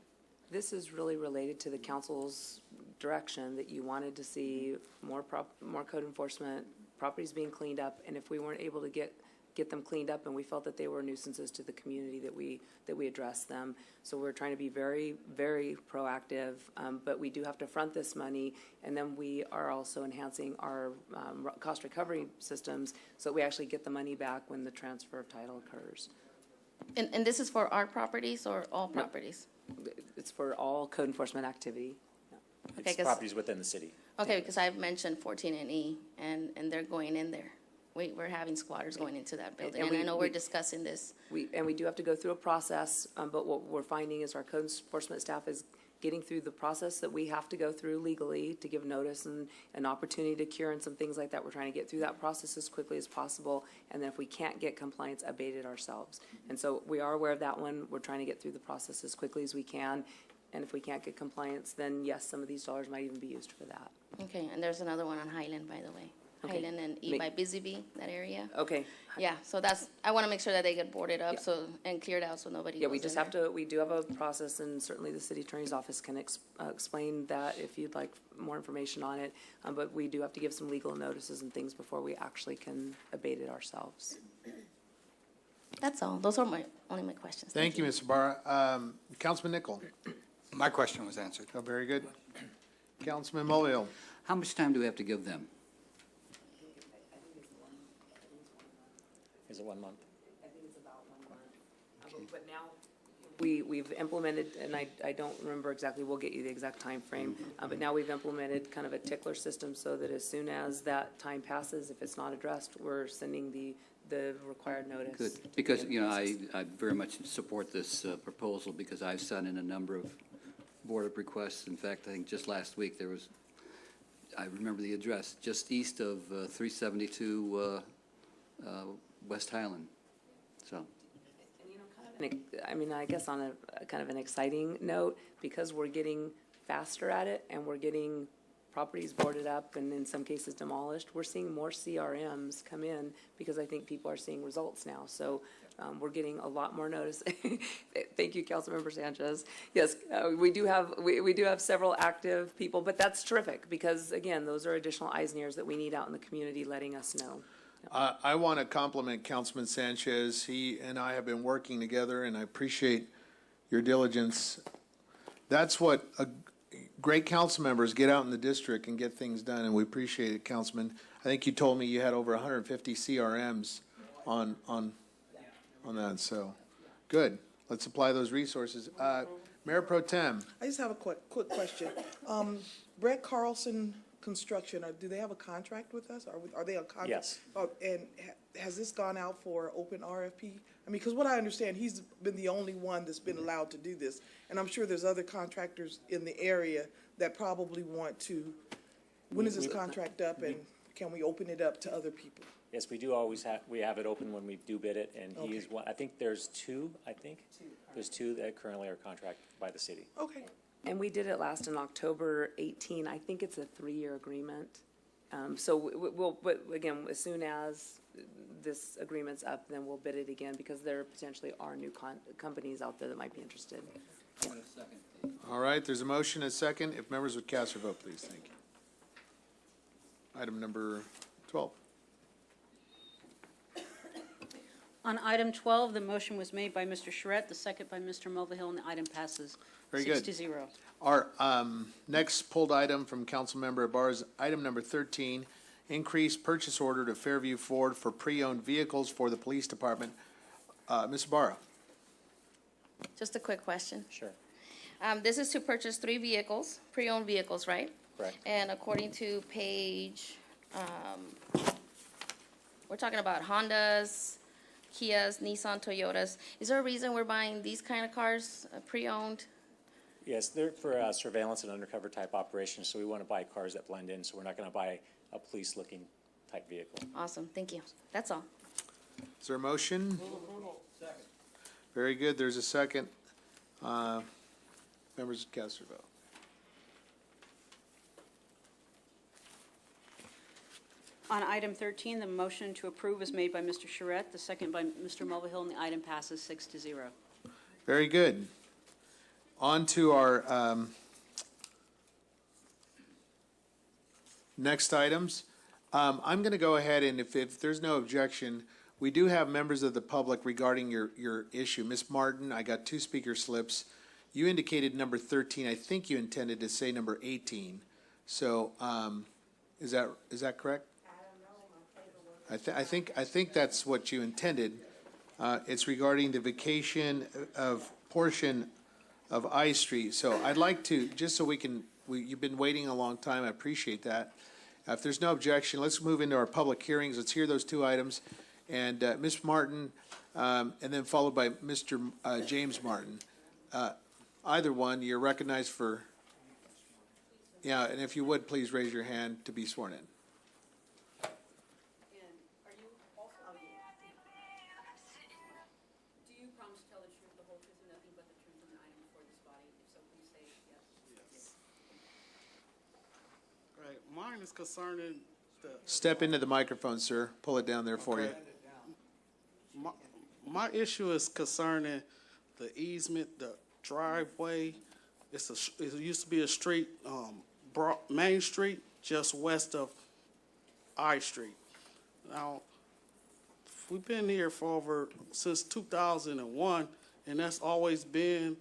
This is really related to the council's direction that you wanted to see more code enforcement, properties being cleaned up, and if we weren't able to get them cleaned up and we felt that they were nuisances to the community, that we address them. So we're trying to be very, very proactive, but we do have to front this money, and then we are also enhancing our cost recovery systems so that we actually get the money back when the transfer of title occurs. And this is for our properties or all properties? It's for all code enforcement activity. Okay, It's properties within the city. Okay, because I've mentioned 14 and E, and they're going in there. We're having squatters going into that building, and I know we're discussing this. We do have to go through a process, but what we're finding is our code enforcement staff is getting through the process that we have to go through legally to give notice and an opportunity to cure and some things like that. We're trying to get through that process as quickly as possible, and then if we can't get compliance, abate it ourselves. And so we are aware of that one. We're trying to get through the process as quickly as we can, and if we can't get compliance, then yes, some of these dollars might even be used for that. Okay, and there's another one on Highland, by the way. Okay. Highland and E by Busy Bee, that area. Okay. Yeah, so I want to make sure that they get boarded up and cleared out so nobody Yeah, we goes just in have there. to, we do have a process, and certainly the city attorney's office can explain that if you'd like more information on it. But we do have to give some legal notices and things before we actually can abate it ourselves. That's all. Those are only my questions. Thank you, Ms. Ibarra. Councilman Nichol. My question was answered. Oh, very good. Councilman Mulvihill. How much time do we have to give them? Is it 1 month? I think it's about 1 month. But now, we've implemented, and I don't remember exactly, we'll get you the exact time frame, but now we've implemented kind of a tickler system so that as soon as that time passes, if it's not addressed, we're sending the required notice. Good, because, you know, I very much support this proposal because I've sent in a number of board up requests. In fact, I think just last week there was, I remember the address, just east of 372 West Highland, so. I mean, I guess on a kind of an exciting note, because we're getting faster at it and we're getting properties boarded up and in some cases demolished, we're seeing more CRMs come in because I think people are seeing results now. So we're getting a lot more notice. Thank you, Councilmember Sanchez. Yes, we do have several active people, but that's terrific because, again, those are additional eyes and ears that we need out in the community letting us know. I want to compliment Councilman Sanchez. He and I have been working together, and I appreciate your diligence. That's what great council members get out in the district and get things done, and we appreciate it, Councilman. I think you told me you had over 150 CRMs on that, so good. Let's apply those resources. Mayor Pro Tem. I just have a quick question. Brett Carlson Construction, do they have a contract with us? Are they a contract? Yes. And has this gone out for open RFP? I mean, because what I understand, he's been the only one that's been allowed to do this. And I'm sure there's other contractors in the area that probably want to, when is this contract up and can we open it up to other people? Yes, we do always we have it open when we do bid it, and he is Okay. one, I think there's two, There's two that currently are contracted by the city. Okay. And we did it last in October 18. I think it's a 3-year agreement. So we'll, but again, as soon as this agreement's up, then we'll bid it again because there potentially are new companies out there that might be interested. All right, there's a motion, a second. If members would cast their vote, please. Thank you. Item number 12. On item 12, the motion was made by Mr. Charette, the second by Mr. Mulvihill, and the item passes Very 6 good. to 0. Our next pulled item from Councilmember Ibarra is item number 13, increased purchase order to Fairview Ford for pre-owned vehicles for the police department. Ms. Ibarra. Just a quick question. Sure. This is to purchase 3 vehicles, pre-owned vehicles, right? Correct. And according to page, we're talking about Hondas, Kias, Nissan, Toyotas. Is there a reason we're buying these kind of cars, pre-owned? Yes, they're for surveillance and undercover type operations, so we want to buy cars that blend in, so we're not going to buy a police-looking type vehicle. Awesome, thank you. That's all. Is there a motion? Very good, there's a second. Members cast their vote. On item 13, the motion to approve is made by Mr. Charette, the second by Mr. Mulvihill, and the item passes 6-0. Very good. On to our next items. I'm going to go ahead and if there's no objection, we do have members of the public regarding your issue. Ms. Martin, I got 2 speaker slips. You indicated number 13. I think you intended to say number 18. So is that correct? I think that's what you intended. It's regarding the vacation of portion of I Street. So I'd like to, just so you've been waiting a long time, I appreciate that. If there's no objection, let's move into our public hearings. Let's hear those 2 items. And Ms. Martin, and then followed by Mr. James Martin. Either one, you're recognized for, and if you would, please raise your hand to be sworn in. Do you promise to tell the truth, the whole truth, and nothing but the truth in the item before this body? If so, please say yes. Right, mine is concerning the. Step into the microphone, sir. Pull it down there for you. My issue is concerning the easement, the driveway. It used to be a street, Main Street, just west of I Street. Now, we've been here for since 2001, and that's always been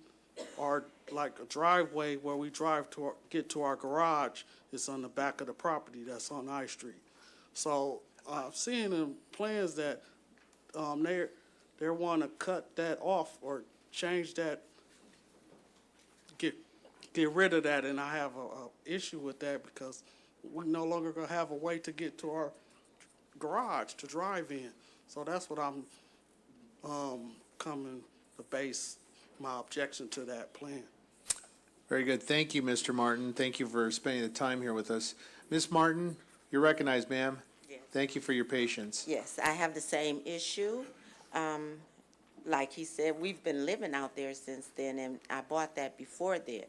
our, like a driveway where we drive to get to our garage. It's on the back of the property that's on I Street. So I've seen in plans that they want to cut that off or change that, get rid of that, and I have a issue with that because we're no longer gonna have a way to get to our garage to drive in. So that's what I'm coming to base my objection to that plan. Very good. Thank you, Mr. Martin. Thank you for spending the time here with us. Ms. Martin, you're recognized, ma'am. Yes. Thank you for your patience. Yes, I have the same issue. Like he said, we've been living out there since then, and I bought that before then.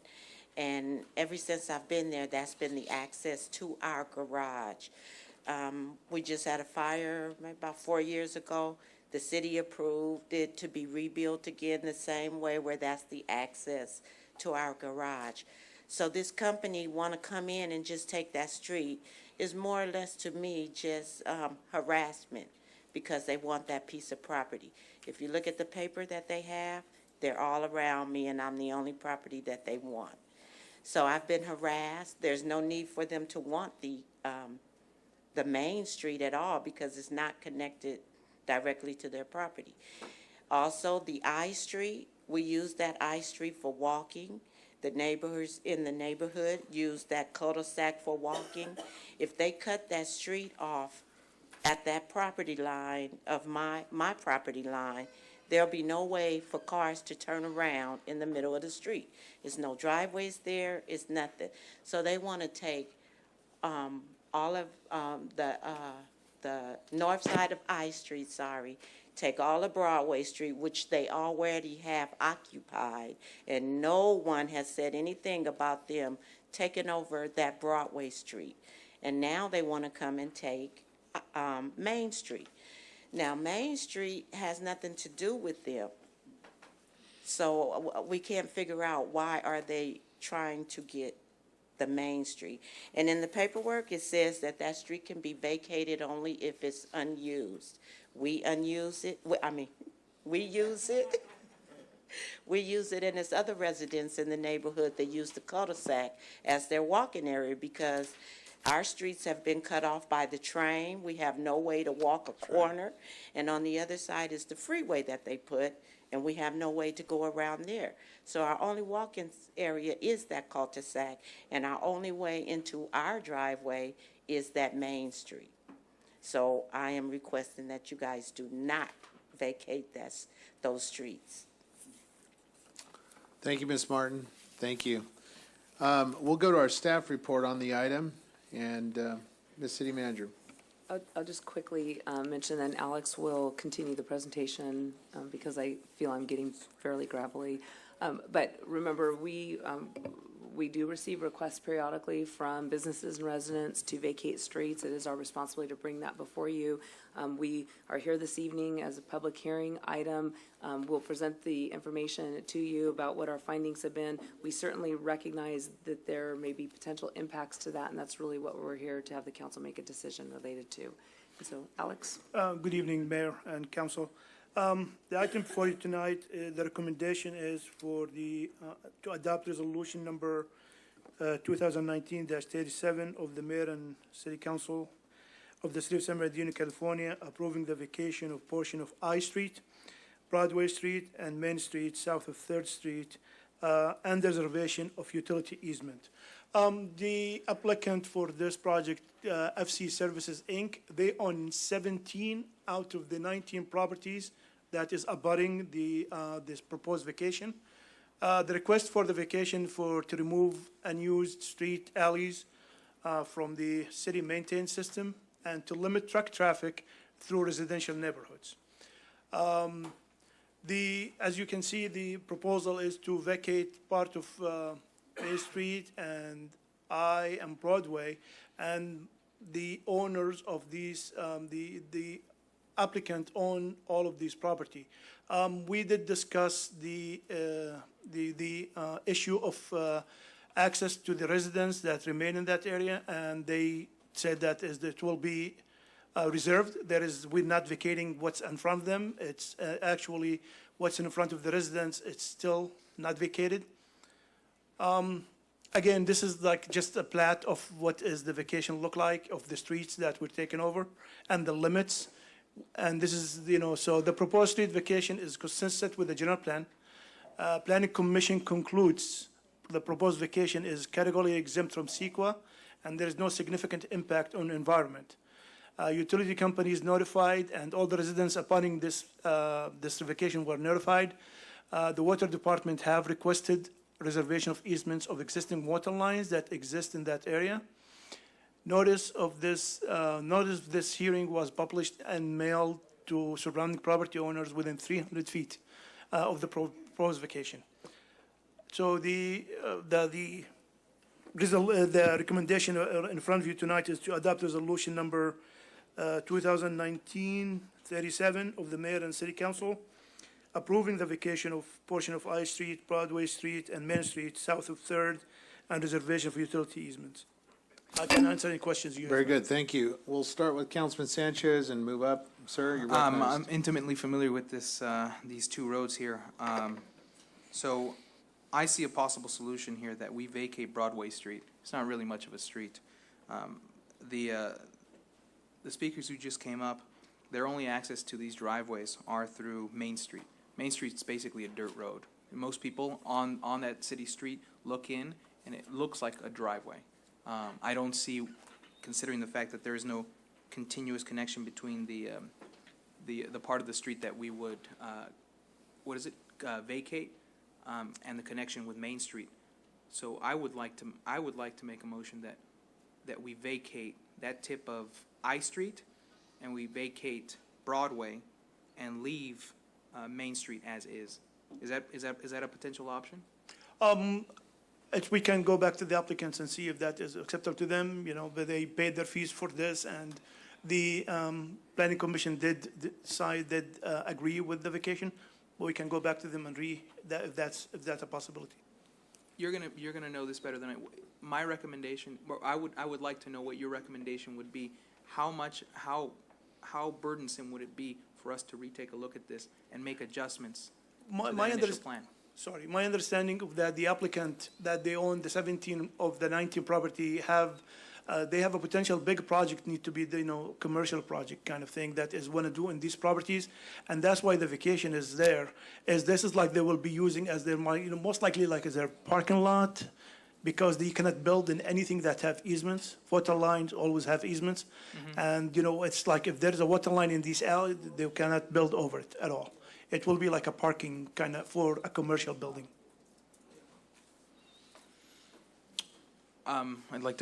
And ever since I've been there, that's been the access to our garage. We just had a fire maybe about 4 years ago. The city approved it to be rebuilt again the same way, where that's the access to our garage. So this company want to come in and just take that street is more or less, to me, just harassment, because they want that piece of property. If you look at the paper that they have, they're all around me, and I'm the only property that they want. So I've been harassed. There's no need for them to want the main street at all, because it's not connected directly to their property. Also, the I Street, we use that I Street for walking. The neighbors in the neighborhood use that cul-de-sac for walking. If they cut that street off at that property line of my property line, there'll be no way for cars to turn around in the middle of the street. There's no driveways there, it's nothing. So they want to take all of the north side of I Street, take all of Broadway Street, which they already have occupied, and no one has said anything about them taking over that Broadway Street. And now they want to come and take Main Street. Now, Main Street has nothing to do with them. So we can't figure out why are they trying to get the Main Street. And in the paperwork, it says that that street can be vacated only if it's unused. We use it. We use it, and there's other residents in the neighborhood that use the cul-de-sac as their walking area, because our streets have been cut off by the train. We have no way to walk a corner. And on the other side is the freeway that they put, and we have no way to go around there. So our only walking area is that cul-de-sac, and our only way into our driveway is that Main Street. So I am requesting that you guys do not vacate those streets. Thank you, Ms. Martin. Thank you. We'll go to our staff report on the item, and Ms. City Manager. I'll just quickly mention that Alex will continue the presentation because I feel I'm getting fairly gravelly. But remember, we do receive requests periodically from businesses and residents to vacate streets. It is our responsibility to bring that before you. We are here this evening as a public hearing item. We'll present the information to you about what our findings have been. We certainly recognize that there may be potential impacts to that, and that's really what we're here to have the council make a decision related to. And so, Alex? Good evening, Mayor and Council. The item for you tonight, the recommendation is for to adopt resolution number 2019-37 of the Mayor and City Council of the City of San Bernardino, California, approving the vacation of portion of I Street, Broadway Street, and Main Street south of 3rd Street, and the reservation of utility easement. The applicant for this project, FC Services, Inc., they own 17 out of the 19 properties that is abutting this proposed vacation. The request for the vacation to remove unused street alleys from the city maintained system and to limit truck traffic through residential neighborhoods. As you can see, the proposal is to vacate part of Bay Street and I and Broadway, and the owners of these, the applicant own all of these property. We did discuss the issue of access to the residents that remain in that area, and they said that it will be reserved. We're not vacating what's in front of them. It's actually what's in front of the residents. It's still not vacated. Again, this is like just a plat of what is the vacation look like of the streets that we're taking over and the limits. And this is, so the proposed street vacation is consistent with the general plan. Planning Commission concludes the proposed vacation is categorically exempt from CEQA, and there is no significant impact on the environment. Utility companies notified, and all the residents upon this vacation were notified. The Water Department have requested reservation of easements of existing water lines that exist in that area. Notice of this hearing was published and mailed to surrounding property owners within 300 feet of the proposed vacation. So the recommendation in front of you tonight is to adopt resolution number 2019-37 of the Mayor and City Council, approving the vacation of portion of I Street, Broadway Street, and Main Street south of 3rd, and reservation for utility easements. I can answer any questions you have. Very good, thank you. We'll start with Councilman Sanchez and move up. Sir, you're recognized. I'm intimately familiar with these two roads here. So I see a possible solution here that we vacate Broadway Street. It's not really much of a street. The speakers who just came up, their only access to these driveways are through Main Street. Main Street's basically a dirt road. Most people on that city street look in, and it looks like a driveway. I don't see, considering the fact that there is no continuous connection between the part of the street that we would, vacate, and the connection with Main Street. So I would like to make a motion that we vacate that tip of I Street, and we vacate Broadway, and leave Main Street as is. Is that a potential option? We can go back to the applicants and see if that is acceptable to them, but they paid their fees for this, and the Planning Commission did agree with the vacation, but we can go back to them and if that's a possibility. You're gonna know this better than I. My recommendation, or I would like to know what your recommendation would be. How burdensome would it be for us to retake a look at this and make adjustments to the initial plan? Sorry, my understanding of that, the applicant, that they own the 17 of the 19 property they have a potential big project need to be commercial project kind of thing that is want to do in these properties, and that's why the vacation is there. This is like they will be using as their most likely like as their parking lot, because you cannot build in anything that have easements. Water lines always have easements. And, it's like if there's a water line in this alley, they cannot build over it at all. It will be like a parking kind of for a commercial building. I'd like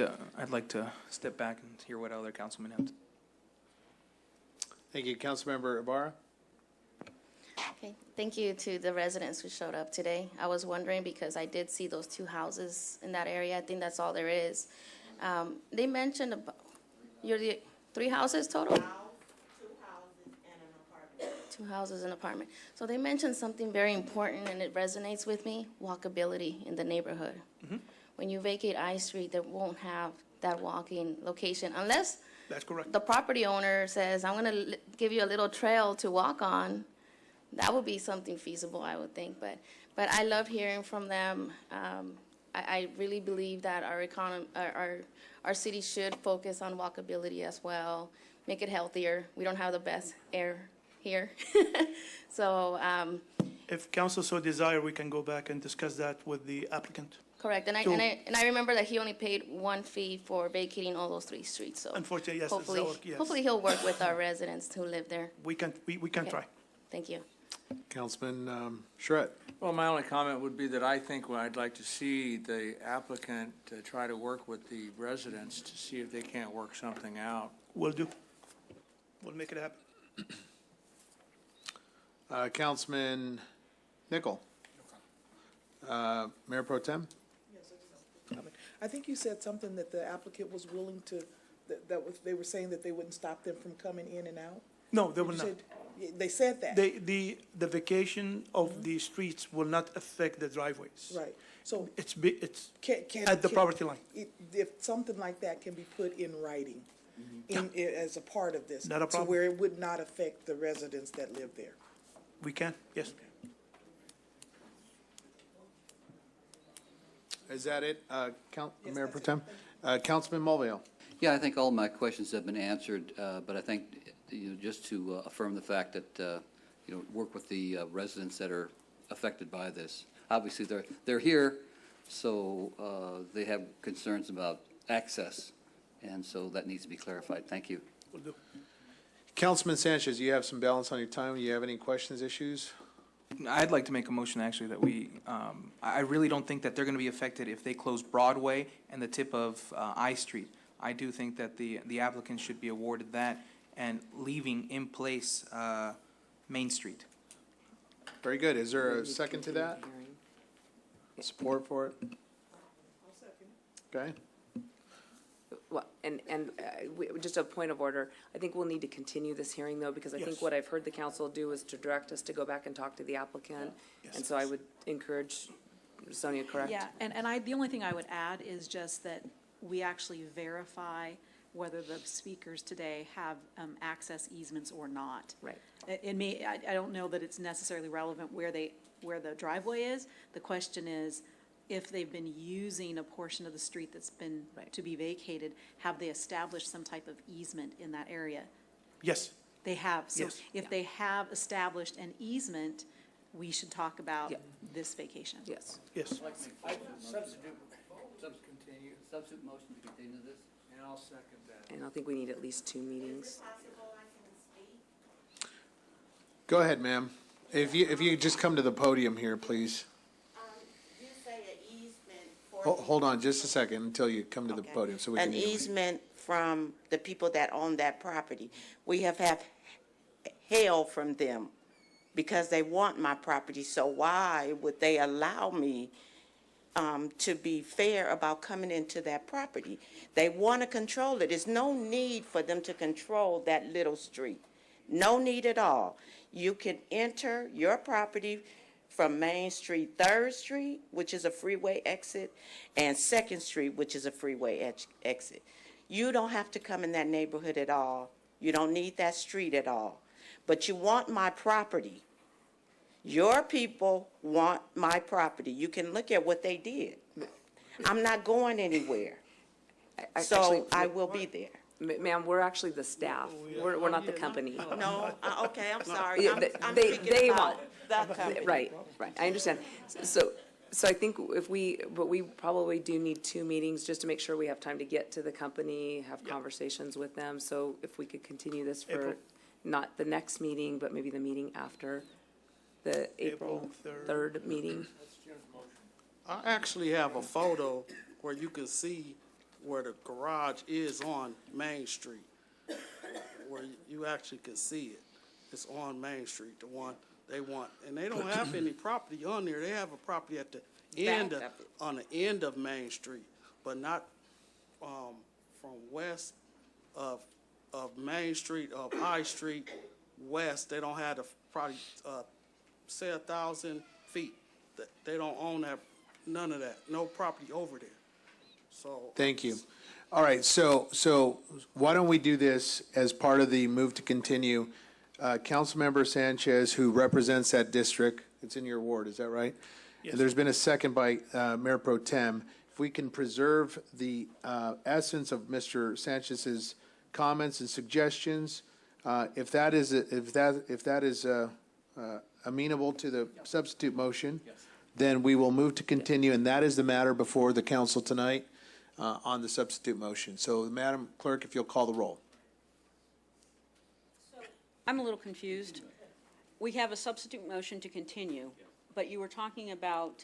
to step back and hear what other councilmen have. Thank you. Councilmember Ibarra? Okay, thank you to the residents who showed up today. I was wondering because I did see those 2 houses in that area. I think that's all there is. They mentioned about, you're the 3 houses total? 2 houses and an apartment. So they mentioned something very important, and it resonates with me, walkability in the neighborhood. When you vacate I Street, they won't have that walking location unless That's correct. the property owner says, I'm going to give you a little trail to walk on. That would be something feasible, I would think. But I love hearing from them. I really believe that our city should focus on walkability as well, make it healthier. We don't have the best air here. So, If council so desire, we can go back and discuss that with the applicant. correct. And I remember that he only paid 1 fee for vacating all those 3 streets. So Unfortunately, yes, hopefully, yes. hopefully he'll work with our residents who live there. We can Okay. try. Thank you. Councilman Charette? Well, my only comment would be that I think what I'd like to see the applicant try to work with the residents to see if they can't work something out. Will do. We'll make it happen. Councilman Nickel? Mayor Pro Tem? I think you said something that the applicant was willing to, they were saying that they wouldn't stop them from coming in and out? No, they will You not. said- They said that. The vacation of the streets will not affect the driveways. Right, so It's can. at the property line. If something like that can be put in writing, as a part of this. Not a problem. To where it would not affect the residents that live there. We can, yes. Is that it, Mayor Pro Tem? Councilman Mulvale? Yeah, I think all my questions have been answered, but I think, just to affirm the fact that, work with the residents that are affected by this. Obviously, they're here, so they have concerns about access, and so that needs to be clarified. Thank you. Will do. Councilman Sanchez, you have some balance on your time. You have any questions, issues? I'd like to make a motion, actually, that I really don't think that they're going to be affected if they close Broadway and the tip of I Street. I do think that the applicant should be awarded that and leaving in place Main Street. Very good. Is there a second to that? Support for it? Okay. Well, just a point of order, I think we'll need to continue this hearing, though, because I think Yes. what I've heard the council do is to direct us to go back and talk to the applicant. And so I would encourage, Sonia, correct? Yeah, and the only thing I would add is just that we actually verify whether the speakers today have access easements or not. Right. I don't know that it's necessarily relevant where the driveway is. The question is, if they've been using a portion of the street that's been to be vacated, have they established some type of easement in that area? Yes. They have. So Yes. if they have established an easement, we should talk about this vacation. Yes. Yes. Substitute motion to continue this? And I'll second that. And I think we need at least 2 meetings. Go ahead, ma'am. If you just come to the podium here, please. You say an easement for. Hold on just a second until you come to the podium so we can. An easement from the people that own that property. We have hail from them because they want my property. So why would they allow me to be fair about coming into that property? They want to control it. There's no need for them to control that little street. No need at all. You can enter your property from Main Street, 3rd Street, which is a freeway exit, and 2nd Street, which is a freeway exit. You don't have to come in that neighborhood at all. You don't need that street at all. But you want my property. Your people want my property. You can look at what they did. I'm not going anywhere. So I will be there. Ma'am, we're actually the staff. We're not the company. No, okay, I'm sorry. Yeah, I'm they speaking want- about the company. Right, I understand. So So I think but we probably do need 2 meetings just to make sure we have time to get to the company, have conversations with them. So if we could continue this for April. not the next meeting, but maybe the meeting after the April 3rd meeting. I actually have a photo where you can see where the garage is on Main Street, where you actually can see it. It's on Main Street, the one they want. And they don't have any property on there. They have a property at the end of, on the end of Main Street, but not from west of Main Street, of High Street, west. They don't have the probably, say 1,000 feet. They don't own that, none of that, no property over there. So. Thank you. All right, so why don't we do this as part of the move to continue? Councilmember Sanchez, who represents that district, it's in your ward, is that right? Yes. There's been a second by Mayor Pro Tem. If we can preserve the essence of Mr. Sanchez's comments and suggestions, if that is amenable to the substitute motion, then we will move to continue, and that is the matter before the council tonight on the substitute motion. So, Madam Clerk, if you'll call the roll. I'm a little confused. We have a substitute motion to continue, but you were talking about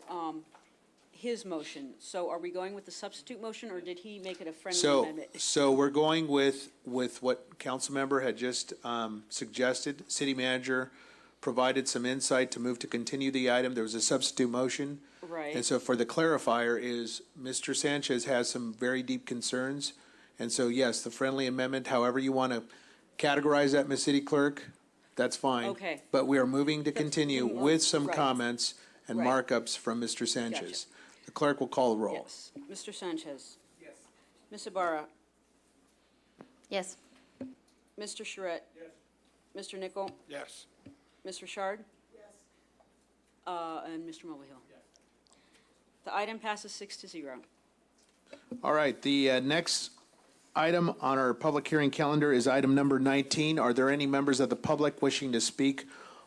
his motion. So are we going with the substitute motion, or did he make it a friendly amendment? So we're going with what Councilmember had just suggested. City Manager provided some insight to move to continue the item. There was a substitute motion. Right. And so for the clarifier is, Mr. Sanchez has some very deep concerns. And so, yes, the friendly amendment, however you want to categorize that, Ms. City Clerk, that's fine. Okay. But we are moving to continue with some Right. comments and Right. markups from Mr. Sanchez. The clerk will call the roll. Yes. Mr. Sanchez? Yes. Ms. Ibarra? Yes. Mr. Charette? Yes. Mr. Nichol? Yes. Ms. Richard? Yes. And Mr. Mulvihill? Yes. The item passes 6-0. All right, the next item on our public hearing calendar is item number 19. Are there any members of the public wishing to speak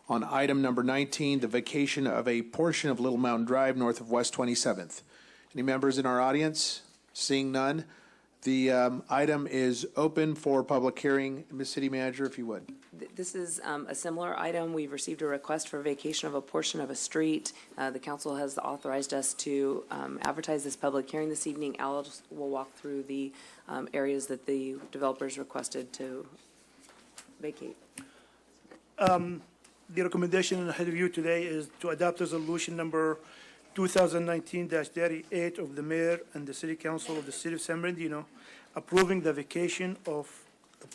on item number 19, the vacation of a portion of Little Mountain Drive north of West 27th? Any members in our audience? Seeing none, the item is open for public hearing. Ms. City Manager, if you would. This is a similar item. We've received a request for vacation of a portion of a street. The council has authorized us to advertise this public hearing this evening. Alice will walk through the areas that the developers requested to vacate. The recommendation ahead of you today is to adopt resolution number 2019-38 of the mayor and the city council of the city of San Bernardino, approving the vacation of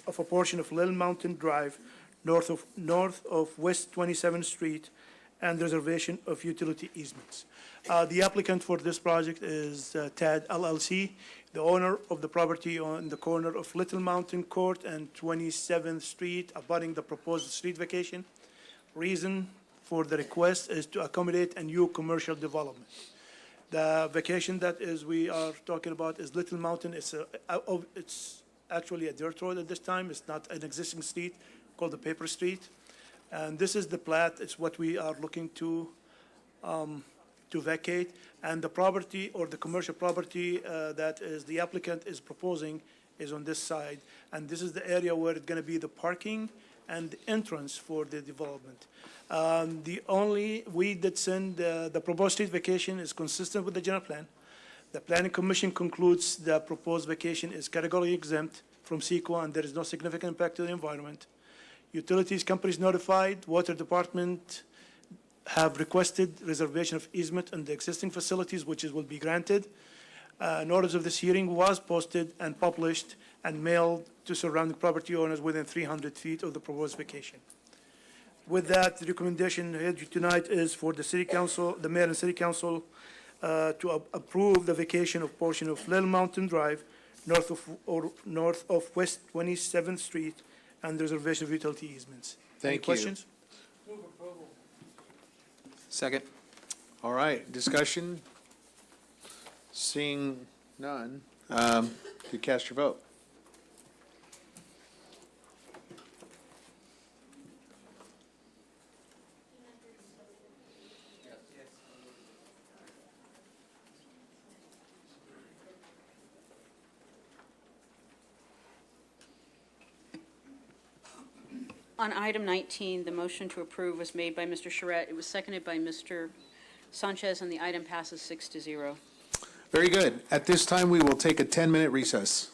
a portion of Little Mountain Drive north of West 27th Street and reservation of utility easements. The applicant for this project is TAD LLC, the owner of the property on the corner of Little Mountain Court and 27th Street, abutting the proposed street vacation. Reason for the request is to accommodate a new commercial development. The vacation that we are talking about is Little Mountain. It's actually a dirt road at this time. It's not an existing street called the Paper Street. And this is the plat. It's what we are looking to vacate. And the property or the commercial property that is the applicant is proposing is on this side. And this is the area where it's going to be the parking and the entrance for the development. We did send the proposed street vacation is consistent with the general plan. The planning commission concludes the proposed vacation is categorically exempt from CEQA and there is no significant impact to the environment. Utilities companies notified, water department have requested reservation of easement on the existing facilities, which will be granted. Notice of this hearing was posted and published and mailed to surrounding property owners within 300 feet of the proposed vacation. With that, the recommendation here tonight is for the city council, the mayor and city council, to approve the vacation of portion of Little Mountain Drive north of West 27th Street and reservation of utility easements. Any Thank you. questions? Second. All right, discussion? Seeing none, you cast your vote. On item 19, the motion to approve was made by Mr. Charette. It was seconded by Mr. Sanchez, and the item passes 6-0. Very good. At this time, we will take a 10-minute recess.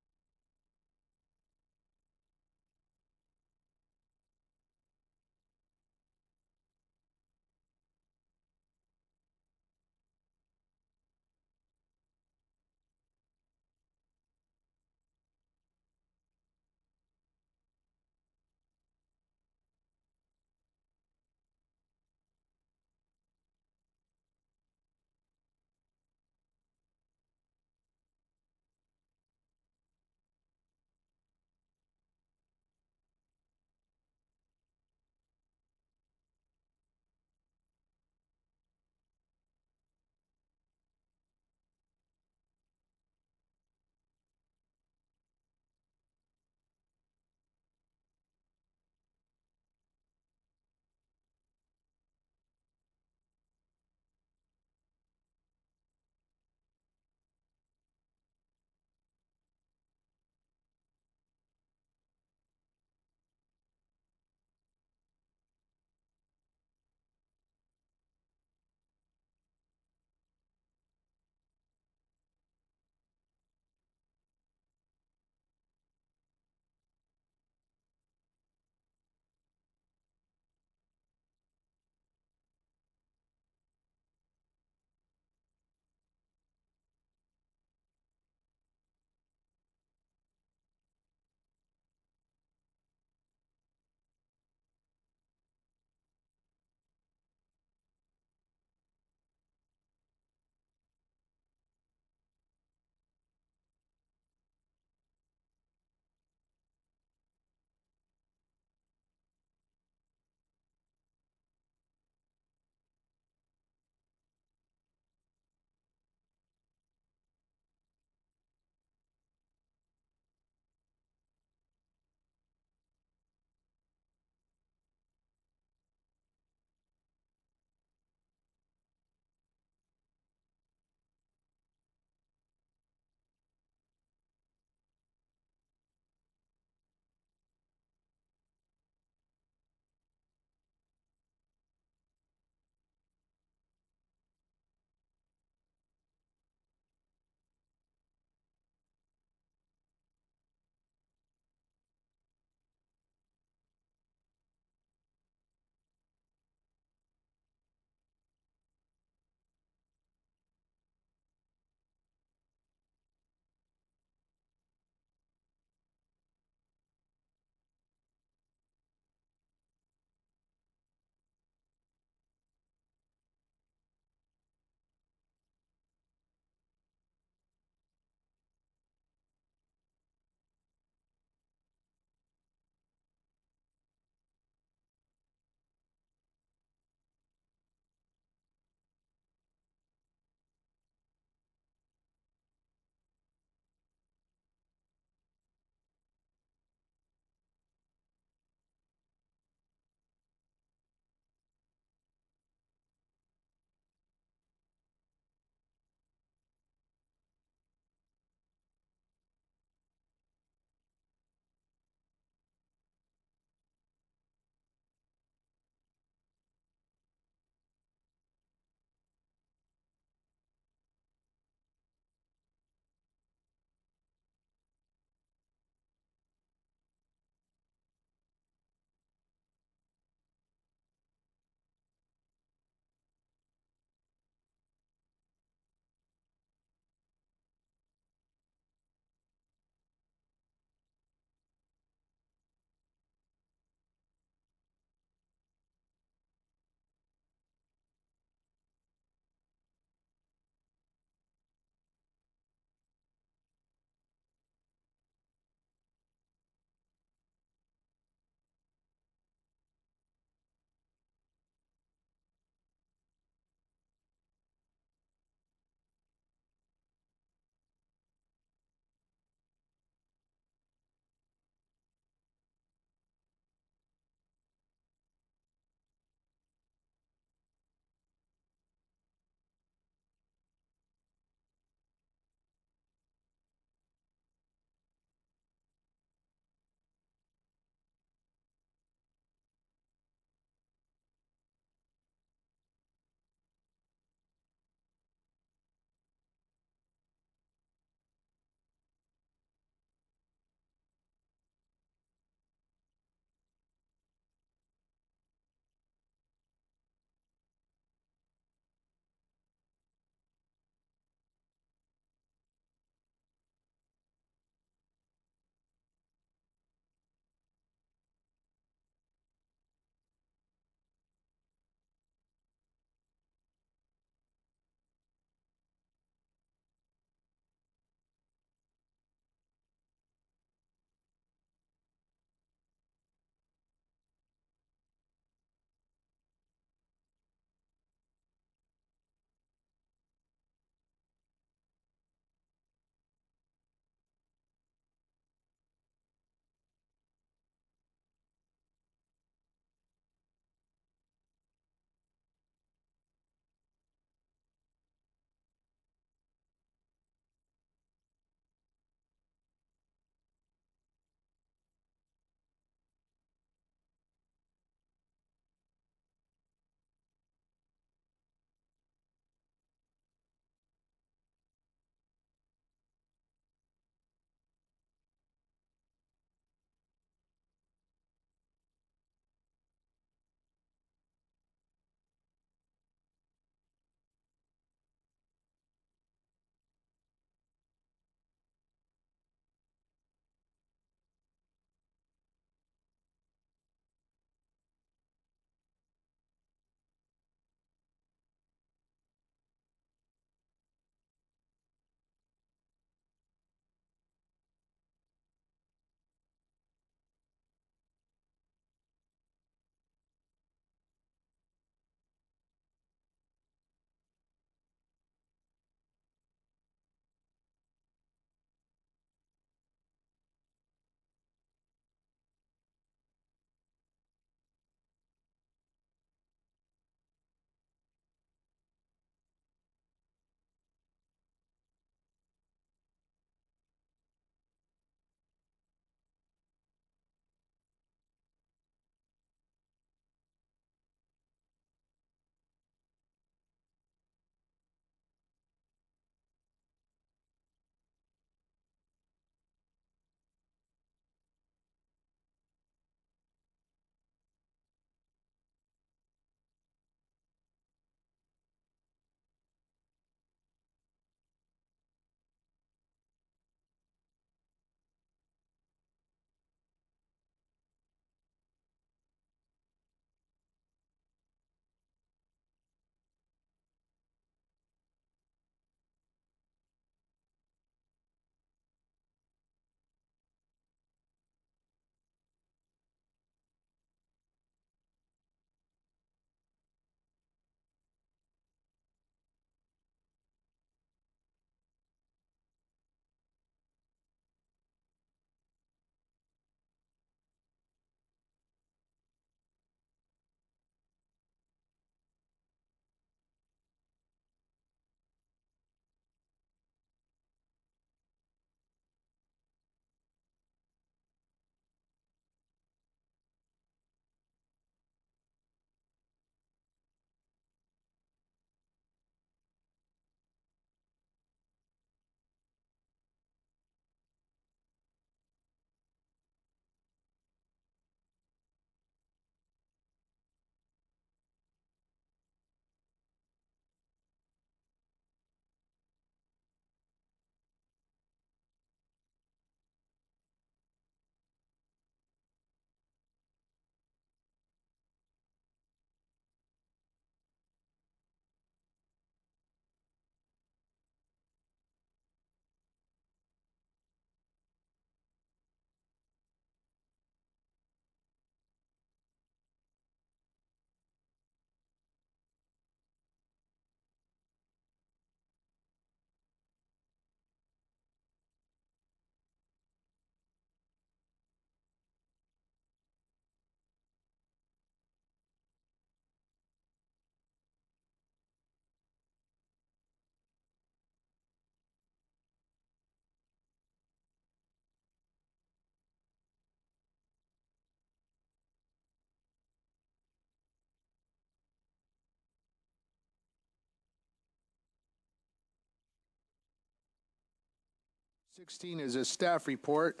16 is a staff report.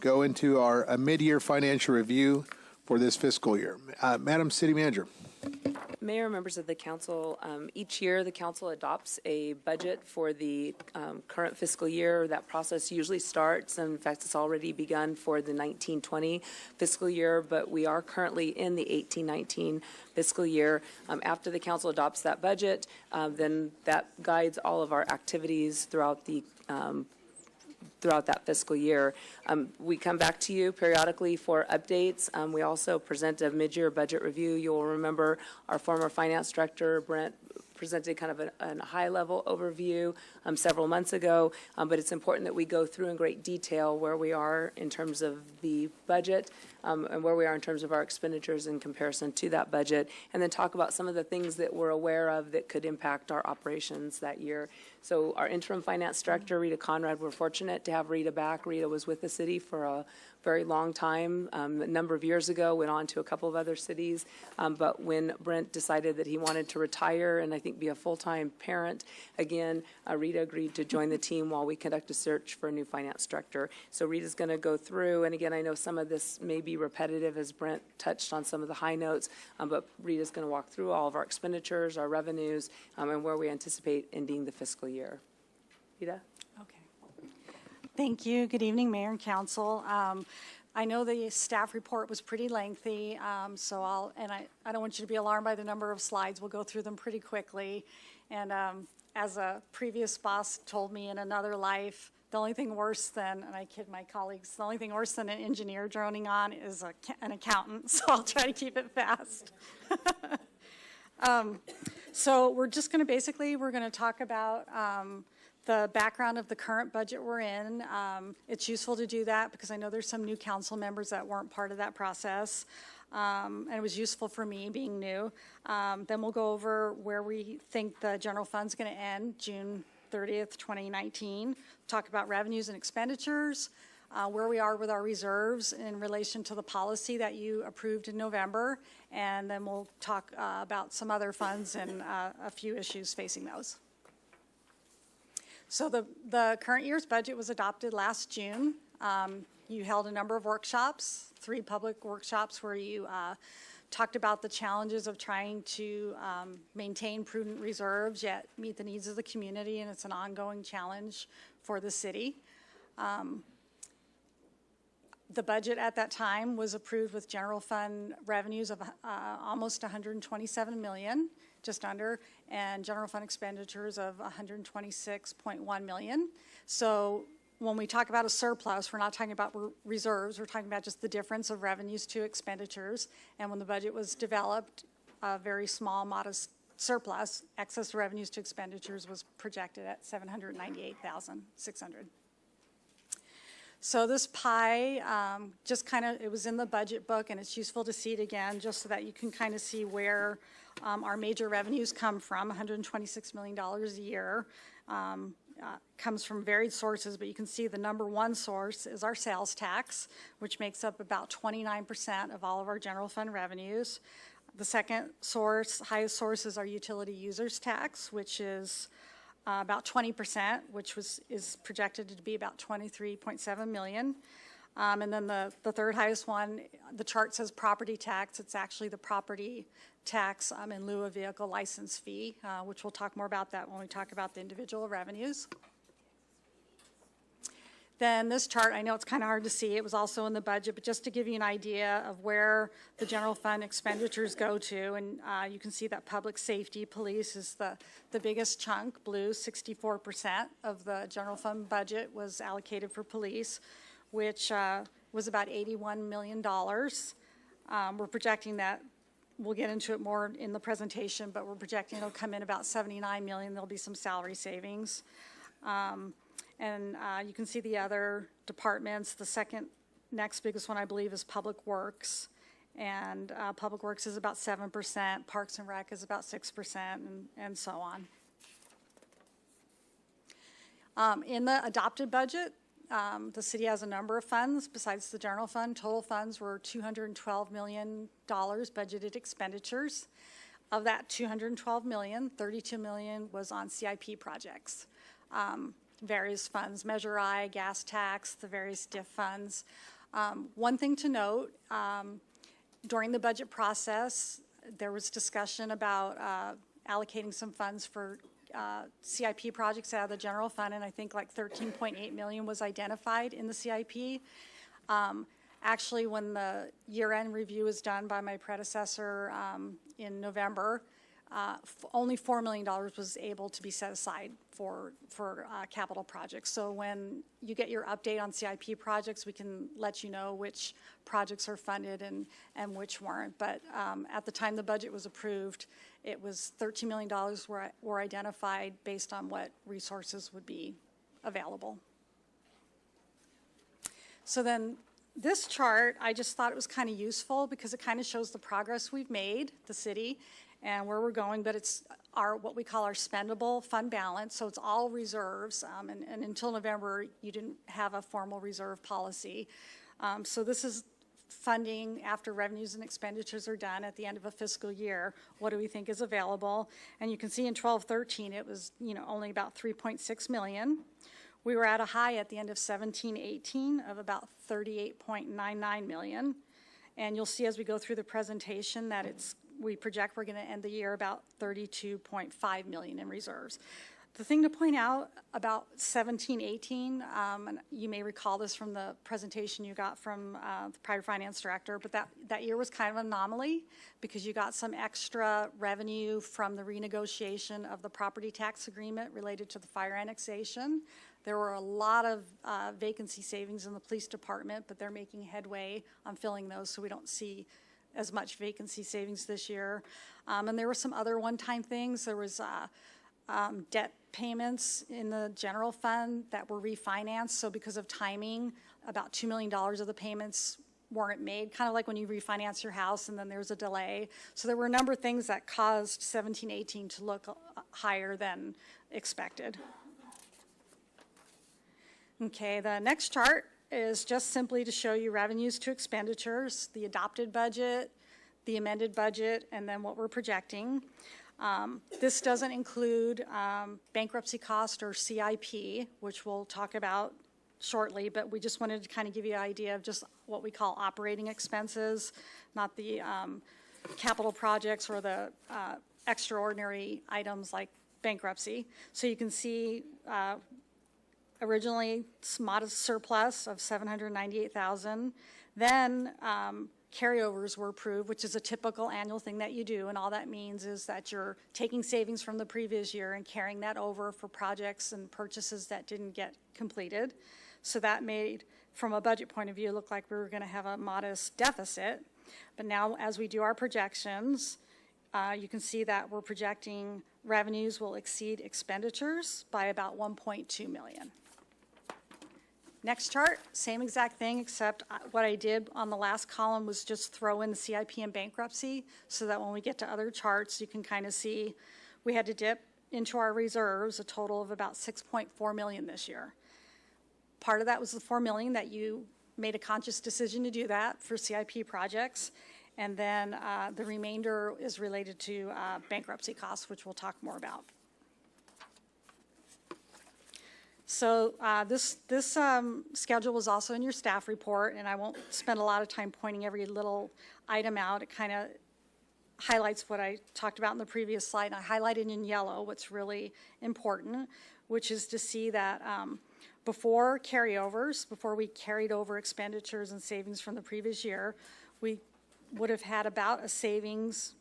Go into our mid-year financial review for this fiscal year. Madam City Manager. Mayor, members of the council, each year the council adopts a budget for the current fiscal year. That process usually starts, and in fact, it's already begun for the 19-20 fiscal year, but we are currently in the 18-19 fiscal year. After the council adopts that budget, then that guides all of our activities throughout that fiscal year. We come back to you periodically for updates. We also present a mid-year budget review. You'll remember our former finance director, Brent, presented kind of a high-level overview several months ago, but it's important that we go through in great detail where we are in terms of the budget and where we are in terms of our expenditures in comparison to that budget, and then talk about some of the things that we're aware of that could impact our operations that year. So our interim finance director, Rita Conrad, we're fortunate to have Rita back. Rita was with the city for a very long time. A number of years ago, went on to a couple of other cities. But when Brent decided that he wanted to retire and I think be a full-time parent, again, Rita agreed to join the team while we conduct a search for a new finance director. So Rita's going to go through, and again, I know some of this may be repetitive as Brent touched on some of the high notes, but Rita's going to walk through all of our expenditures, our revenues, and where we anticipate ending the fiscal year. Rita? Thank you. Good evening, Mayor and Council. I know the staff report was pretty lengthy, so I don't want you to be alarmed by the number of slides. We'll go through them pretty quickly. And as a previous boss told me in another life, the only thing worse than, and I kid my colleagues, the only thing worse than an engineer droning on is an accountant, so I'll try to keep it fast. So we're just going to we're going to talk about the background of the current budget we're in. It's useful to do that because I know there's some new council members that weren't part of that process. And it was useful for me being new. Then we'll go over where we think the general fund's going to end June 30th, 2019. Talk about revenues and expenditures, where we are with our reserves in relation to the policy that you approved in November. And then we'll talk about some other funds and a few issues facing those. So the current year's budget was adopted last June. You held a number of workshops, 3 public workshops where you talked about the challenges of trying to maintain prudent reserves yet meet the needs of the community, and it's an ongoing challenge for the city. The budget at that time was approved with general fund revenues of almost $127 million, just under, and general fund expenditures of $126.1 million. So when we talk about a surplus, we're not talking about reserves, we're talking about just the difference of revenues to expenditures. And when the budget was developed, a very small, modest surplus, excess revenues to expenditures was projected at $798,600. So this pie, just kind of, it was in the budget book, and it's useful to see it again, just so that you can kind of see where our major revenues come from. $126 million a year comes from varied sources, but you can see the number one source is our sales tax, which makes up about 29% of all of our general fund revenues. The second source, highest source, is our utility users tax, which is about 20%, which is projected to be about $23.7 million. And then the third highest one, the chart says property tax. It's actually the property tax in lieu of vehicle license fee, which we'll talk more about that when we talk about the individual revenues. Then this chart, I know it's kind of hard to see, it was also in the budget, but just to give you an idea of where the general fund expenditures go to, and you can see that public safety, police is the biggest chunk, blue, 64% of the general fund budget was allocated for police, which was about $81 million. We're projecting that, we'll get into it more in the presentation, but we're projecting it'll come in about $79 million. There'll be some salary savings. And you can see the other departments. The second next biggest one, I believe, is Public Works. And Public Works is about 7%. Parks and Rec is about 6%, and so on. In the adopted budget, the city has a number of funds besides the general fund. Total funds were $212 million budgeted expenditures. Of that $212 million, $32 million was on CIP projects. various funds, Measure I, gas tax, the various diff funds. One thing to note, during the budget process, there was discussion about allocating some funds for CIP projects out of the general fund, and I think like 13.8 million was identified in the CIP. Actually, when the year-end review was done by my predecessor in November, only $4 million was able to be set aside for capital projects. So when you get your update on CIP projects, we can let you know which projects are funded and which weren't. But at the time the budget was approved, it was $13 million were identified based on what resources would be available. So then this chart, I just thought it was kind of useful because it kind of shows the progress we've made, the city, and where we're going, but it's what we call our spendable fund balance, so it's all reserves, and until November, you didn't have a formal reserve policy. So this is funding after revenues and expenditures are done at the end of a fiscal year. What do we think is available? And you can see in 12-13, it was, only about 3.6 million. We were at a high at the end of 17-18 of about 38.99 million. And you'll see as we go through the presentation that we project we're going to end the year about 32.5 million in reserves. The thing to point out about 17-18, and you may recall this from the presentation you got from the prior finance director, but that year was kind of an anomaly because you got some extra revenue from the renegotiation of the property tax agreement related to the fire annexation. There were a lot of vacancy savings in the police department, but they're making headway on filling those, so we don't see as much vacancy savings this year. And there were some other one-time things. There was debt payments in the general fund that were refinanced, so because of timing, about $2 million of the payments weren't made, kind of like when you refinance your house and then there's a delay. So there were a number of things that caused 17-18 to look higher than expected. Okay, the next chart is just simply to show you revenues to expenditures, the adopted budget, the amended budget, and then what we're projecting. This doesn't include bankruptcy cost or CIP, which we'll talk about shortly, but we just wanted to kind of give you an idea of just what we call operating expenses, not the capital projects or the extraordinary items like bankruptcy. So you can see originally modest surplus of $798,000. Then carryovers were approved, which is a typical annual thing that you do, and all that means is that you're taking savings from the previous year and carrying that over for projects and purchases that didn't get completed. So that made, from a budget point of view, look like we were going to have a modest deficit. But now, as we do our projections, you can see that we're projecting revenues will exceed expenditures by about 1.2 million. Next chart, same exact thing, except what I did on the last column was just throw in the CIP and bankruptcy so that when we get to other charts, you can kind of see we had to dip into our reserves a total of about 6.4 million this year. Part of that was the 4 million that you made a conscious decision to do that for CIP projects. And then the remainder is related to bankruptcy costs, which we'll talk more about. So this schedule was also in your staff report, and I won't spend a lot of time pointing every little item out. It kind of highlights what I talked about in the previous slide. I highlighted in yellow what's really important, which is to see that before carryovers, before we carried over expenditures and savings from the previous year, we would have had about a savings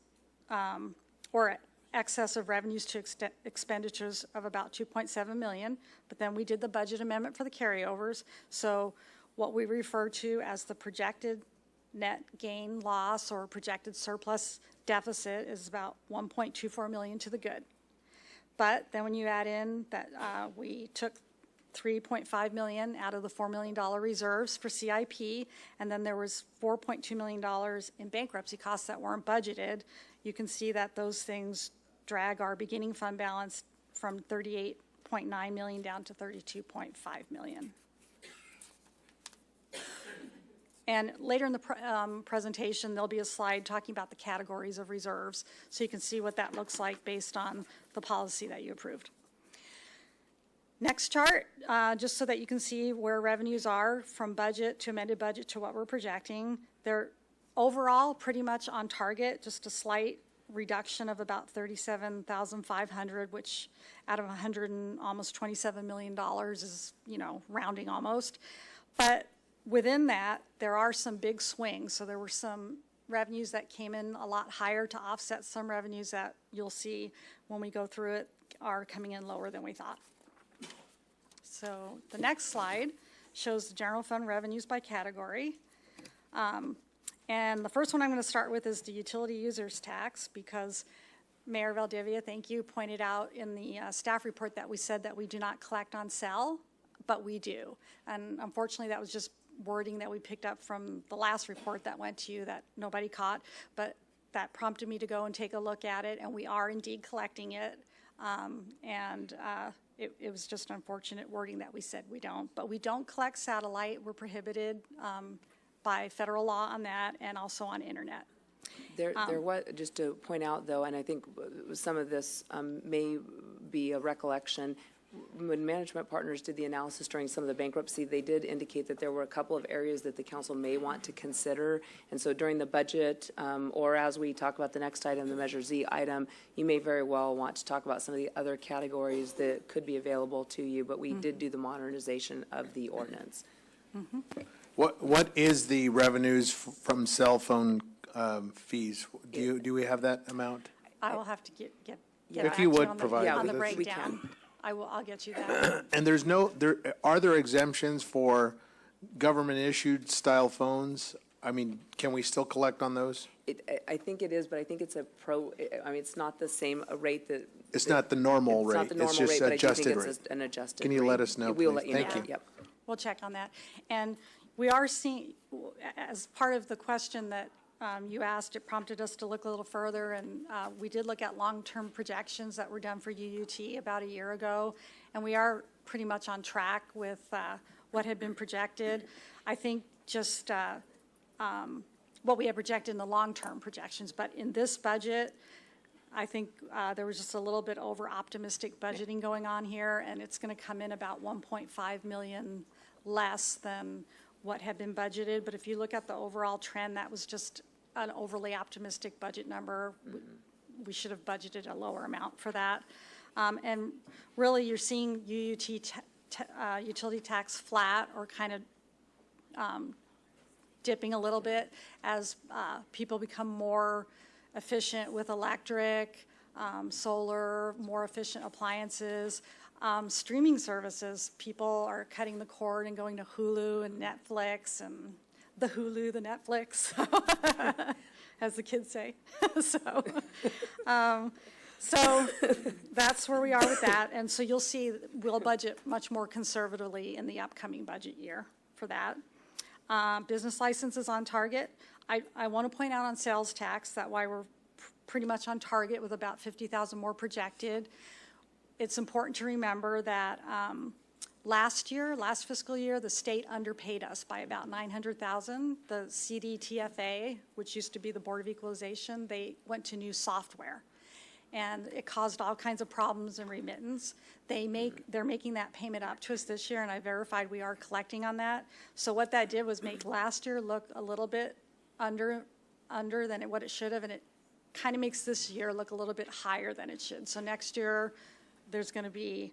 or excess of revenues to expenditures of about 2.7 million, but then we did the budget amendment for the carryovers. So what we refer to as the projected net gain loss or projected surplus deficit is about 1.24 million to the good. But then when you add in that we took 3.5 million out of the $4 million reserves for CIP, and then there was $4.2 million in bankruptcy costs that weren't budgeted, you can see that those things drag our beginning fund balance from 38.9 million down to 32.5 million. And later in the presentation, there'll be a slide talking about the categories of reserves, so you can see what that looks like based on the policy that you approved. Next chart, just so that you can see where revenues are from budget to amended budget to what we're projecting. They're overall pretty much on target, just a slight reduction of about 37,500, which out of almost $27 million is, rounding almost. But within that, there are some big swings. So there were some revenues that came in a lot higher to offset some revenues that you'll see when we go through it are coming in lower than we thought. So the next slide shows the general fund revenues by category. And the first one I'm going to start with is the utility users tax, because Mayor Valdivia, thank you, pointed out in the staff report that we said that we do not collect on sale, but we do. And unfortunately, that was just wording that we picked up from the last report that went to you that nobody caught, but that prompted me to go and take a look at it, and we are indeed collecting it. It was just unfortunate wording that we said we don't. But we don't collect satellite. We're prohibited by federal law on that, and also on internet. There was, just to point out though, and I think some of this may be a recollection, when Management Partners did the analysis during some of the bankruptcy, they did indicate that there were a couple of areas that the council may want to consider. And so during the budget, or as we talk about the next item, the Measure Z item, you may very well want to talk about some of the other categories that could be available to you, but we did do the modernization of the ordinance. What is the revenues from cell phone fees? Do we have that amount? I will have to get If back you to would on the- provide on the with us. breakdown. I'll get you that. And are there exemptions for government-issued style phones? I mean, can we still collect on those? I think it is, but I think it's it's not the same rate that. It's not the normal It's rate. not the normal It's just rate, but I do adjusted think rate. it's an adjusted Can you rate. let us know, We'll please? let you Thank know. you. Yep. We'll check on that. And we are seeing, as part of the question that you asked, it prompted us to look a little further, and we did look at long-term projections that were done for UUT about a year ago, and we are pretty much on track with what had been projected. I think just what we had projected in the long-term projections, but in this budget, I think there was just a little bit over-optimistic budgeting going on here, and it's going to come in about 1.5 million less than what had been budgeted. But if you look at the overall trend, that was just an overly optimistic budget number. We should have budgeted a lower amount for that. And really, you're seeing UUT utility tax flat or kind of dipping a little bit as people become more efficient with electric, solar, more efficient appliances. Streaming services, people are cutting the cord and going to Hulu and Netflix and the Hulu, the Netflix, as the kids say. So that's where we are with that. And so you'll see we'll budget much more conservatively in the upcoming budget year for that. Business licenses on target. I want to point out on sales tax that why we're pretty much on target with about 50,000 more projected. It's important to remember that last fiscal year, the state underpaid us by about 900,000. The CDTFA, which used to be the Board of Equalization, they went to new software. And it caused all kinds of problems in remittance. They're making that payment up to us this year, and I verified we are collecting on that. So what that did was make last year look a little bit under than what it should have, and it kind of makes this year look a little bit higher than it should. So next year, there's going to be,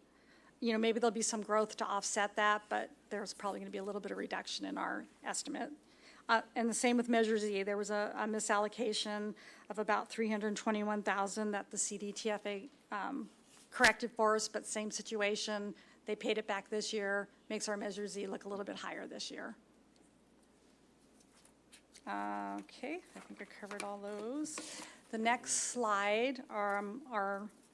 maybe there'll be some growth to offset that, but there's probably going to be a little bit of reduction in our estimate. And the same with Measure Z. There was a misallocation of about $321,000 that the CDTFA corrected for us, but same situation. They paid it back this year, makes our Measure Z look a little bit higher this year. Okay, I think I covered all those. The next slide are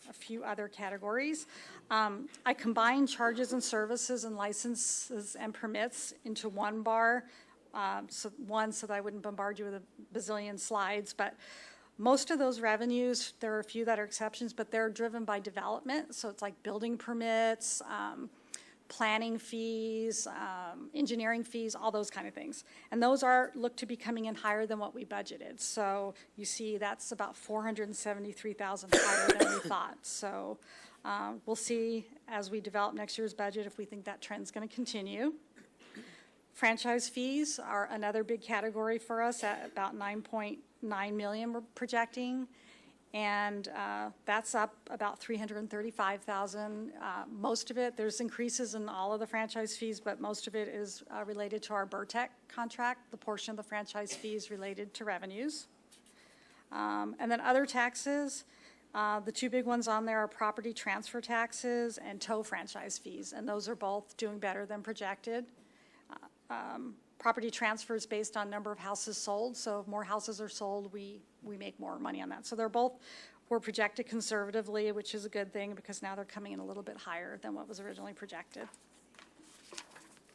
a few other categories. I combined charges and services and licenses and permits into one bar. So that I wouldn't bombard you with a bazillion slides, but most of those revenues, there are a few that are exceptions, but they're driven by development. So it's like building permits, planning fees, engineering fees, all those kind of things. And those look to be coming in higher than what we budgeted. So you see that's about $473,000 higher than we thought. So We'll see as we develop next year's budget if we think that trend's going to continue. Franchise fees are another big category for us at about 9.9 million we're projecting. And that's up about 335,000. Most of it, there's increases in all of the franchise fees, but most of it is related to our Burtec contract. The portion of the franchise fees related to revenues. And then other taxes, the two big ones on there are property transfer taxes and tow franchise fees, and those are both doing better than projected. Property transfer is based on number of houses sold, so if more houses are sold, we make more money on that. So we're projected conservatively, which is a good thing because now they're coming in a little bit higher than what was originally projected.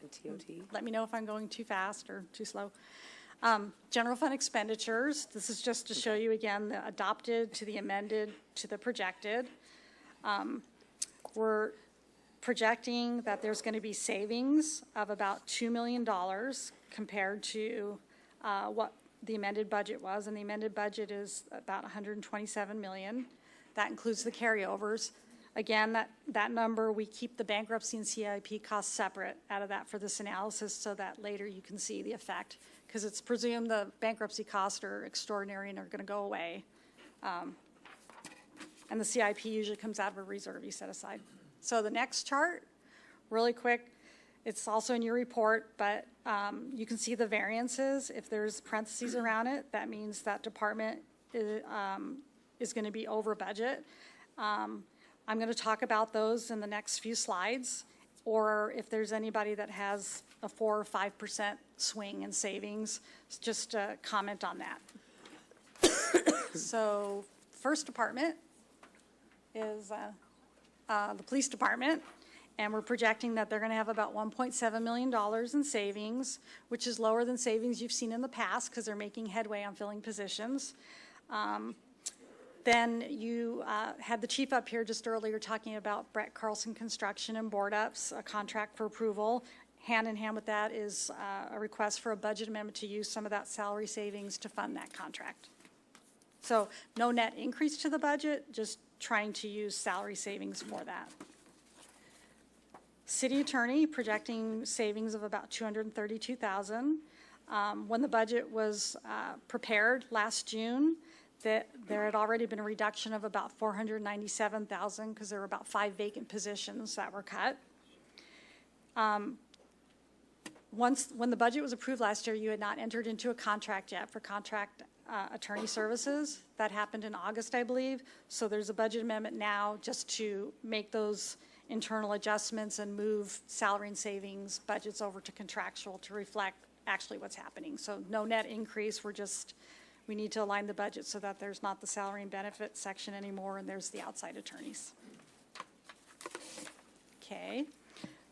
And TOT? Let me know if I'm going too fast or too slow. General fund expenditures, this is just to show you again the adopted to the amended to the projected. We're projecting that there's going to be savings of about $2 million compared to what the amended budget was, and the amended budget is about $127 million. That includes the carryovers. Again, that number, we keep the bankruptcy and CIP costs separate out of that for this analysis so that later you can see the effect, because it's presumed the bankruptcy costs are extraordinary and are going to go away. And the CIP usually comes out of a reserve you set aside. So the next chart, really quick, it's also in your report, but you can see the variances. If there's parentheses around it, that means that department is going to be over budget. I'm going to talk about those in the next few slides, or if there's anybody that has a 4 or 5% swing in savings, just comment on that. So first department is the police department, and we're projecting that they're going to have about $1.7 million in savings, which is lower than savings you've seen in the past because they're making headway on filling positions. Then you had the chief up here just earlier talking about Brett Carlson Construction and Board Ups, a contract for approval. Hand in hand with that is a request for a budget amendment to use some of that salary savings to fund that contract. So no net increase to the budget, just trying to use salary savings for that. City attorney projecting savings of about $232,000. When the budget was prepared last June, there had already been a reduction of about $497,000 because there were about 5 vacant positions that were cut. When the budget was approved last year, you had not entered into a contract yet for contract attorney services. That happened in August, I believe. So there's a budget amendment now just to make those internal adjustments and move salary and savings budgets over to contractual to reflect actually what's happening. So no net increase, we need to align the budget so that there's not the salary and benefit section anymore and there's the outside attorneys. Okay.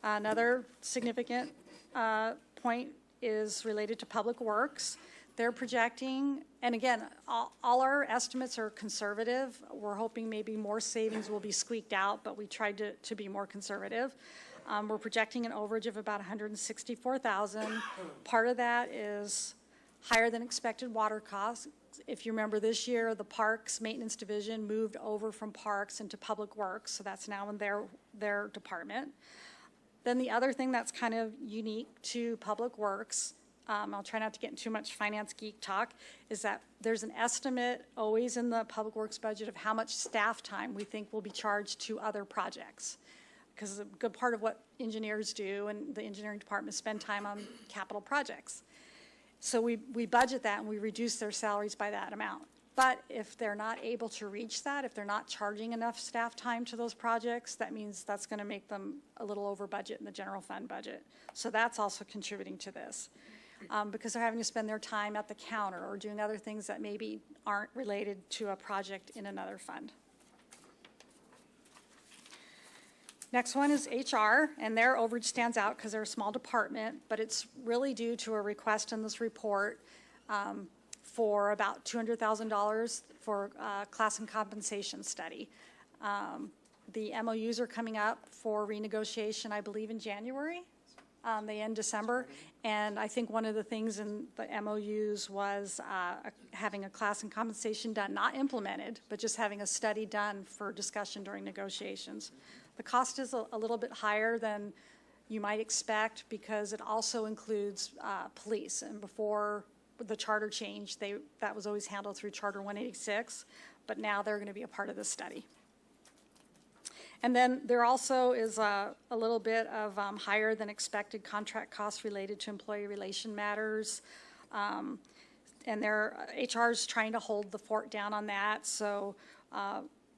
Another significant point is related to Public Works. They're projecting, and again, all our estimates are conservative. We're hoping maybe more savings will be squeaked out, but we tried to be more conservative. We're projecting an overage of about $164,000. Part of that is higher than expected water costs. If you remember this year, the Parks Maintenance Division moved over from Parks into Public Works, so that's now in their department. Then the other thing that's kind of unique to Public Works, I'll try not to get into too much finance geek talk, is that there's an estimate always in the Public Works budget of how much staff time we think will be charged to other projects. Because a good part of what engineers do and the engineering department spend time on capital projects. So we budget that and we reduce their salaries by that amount. But if they're not able to reach that, if they're not charging enough staff time to those projects, that means that's going to make them a little over budget in the general fund budget. So that's also contributing to this. Because they're having to spend their time at the counter or doing other things that maybe aren't related to a project in another fund. Next one is HR, and their overage stands out because they're a small department, but it's really due to a request in this report for about $200,000 for class and compensation study. The MOUs are coming up for renegotiation, I believe, in January. They end December. And I think one of the things in the MOUs was having a class and compensation done, not implemented, but just having a study done for discussion during negotiations. The cost is a little bit higher than you might expect because it also includes police. And before the charter change, that was always handled through Charter 186, but now they're going to be a part of this study. And then there also is a little bit of higher than expected contract costs related to employee relation matters. And their HR is trying to hold the fort down on that. So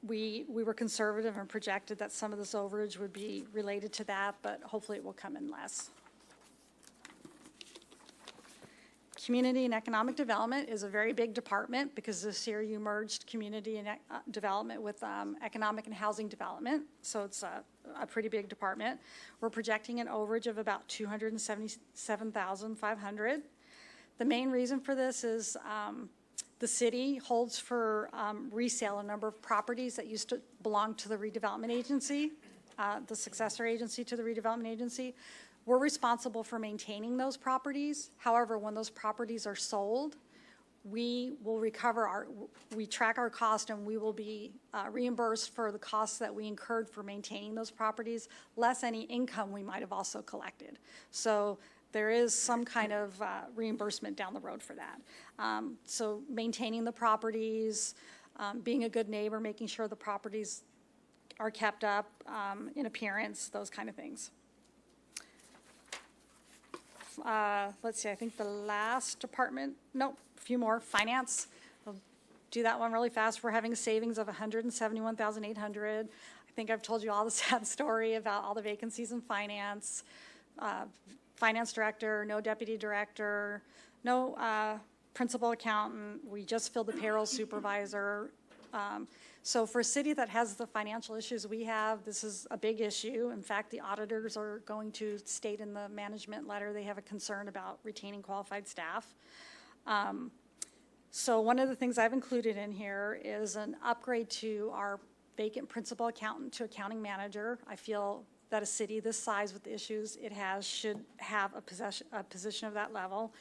we were conservative and projected that some of this overage would be related to that, but hopefully it will come in less. Community and Economic Development is a very big department because this year you merged Community and Development with Economic and Housing Development, so it's a pretty big department. We're projecting an overage of about $277,500. The main reason for this is the city holds for resale a number of properties that used to belong to the redevelopment agency, the successor agency to the redevelopment agency. We're responsible for maintaining those properties. However, when those properties are sold, we will recover we track our cost and we will be reimbursed for the costs that we incurred for maintaining those properties, less any income we might have also collected. So there is some kind of reimbursement down the road for that. So maintaining the properties, being a good neighbor, making sure the properties are kept up in appearance, those kind of things. Let's see, I think the last department, nope, a few more, finance. I'll do that one really fast. We're having a savings of $171,800. I think I've told you all the sad story about all the vacancies in finance. Finance director, no deputy director, no principal accountant. We just filled the payroll supervisor. So for a city that has the financial issues we have, this is a big issue. In fact, the auditors are going to state in the management letter they have a concern about retaining qualified staff. So one of the things I've included in here is an upgrade to our vacant principal accountant to accounting manager. I feel that a city this size with the issues it has should have a position of that level.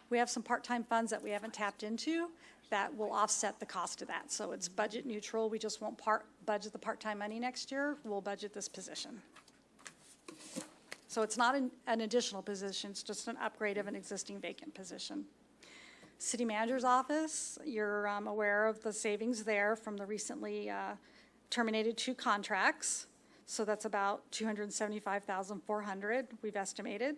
We have some part-time funds that we haven't tapped into that will offset the cost of that. So it's budget neutral. We just won't budget the part-time money next year. We'll budget this position. So it's not an additional position. It's just an upgrade of an existing vacant position. City Manager's Office, you're aware of the savings there from the recently terminated 2 contracts. So that's about $275,400 we've estimated.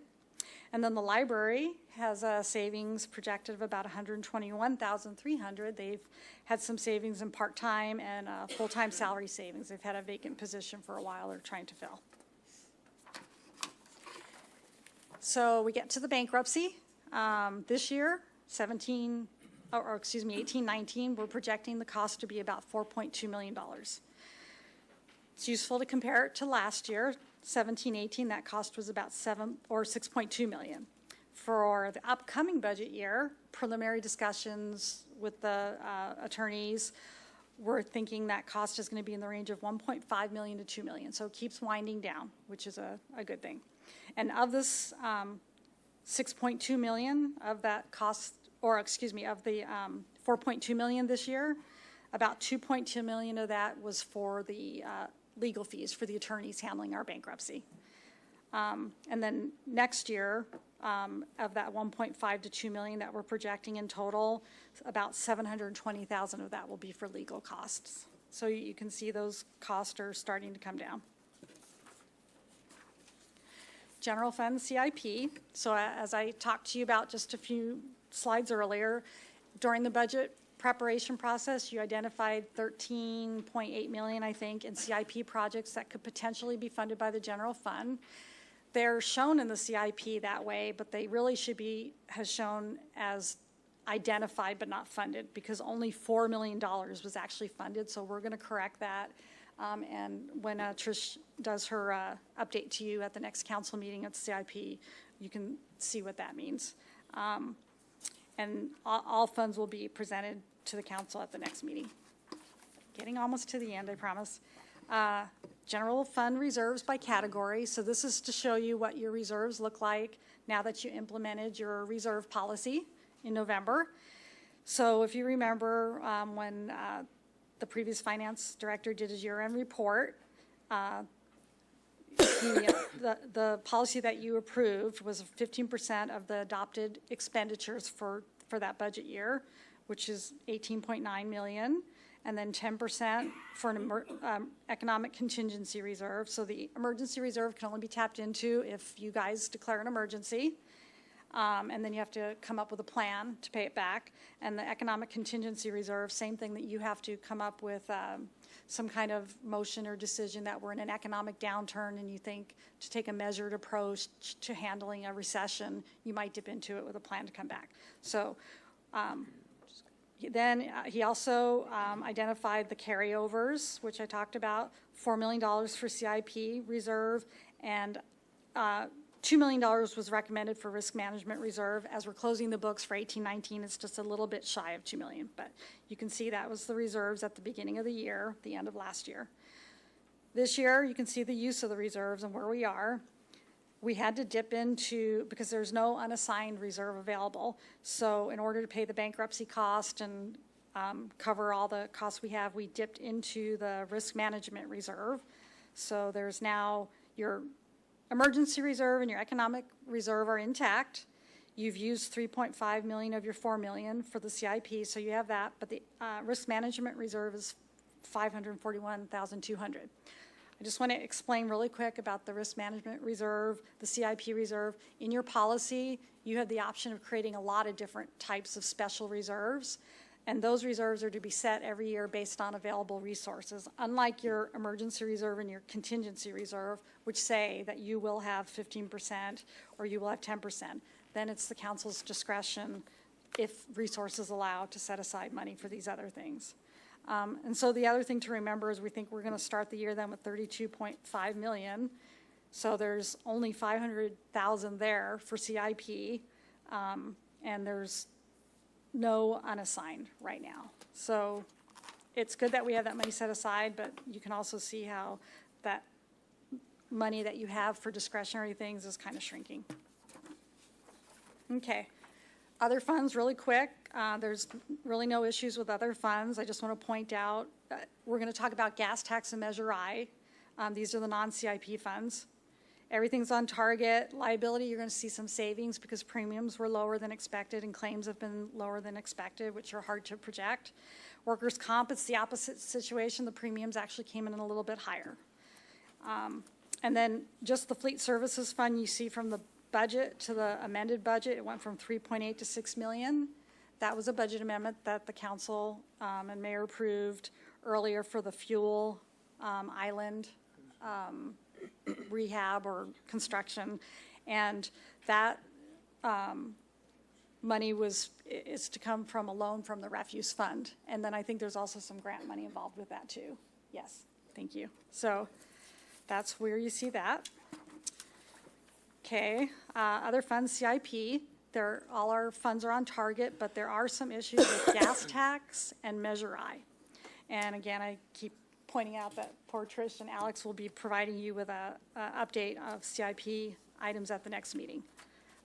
And then the library has a savings projected of about $121,300. They've had some savings in part-time and full-time salary savings. They've had a vacant position for a while they're trying to fill. So we get to the bankruptcy. This year, 18-19, we're projecting the cost to be about $4.2 million. It's useful to compare it to last year. 17-18, that cost was about $6.2 million. For the upcoming budget year, preliminary discussions with the attorneys, we're thinking that cost is going to be in the range of $1.5 million to $2 million. So it keeps winding down, which is a good thing. And of this $6.2 million of that cost, of the $4.2 million this year, about $2.2 million of that was for the legal fees for the attorneys handling our bankruptcy. And then next year, of that 1.5 to 2 million that we're projecting in total, about 720,000 of that will be for legal costs. So you can see those costs are starting to come down. General fund CIP. So as I talked to you about just a few slides earlier, during the budget preparation process, you identified 13.8 million, I think, in CIP projects that could potentially be funded by the general fund. They're shown in the CIP that way, but they really should be shown as identified but not funded because only $4 million was actually funded. So we're going to correct that. And when Trish does her update to you at the next council meeting at the CIP, you can see what that means. And all funds will be presented to the council at the next meeting. Getting almost to the end, I promise. general fund reserves by category. So this is to show you what your reserves look like now that you implemented your reserve policy in November. So if you remember when the previous finance director did his year-end report, the policy that you approved was 15% of the adopted expenditures for that budget year, which is 18.9 million, and then 10% for an economic contingency reserve. So the emergency reserve can only be tapped into if you guys declare an emergency. And then you have to come up with a plan to pay it back. And the economic contingency reserve, same thing, that you have to come up with some kind of motion or decision that we're in an economic downturn and you think to take a measured approach to handling a recession, you might dip into it with a plan to come back. So then he also identified the carryovers, which I talked about, $4 million for CIP reserve, and $2 million was recommended for risk management reserve. As we're closing the books for 18-19, it's just a little bit shy of $2 million, but you can see that was the reserves at the beginning of the year, the end of last year. This year, you can see the use of the reserves and where we are. We had to dip into, because there's no unassigned reserve available, so in order to pay the bankruptcy cost and cover all the costs we have, we dipped into the risk management reserve. So there's now your emergency reserve and your economic reserve are intact. You've used 3.5 million of your 4 million for the CIP, so you have that, but the risk management reserve is 541,200. I just want to explain really quick about the risk management reserve, the CIP reserve. In your policy, you have the option of creating a lot of different types of special reserves, and those reserves are to be set every year based on available resources, unlike your emergency reserve and your contingency reserve, which say that you will have 15% or you will have 10%. Then it's the council's discretion, if resources allow, to set aside money for these other things. And so the other thing to remember is we think we're going to start the year then with 32.5 million. So there's only 500,000 there for CIP, and there's no unassigned right now. So it's good that we have that money set aside, but you can also see how that money that you have for discretionary things is kind of shrinking. Okay. Other funds, really quick. There's really no issues with other funds. I just want to point out, we're going to talk about gas tax and Measure I. These are the non-CIP funds. Everything's on target. Liability, you're going to see some savings because premiums were lower than expected and claims have been lower than expected, which are hard to project. Workers' comp, it's the opposite situation. The premiums actually came in a little bit higher. And then just the fleet services fund, you see from the budget to the amended budget, it went from 3.8 to 6 million. That was a budget amendment that the council and mayor approved earlier for the fuel island rehab or construction, and that money is to come from a loan from the refuse fund. And then I think there's also some grant money involved with that too. Yes, thank you. So that's where you see that. Okay, other funds, CIP, all our funds are on target, but there are some issues with gas tax and Measure I. And again, I keep pointing out that poor Trish and Alex will be providing you with a update of CIP items at the next meeting.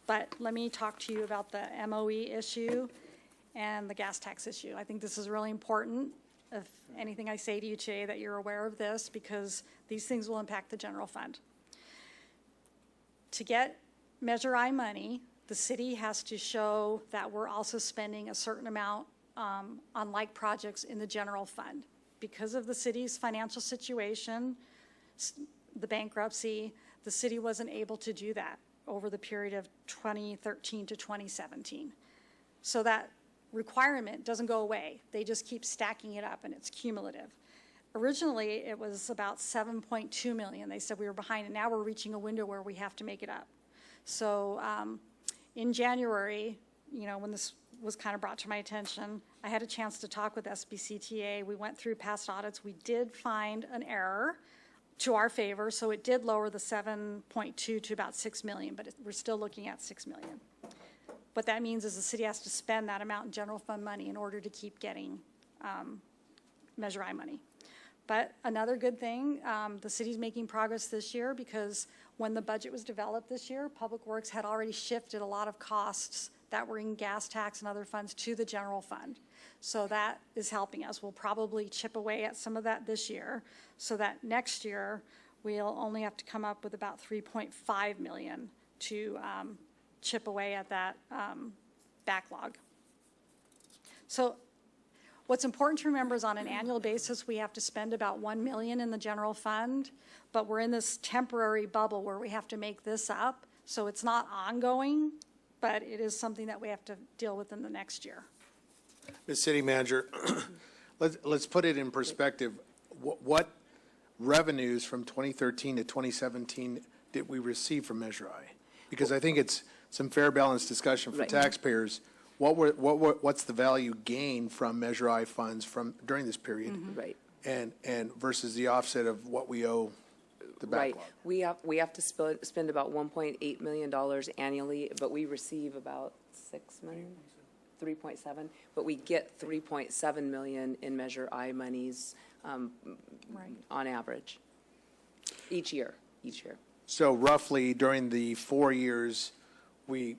But let me talk to you about the MOE issue and the gas tax issue. I think this is really important. If anything I say to you today, that you're aware of this, because these things will impact the general fund. To get Measure I money, the city has to show that we're also spending a certain amount on like projects in the general fund. Because of the city's financial situation, the bankruptcy, the city wasn't able to do that over the period of 2013 to 2017. So that requirement doesn't go away. They just keep stacking it up, and it's cumulative. Originally, it was about 7.2 million. They said we were behind, and now we're reaching a window where we have to make it up. So in January, when this was kind of brought to my attention, I had a chance to talk with SBCTA. We went through past audits. We did find an error to our favor, so it did lower the 7.2 to about 6 million, but we're still looking at 6 million. What that means is the city has to spend that amount in general fund money in order to keep getting Measure I money. But another good thing, the city's making progress this year because when the budget was developed this year, Public Works had already shifted a lot of costs that were in gas tax and other funds to the general fund. So that is helping us. We'll probably chip away at some of that this year so that next year we'll only have to come up with about 3.5 million to chip away at that backlog. So what's important to remember is on an annual basis, we have to spend about 1 million in the general fund, but we're in this temporary bubble where we have to make this up. So it's not ongoing, but it is something that we have to deal with in the next year. Ms. City Manager, let's put it in perspective. What revenues from 2013 to 2017 did we receive from Measure I? Because I think it's some fair balanced discussion for Right. taxpayers. What's the value gained from Measure I funds from during this period? Right. And versus the offset of what we owe the Right. backlog? We have to spend about $1.8 million annually, but we receive about 6 million, 3.7, but we get 3.7 million in Measure I monies on average, each year. So roughly during the 4 years, we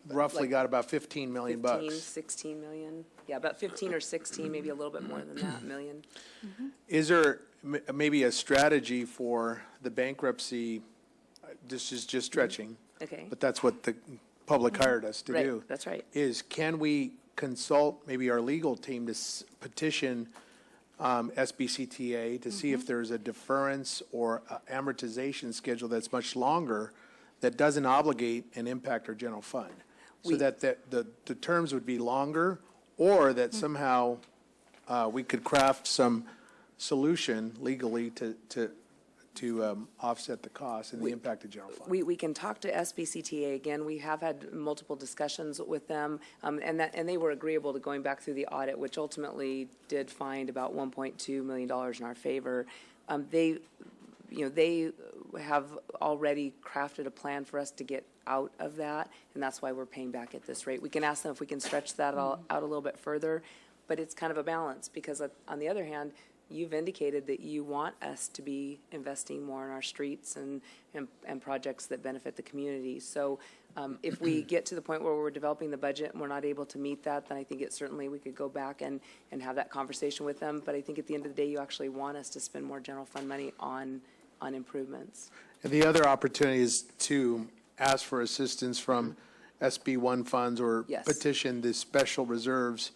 roughly Like got about 15 million bucks. 15, 16 million, yeah, about 15 or 16, maybe a little bit more than that, million. Is there maybe a strategy for the bankruptcy, this is just stretching, Okay. but that's what the public hired us to Right, do. that's right. Is can we consult maybe our legal team to petition SBCTA to see if there's a deference or amortization schedule that's much longer that doesn't obligate and impact our general fund? So that the terms would be longer, or that somehow we could craft some solution legally to offset the cost and the impact of general fund. We can talk to SBCTA again. We have had multiple discussions with them, and they were agreeable to going back through the audit, which ultimately did find about $1.2 million in our favor. They have already crafted a plan for us to get out of that, and that's why we're paying back at this rate. We can ask them if we can stretch that out a little bit further, but it's kind of a balance, because on the other hand, you've indicated that you want us to be investing more in our streets and projects that benefit the community. So if we get to the point where we're developing the budget and we're not able to meet that, then I think certainly we could go back and have that conversation with them. But I think at the end of the day, you actually want us to spend more general fund money on improvements. And the other opportunity is to ask for assistance from SB1 funds or Yes. petition the special reserves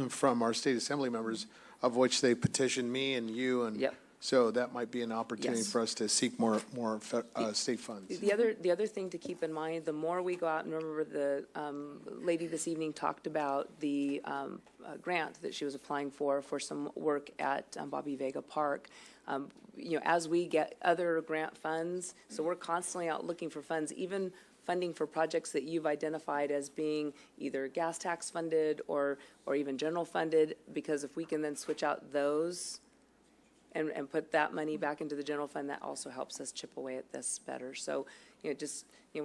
from our state assembly members, of which they petitioned me and you, and so that might be an opportunity Yes. for us to seek more state funds. The other thing to keep in mind, the more we go out, and remember the lady this evening talked about the grant that she was applying for some work at Bobby Vega Park. As we get other grant funds, so we're constantly out looking for funds, even funding for projects that you've identified as being either gas tax funded or even general funded, because if we can then switch out those and put that money back into the general fund, that also helps us chip away at this better. So, we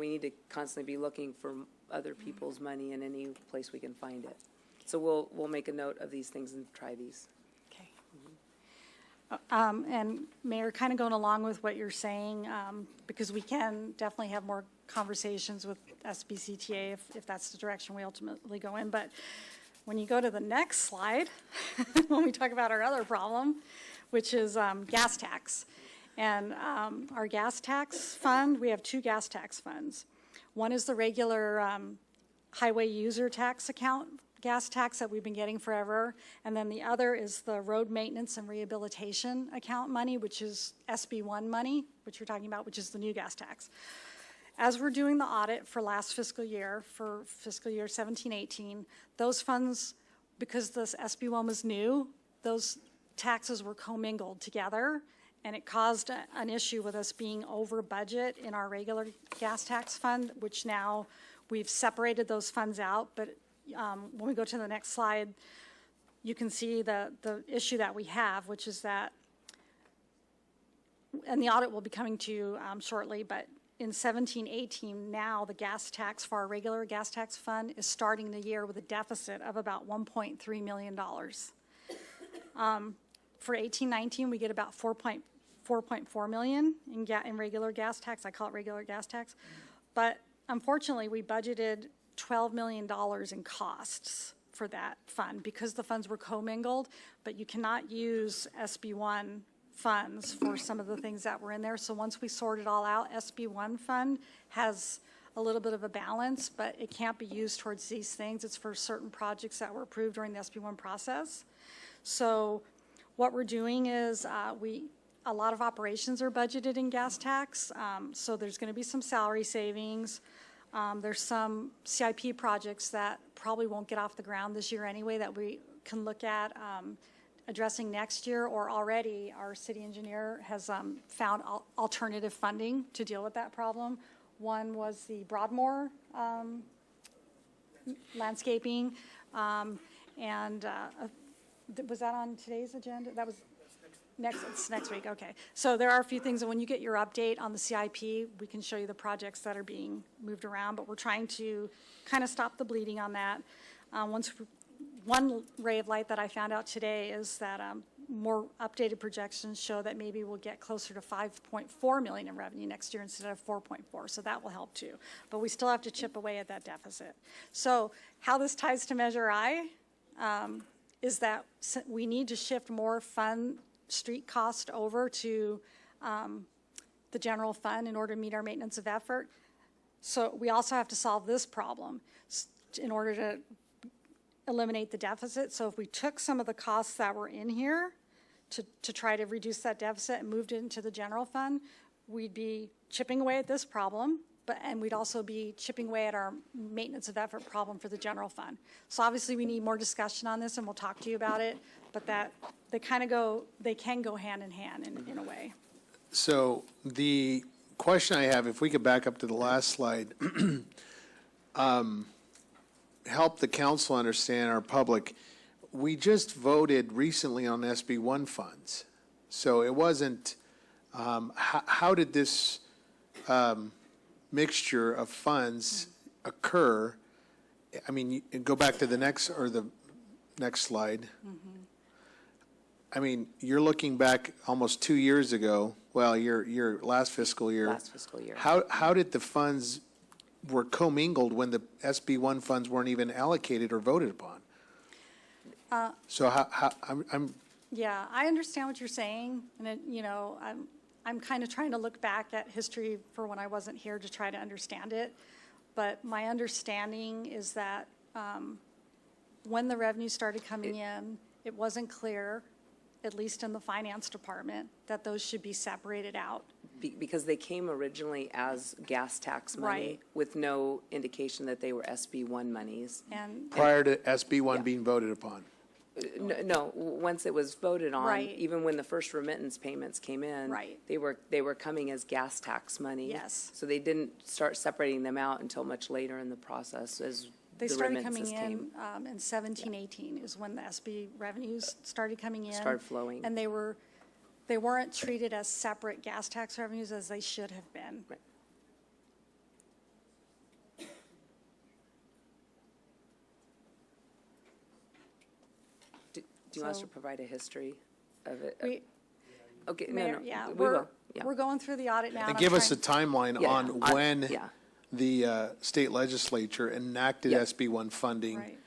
need to constantly be looking for other people's money in any place we can find it. So we'll make a note of these things and try these. And Mayor, kind of going along with what you're saying, because we can definitely have more conversations with SBCTA if that's the direction we ultimately go in. But when you go to the next slide, when we talk about our other problem, which is gas tax. And our gas tax fund, we have two gas tax funds. One is the regular highway user tax account, gas tax that we've been getting forever. And then the other is the road maintenance and rehabilitation account money, which is SB1 money, which you're talking about, which is the new gas tax. As we're doing the audit for last fiscal year, for fiscal year 17-18, those funds, because this SB1 was new, those taxes were commingled together, and it caused an issue with us being over budget in our regular gas tax fund, which now we've separated those funds out. But when we go to the next slide, you can see the issue that we have, which is that, and the audit will be coming to you shortly, but in 17-18, now the gas tax for our regular gas tax fund is starting the year with a deficit of about $1.3 million. for 18-19, we get about 4.4 million in regular gas tax. I call it regular gas tax. But unfortunately, we budgeted $12 million in costs for that fund because the funds were commingled, but you cannot use SB1 funds for some of the things that were in there. So once we sort it all out, SB1 fund has a little bit of a balance, but it can't be used towards these things. It's for certain projects that were approved during the SB1 process. So what we're doing is a lot of operations are budgeted in gas tax, so there's going to be some salary savings. There's some CIP projects that probably won't get off the ground this year anyway that we can look at addressing next year, or already our city engineer has found alternative funding to deal with that problem. One was the Broadmoor landscaping, and was that on today's agenda? That was it's next week, okay. So there are a few things, and when you get your update on the CIP, we can show you the projects that are being moved around, but we're trying to kind of stop the bleeding on that. One ray of light that I found out today is that more updated projections show that maybe we'll get closer to 5.4 million in revenue next year instead of 4.4, so that will help too. But we still have to chip away at that deficit. So how this ties to Measure I is that we need to shift more street cost over to the general fund in order to meet our maintenance of effort. So we also have to solve this problem in order to eliminate the deficit. So if we took some of the costs that were in here to try to reduce that deficit and moved it into the general fund, we'd be chipping away at this problem, and we'd also be chipping away at our maintenance of effort problem for the general fund. So obviously we need more discussion on this, and we'll talk to you about it, but they can go hand in hand in a way. So the question I have, if we could back up to the last slide, help the council understand, our public, we just voted recently on SB1 funds. So it wasn't, how did this mixture of funds occur? I mean, you go back to the next slide. I mean, you're looking back almost 2 years ago, well, your last fiscal year. Last fiscal year. How did the funds were commingled when the SB1 funds weren't even allocated or voted upon? So Yeah, I understand what you're saying, and I'm kind of trying to look back at history for when I wasn't here to try to understand it. But my understanding is that when the revenue started coming in, it wasn't clear, at least in the finance department, that those should be separated out. Because they came originally as gas tax money Right. with no indication that they were SB1 monies. And prior to SB1 being voted upon? No, once it was voted on, Right. even when the first remittance payments came in, Right. they were coming as gas tax money. Yes. So they didn't start separating them out until much later in the process as They the started coming remittances in came. in 17-18 is when the SB revenues started coming in. Started flowing. And they weren't treated as separate gas tax revenues as they should have been. Right. Do you want us to provide a history of it? Okay, Mayor, no, yeah, we we're, will, yeah. we're going through the audit now. And I'm give us a trying- timeline Yeah, on I- when yeah. the state legislature enacted Yeah. SB1 funding. Right.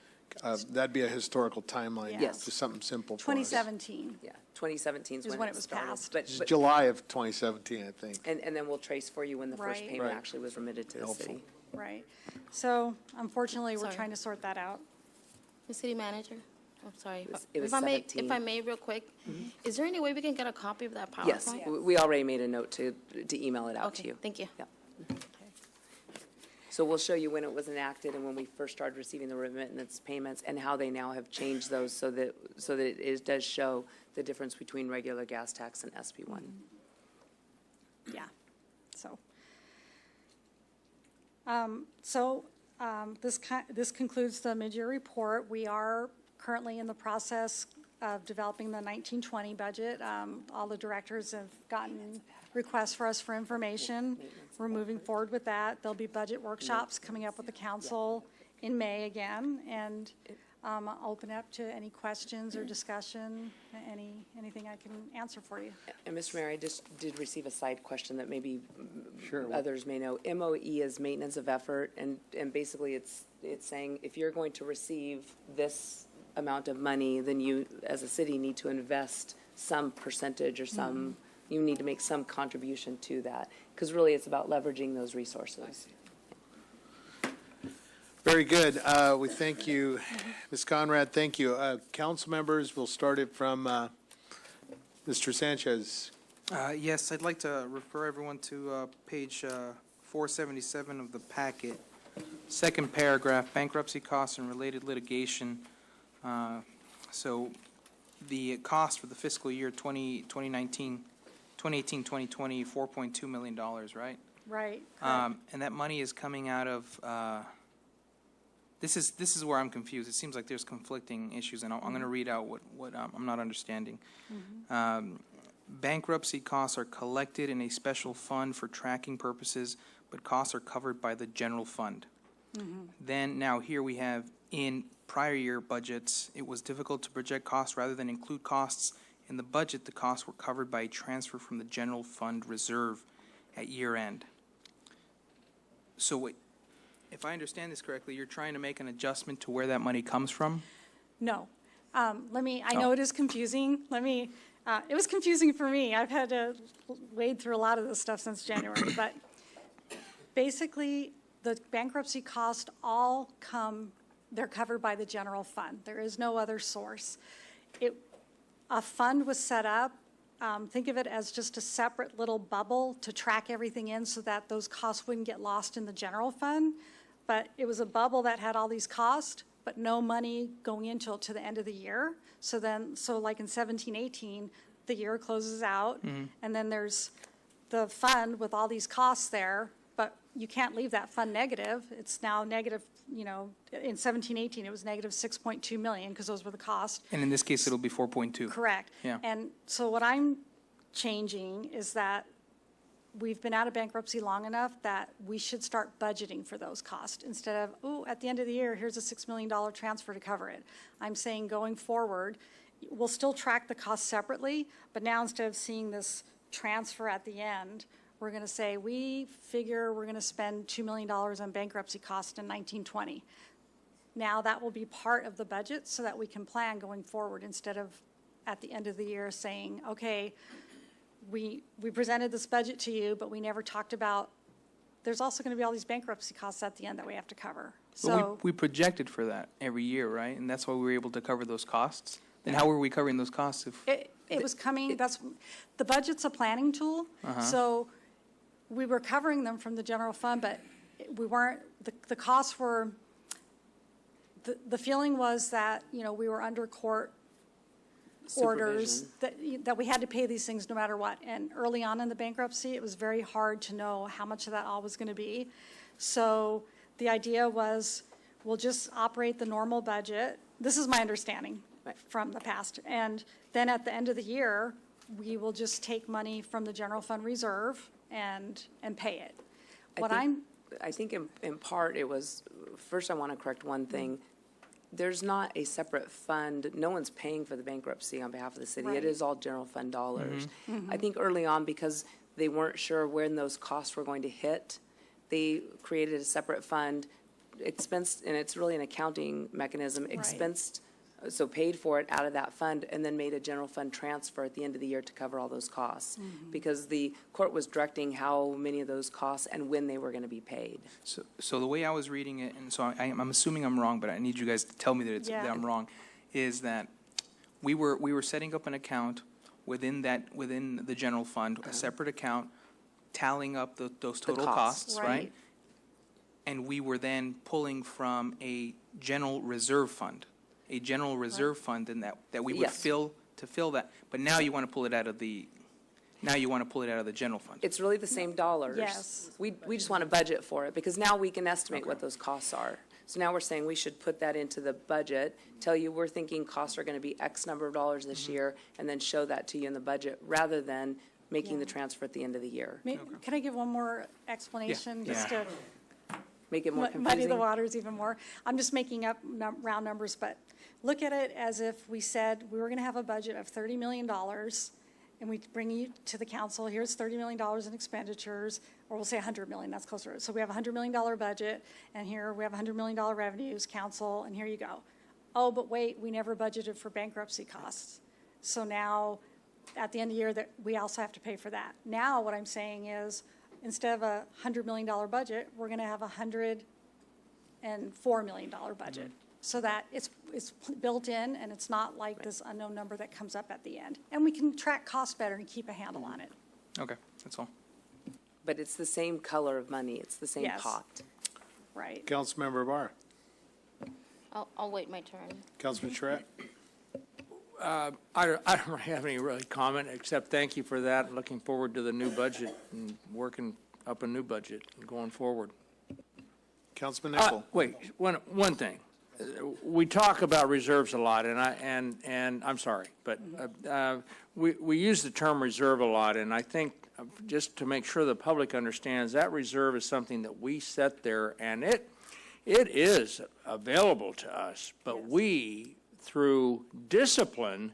That'd be a historical timeline. Yes. Just something simple for us. 2017. Yeah, 2017 Is when it was started. passed. But, It's but, July of 2017, I think. and then we'll trace for you when the first Right. payment Right. actually was remitted to the Helpful. city. Right. So unfortunately, we're Sorry. trying to sort that out. The city manager? I'm sorry. It was If I may, 17. if I may, real quick, is there any way we can get a copy of that PowerPoint? Yes, we already made a note to email it out to Okay, you. thank you. Yeah. So we'll show you when it was enacted and when we first started receiving the remittance payments and how they now have changed those so that it does show the difference between regular gas tax and SB1. Yeah. This concludes the mid-year report. We are currently in the process of developing the 1920 budget. All the directors have gotten requests for us for information. We're moving forward with that. There'll be budget workshops coming up with the council in May again, and I'll open up to any questions or discussion, anything I can answer for you. And Mr. Mayor, I just did receive a side question that maybe Sure. others may know. MOE is maintenance of effort, and basically it's saying if you're going to receive this amount of money, then you, as a city, need to invest some percentage or some, you need to make some contribution to that. Because really, it's about leveraging those resources. Very good. We thank you, Ms. Conrad, thank you. Council members, we'll start it from Mr. Sanchez. Yes, I'd like to refer everyone to page 477 of the packet. Second paragraph, bankruptcy costs and related litigation. So the cost for the fiscal year 2018, 2020, $4.2 million, right? Right. And that money is coming out of, this is where I'm confused. It seems like there's conflicting issues, and I'm going to read out what I'm not understanding. Bankruptcy costs are collected in a special fund for tracking purposes, but costs are covered by the general fund. Then now here we have in prior year budgets, it was difficult to project costs rather than include costs. In the budget, the costs were covered by a transfer from the general fund reserve at year end. So if I understand this correctly, you're trying to make an adjustment to where that money comes from? No. I know it is confusing. It was confusing for me. I've had to wade through a lot of this stuff since January, but basically, the bankruptcy costs they're covered by the general fund. There is no other source. A fund was set up. Think of it as just a separate little bubble to track everything in so that those costs wouldn't get lost in the general fund. But it was a bubble that had all these costs, but no money going into it to the end of the year. So like in 17-18, the year closes out, and then there's the fund with all these costs there, but you can't leave that fund negative. It's now negative, in 17-18, it was negative 6.2 million because those were the costs. And in this case, it'll be 4.2. Correct. Yeah. And so what I'm changing is that we've been out of bankruptcy long enough that we should start budgeting for those costs instead of, at the end of the year, here's a $6 million transfer to cover it. I'm saying going forward, we'll still track the costs separately, but now instead of seeing this transfer at the end, we're going to say, we figure we're going to spend $2 million on bankruptcy costs in 1920. Now that will be part of the budget so that we can plan going forward instead of at the end of the year saying, okay, we presented this budget to you, but we never talked about, there's also going to be all these bankruptcy costs at the end that we have to cover. So We projected for that every year, right? And that's why we were able to cover those costs? Then how were we covering those costs if? it was coming, the budget's a planning tool. So we were covering them from the general fund, but we weren't, the costs were, the feeling was that, we were under court orders that we had to pay these things no matter what. And early on in the bankruptcy, it was very hard to know how much of that all was going to be. So the idea was, we'll just operate the normal budget. This is my understanding from the past. And then at the end of the year, we will just take money from the general fund reserve and pay it. I think in part it was, first I want to correct one thing. There's not a separate fund. No one's paying for the bankruptcy on behalf of the city. Right. It is all general fund dollars. I think early on, because they weren't sure when those costs were going to hit, they created a separate fund, expensed, and it's really an accounting mechanism, expensed, so paid for it out of that fund, and then made a general fund transfer at the end of the year to cover all those costs. Because the court was directing how many of those costs and when they were going to be paid. So the way I was reading it, and so I'm assuming I'm wrong, but I need you guys to tell me that I'm wrong, is that we were setting up an account within the general fund, a separate account, tallying up those total costs, right? And we were then pulling from a general reserve fund, and that we would fill that. But now you want to pull it out of the general fund. It's really the same dollars. Yes. We just want to budget for it, because now we can estimate what those costs are. So now we're saying we should put that into the budget, tell you we're thinking costs are going to be X number of dollars this year, and then show that to you in the budget, rather than making the transfer at the end of the year. Can I give one more explanation? make it more Muddy the confusing. waters even more. I'm just making up round numbers, but look at it as if we said we were going to have a budget of $30 million, and we bring you to the council, here's $30 million in expenditures, or we'll say $100 million, that's closer. So we have a $100 million budget, and here we have $100 million revenues, council, and here you go. Oh, but wait, we never budgeted for bankruptcy costs. So now, at the end of the year, that we also have to pay for that. Now, what I'm saying is, instead of a $100 million budget, we're going to have a $104 million budget. So that it's built in, and it's not like this unknown number that comes up at the end. And we can track costs better and keep a handle on it. Okay, that's all. But it's the same color of money, it's the same Yes. pot. Right. Councilmember Barr. I'll wait my turn. Councilman Charette. I don't really have any really comment, except thank you for that. Looking forward to the new budget and working up a new budget and going forward. Councilman Nichol. Wait, one thing. We talk about reserves a lot, and I'm sorry, but we use the term reserve a lot, and I think just to make sure the public understands, that reserve is something that we set there, and it is available to us, but we, through discipline,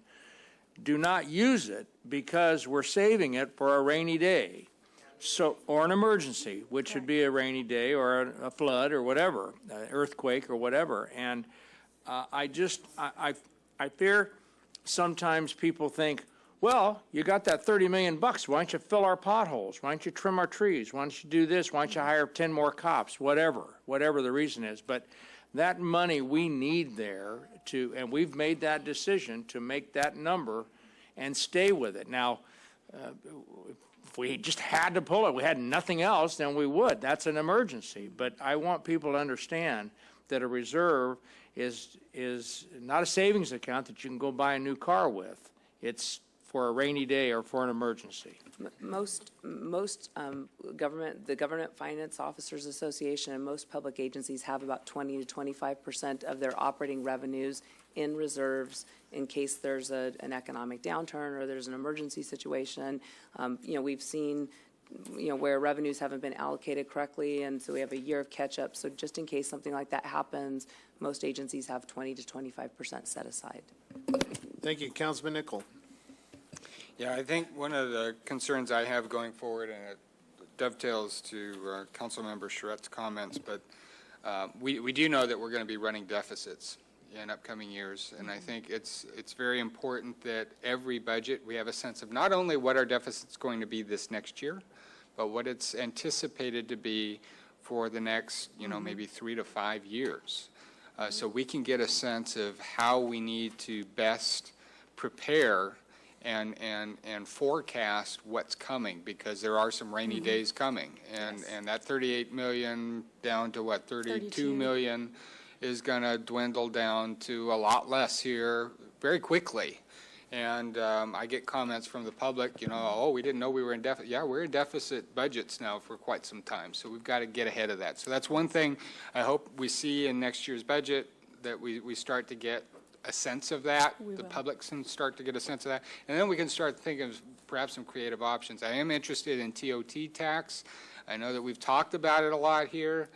do not use it because we're saving it for a rainy day. So, or an emergency, which would be a rainy day or a flood or whatever, an earthquake or whatever. And I fear sometimes people think, well, you got that $30 million. Why don't you fill our potholes? Why don't you trim our trees? Why don't you do this? Why don't you hire 10 more cops? Whatever the reason is. But that money we need there to, and we've made that decision to make that number and stay with it. Now, if we just had to pull it, we had nothing else, then we would. That's an emergency. But I want people to understand that a reserve is not a savings account that you can go buy a new car with. It's for a rainy day or for an emergency. Most government, the Government Finance Officers Association and most public agencies have about 20 to 25% of their operating revenues in reserves in case there's an economic downturn or there's an emergency situation. We've seen, where revenues haven't been allocated correctly, and so we have a year of catch-up. So just in case something like that happens, most agencies have 20 to 25% set aside. Thank you. Councilman Nichol. Yeah, I think one of the concerns I have going forward, and it dovetails to Councilmember Charette's comments, but we do know that we're going to be running deficits in upcoming years, and I think it's very important that every budget, we have a sense of not only what our deficit's going to be this next year, but what it's anticipated to be for the next, maybe 3 to 5 years. So we can get a sense of how we need to best prepare and forecast what's coming, because there are some rainy days coming. And that 38 million down to what, 32 million is going to dwindle down to a lot less here very quickly. And I get comments from the public, oh, we didn't know we were in deficit. Yeah, we're in deficit budgets now for quite some time, so we've got to get ahead of that. So that's one thing I hope we see in next year's budget, that we start to get a sense of that. The public can start to get a sense of that. And then we can start thinking of perhaps some creative options. I am interested in TOT tax. I know that we've talked about it a lot here.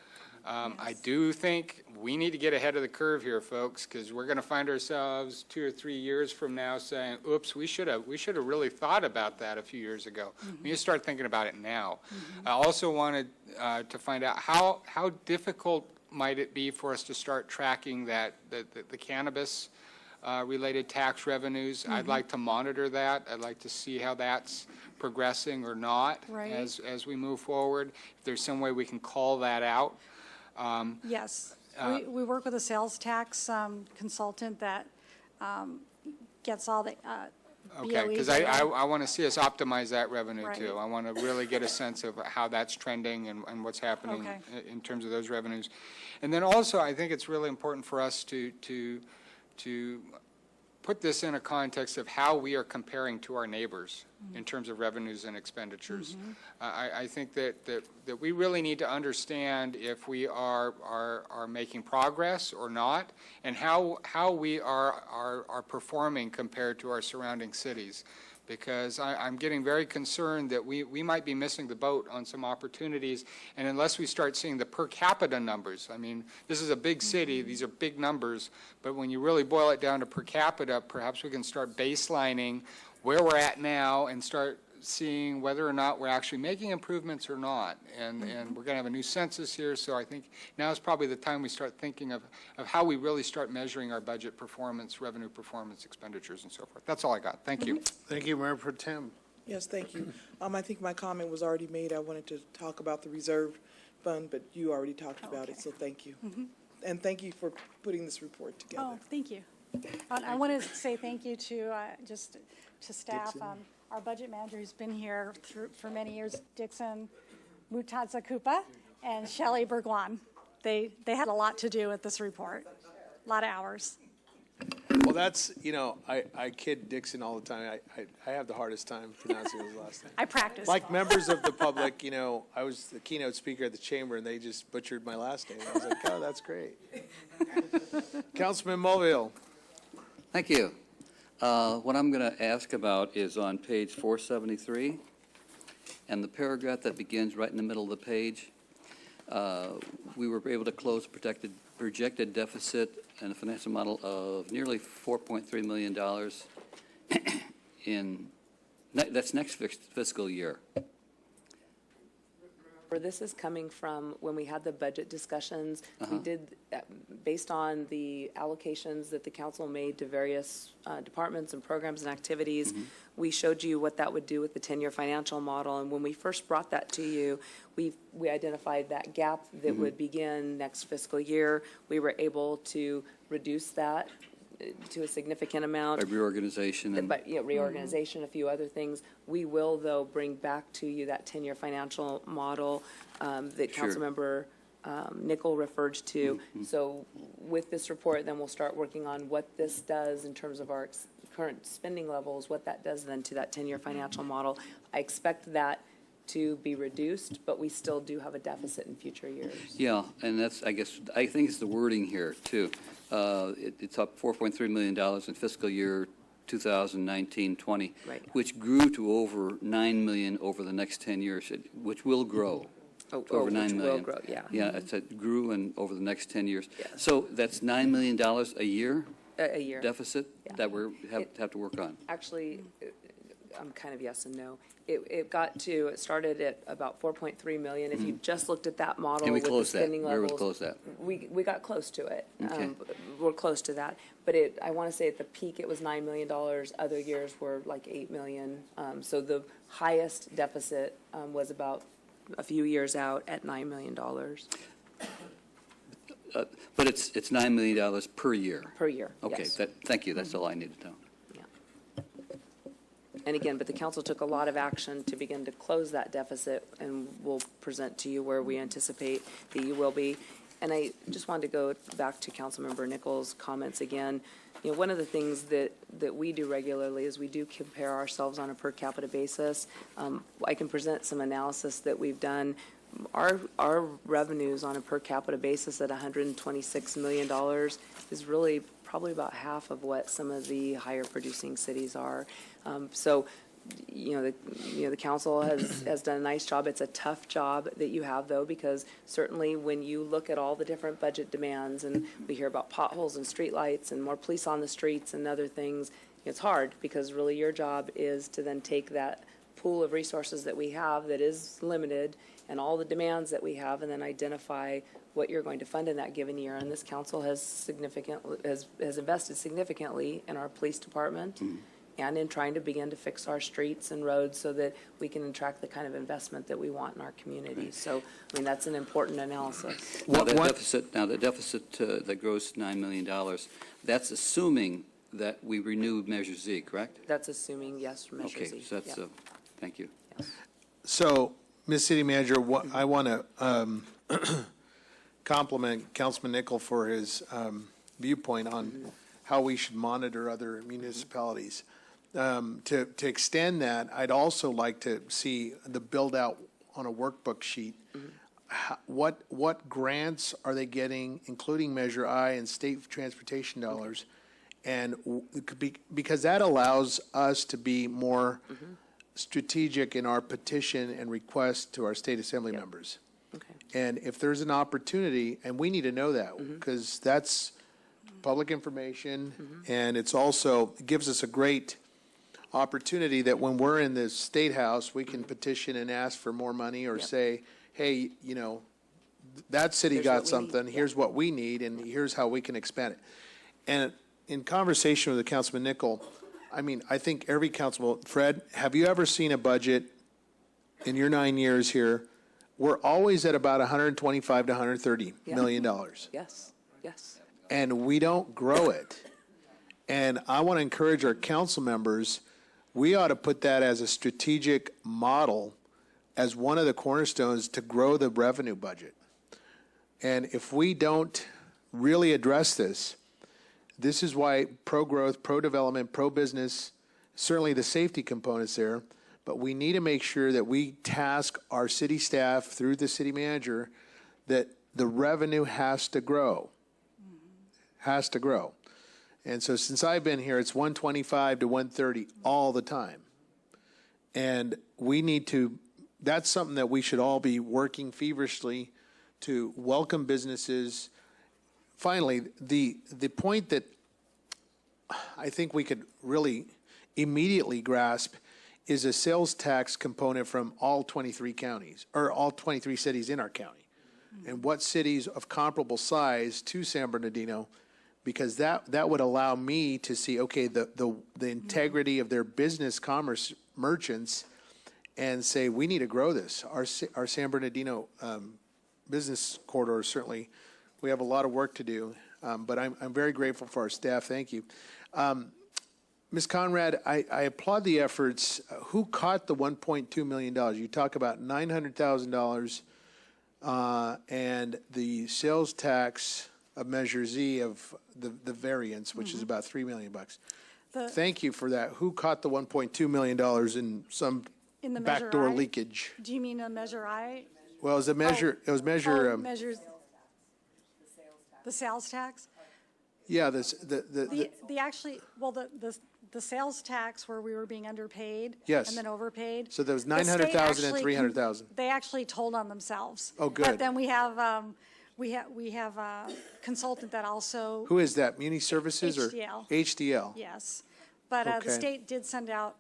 I do think we need to get ahead of the curve here, folks, because we're going to find ourselves 2 or 3 years from now saying, oops, we should have really thought about that a few years ago. We need to start thinking about it now. I also wanted to find out how difficult might it be for us to start tracking the cannabis related tax revenues. I'd like to monitor that. I'd like to see how that's progressing or not as we move forward. If there's some way we can call that out. Yes. We work with a sales tax consultant that gets all the Okay, because I want to see us optimize that revenue too. Right. I want to really get a sense of how that's trending and what's happening in terms of those revenues. And then also, I think it's really important for us to put this in a context of how we are comparing to our neighbors in terms of revenues and expenditures. I think that we really need to understand if we are making progress or not, and how we are performing compared to our surrounding cities. because I'm getting very concerned that we might be missing the boat on some opportunities, and unless we start seeing the per capita numbers, I mean, this is a big city, these are big numbers, but when you really boil it down to per capita, perhaps we can start baselining where we're at now and start seeing whether or not we're actually making improvements or not. And we're going to have a new census here, so I think now is probably the time we start thinking of how we really start measuring our budget performance, revenue performance, expenditures, and so forth. That's all I got. Thank you. Thank you, Mayor Pro Tem. Yes, thank you. I think my comment was already made. I wanted to talk about the reserve fund, but you already talked about it, so thank you. And thank you for putting this report together. Oh, thank you. I want to say thank you to, just to staff, our budget manager who's been here for many years, Dixon Mutadza Kupa and Shelley Bergwan. They had a lot to do with this report, a lot of hours. Well, that's, you know, I kid Dixon all the time. I have the hardest time pronouncing his last name. I practiced. Like members of the public, you know, I was the keynote speaker at the chamber, and they just butchered my last name. I was like, oh, that's great. Councilman Mulvihill. Thank you. What I'm going to ask about is on page 473, and the paragraph that begins right in the middle of the page. We were able to close projected deficit and a financial model of nearly $4.3 million that's next fiscal year. This is coming from when we had the budget discussions. We did, based on the allocations that the council made to various departments and programs and activities, we showed you what that would do with the 10-year financial model. And when we first brought that to you, we identified that gap that would begin next fiscal year. We were able to reduce that to a significant amount. By reorganization and. But, yeah, reorganization, a few other things. We will, though, bring back to you that 10-year financial model that Sure. Councilmember Nickel referred to. So with this report, then we'll start working on what this does in terms of our current spending levels, what that does then to that 10-year financial model. I expect that to be reduced, but we still do have a deficit in future years. Yeah, and that's, I think it's the wording here, too. It's up $4.3 million in fiscal year 2019-20, Right. which grew to over $9 million over the next 10 years, which will grow. To over $9 million. Which will grow, yeah. Yeah, it grew and over the next 10 years. Yes. So that's $9 million a year A year. deficit Yeah. that we have to work on. Actually, I'm kind of yes and no. It started at about 4.3 million. If you just looked at that model And we with the closed that. spending Where levels. we close that? We got close to it. Okay. We're close to that. But I want to say at the peak, it was $9 million. Other years were like 8 million. So the highest deficit was about a few years out at $9 million But it's $9 million per year. per year. Okay, Yes. thank you, that's all I needed to know. And again, but the council took a lot of action to begin to close that deficit, and we'll present to you where we anticipate that you will be. And I just wanted to go back to Councilmember Nichols' comments again. You know, one of the things that we do regularly is we do compare ourselves on a per capita basis. I can present some analysis that we've done. Our revenues on a per capita basis at $126 million is really probably about half of what some of the higher producing cities are. So, the council has done a nice job. It's a tough job that you have, though, because certainly when you look at all the different budget demands, and we hear about potholes and streetlights and more police on the streets and other things, it's hard, because really your job is to then take that pool of resources that we have that is limited and all the demands that we have, and then identify what you're going to fund in that given year. And this council has invested significantly in our police department and in trying to begin to fix our streets and roads so that we can attract the kind of investment that we want in our communities. So, I mean, that's an important analysis. Now, the deficit that grows $9 million, that's assuming that we renew Measure Z, correct? That's assuming, yes, Measure Z. Okay, so that's, Yeah. thank you. So, Ms. City Manager, I want to compliment Councilman Nickel for his viewpoint on how we should monitor other municipalities. To extend that, I'd also like to see the build-out on a workbook sheet. What grants are they getting, including Measure I and state transportation dollars, And because that allows us to be more strategic in our petition and request to our state assembly members. Okay. And if there's an opportunity, and we need to know that, because that's public information, and it's also, it gives us a great opportunity that when we're in the State House, we can petition and ask for more money, or say, hey, you know, that city Here's got what we need. something, here's what we need, and here's how we can expand it. And in conversation with the Councilman Nichol, I mean, I think every councilman, Fred, have you ever seen a budget in your 9 years here? We're always at about 125 to 130 million dollars. Yes, yes. And we don't grow it. And I want to encourage our council members, we ought to put that as a strategic model, as one of the cornerstones to grow the revenue budget. And if we don't really address this, this is why pro-growth, pro-development, pro-business, certainly the safety components there, but we need to make sure that we task our city staff through the city manager that the revenue has to grow. Has to grow. And so since I've been here, it's 125 to 130 all the time. And we need to, that's something that we should all be working feverishly to welcome businesses. Finally, the point that I think we could really immediately grasp is a sales tax component from all 23 counties, or all 23 cities in our county. And what cities of comparable size to San Bernardino, because that would allow me to see, okay, the integrity of their business commerce merchants, and say, we need to grow this. Our San Bernardino business corridor, certainly, we have a lot of work to do, but I'm very grateful for our staff. Thank you. Ms. Conrad, I applaud the efforts. Who caught the $1.2 million? You talk about $900,000 and the sales tax of Measure Z of the variance, which is about $3 million. Thank you for that. Who caught the $1.2 million in some In the Measure backdoor I? leakage? Do you mean a Measure I? Well, it was a measure, it was measure, Measures, the sales tax? yeah, the The actually, well, the sales tax where we were being underpaid. Yes. And then overpaid. So there was the state 900,000 and actually 300,000. They actually told on themselves. Oh, good. But then we have a consultant that also. Who is that? Muni Services or? HDL. HDL. Yes. But the Okay. state did send out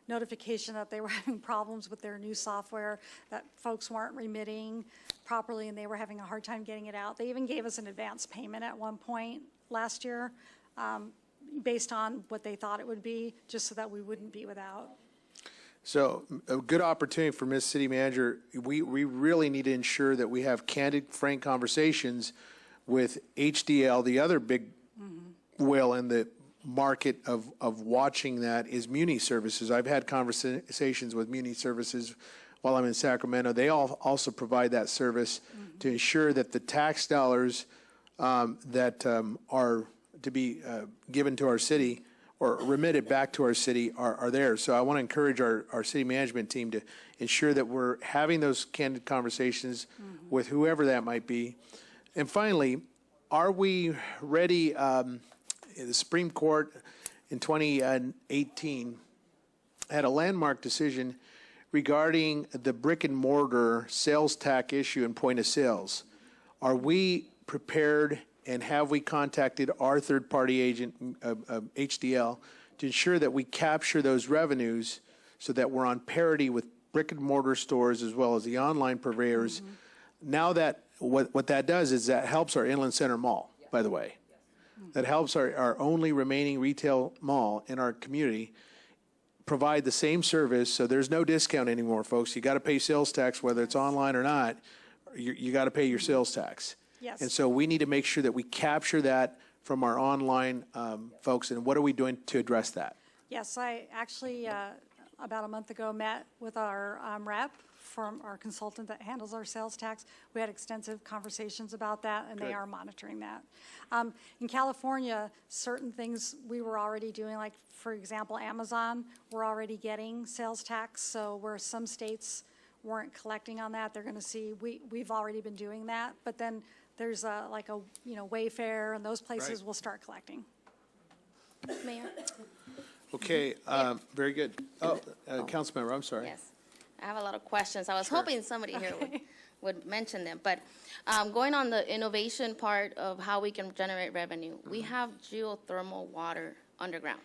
notification that they were having problems with their new software, that folks weren't remitting properly, and they were having a hard time getting it out. They even gave us an advance payment at one point last year, based on what they thought it would be, just so that we wouldn't be without. So a good opportunity for Ms. City Manager. We really need to ensure that we have candid, frank conversations with HDL. The other big whale in the market of watching that is Muni Services. I've had conversations with Muni Services while I'm in Sacramento. They also provide that service to ensure that the tax dollars that are to be given to our city or remitted back to our city are there. So I want to encourage our city management team to ensure that we're having those candid conversations with whoever that might be. And finally, are we ready? The Supreme Court in 2018 had a landmark decision regarding the brick and mortar sales tax issue and point of sales. Are we prepared, and have we contacted our third-party agent, HDL, to ensure that we capture those revenues so that we're on parity with brick and mortar stores as well as the online purveyors? Now that, what that does is that helps our Inland Center Mall, by the way. That helps our only remaining retail mall in our community provide the same service, so there's no discount anymore, folks. You got to pay sales tax, whether it's online or not. You got to pay your sales tax. Yes. And so we need to make sure that we capture that from our online folks. And what are we doing to address that? Yes, I actually, about a month ago, met with our rep from our consultant that handles our sales tax. We had extensive conversations about that, and they are monitoring that. In California, certain things we were already doing, like, for example, Amazon, we're already getting sales tax. So where some states weren't collecting on that, they're going to see, we've already been doing that. But then there's like a Wayfair, and those places will start collecting. Mayor? Okay, very good. Oh, Councilmember, I'm sorry. Yes. I have a lot of questions. I was hoping somebody here would mention them. But going on the innovation part of how we can generate revenue, we have geothermal water underground.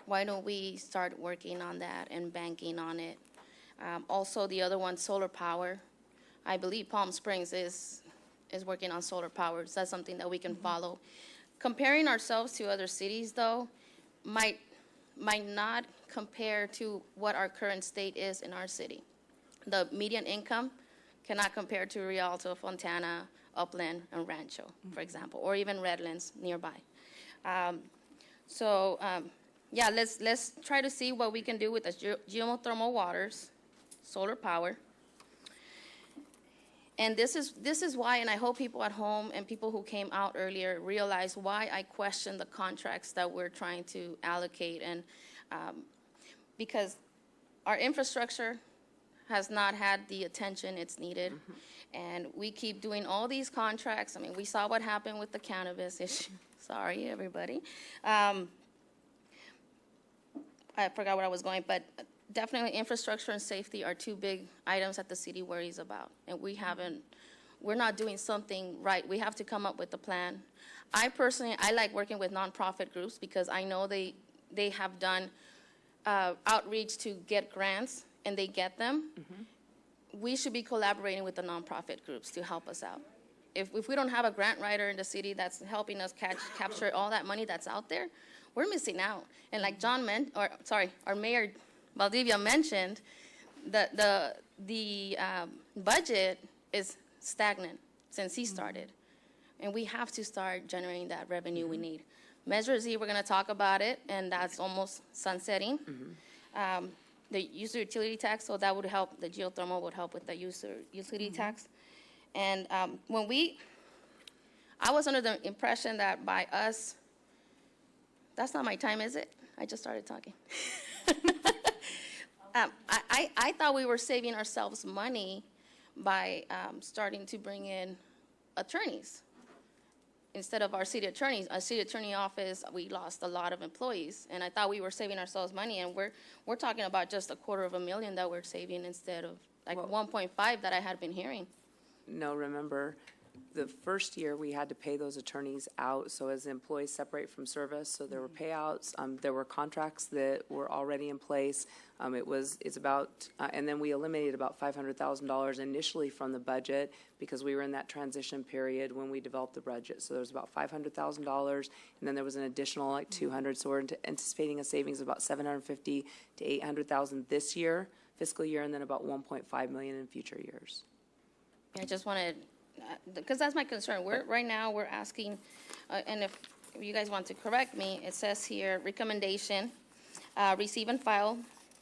Why don't we start working on that and banking on it? Also, the other one, solar power. I believe Palm Springs is working on solar power. So that's something that we can follow. Comparing ourselves to other cities, though, might not compare to what our current state is in our city. The median income cannot compare to Rialto, Fontana, Upland, and Rancho, for example, or even Redlands nearby. Yeah, let's try to see what we can do with the geothermal waters, solar power. And this is why, and I hope people at home and people who came out earlier realize why I question the contracts that we're trying to allocate. And because our infrastructure has not had the attention it's needed. And we keep doing all these contracts. I mean, we saw what happened with the cannabis issue. Sorry, everybody. I forgot where I was going, but definitely infrastructure and safety are two big items that the city worries about. And we're not doing something right. We have to come up with a plan. I like working with nonprofit groups because I know they have done outreach to get grants and they get them. We should be collaborating with the nonprofit groups to help us out. If we don't have a grant writer in the city that's helping us capture all that money that's out there, we're missing out. And like our Mayor Valdivia mentioned, the budget is stagnant since he started. And we have to start generating that revenue we need. Measure Z, we're going to talk about it, and that's almost sunsetting. The user utility tax, so that would help, the geothermal would help with the user utility tax. And I was under the impression that by us, that's not my time, is it? I just started talking. I thought we were saving ourselves money by starting to bring in attorneys. Instead of our city attorney office, we lost a lot of employees, and I thought we were saving ourselves money, and we're talking about just $250,000 that we're saving instead of like 1.5 that I had been hearing. No, remember, the first year, we had to pay those attorneys out, so as employees separate from service, so there were payouts, there were contracts that were already in place. And then we eliminated about $500,000 initially from the budget because we were in that transition period when we developed the budget. So there was about $500,000, and then there was an additional like $200,000. So we're anticipating a savings of about $750,000 to $800,000 this year, fiscal year, and then about $1.5 million in future years. I just wanted, because that's my concern. Right now, we're asking, and if you guys want to correct me, it says here, recommendation, receive and file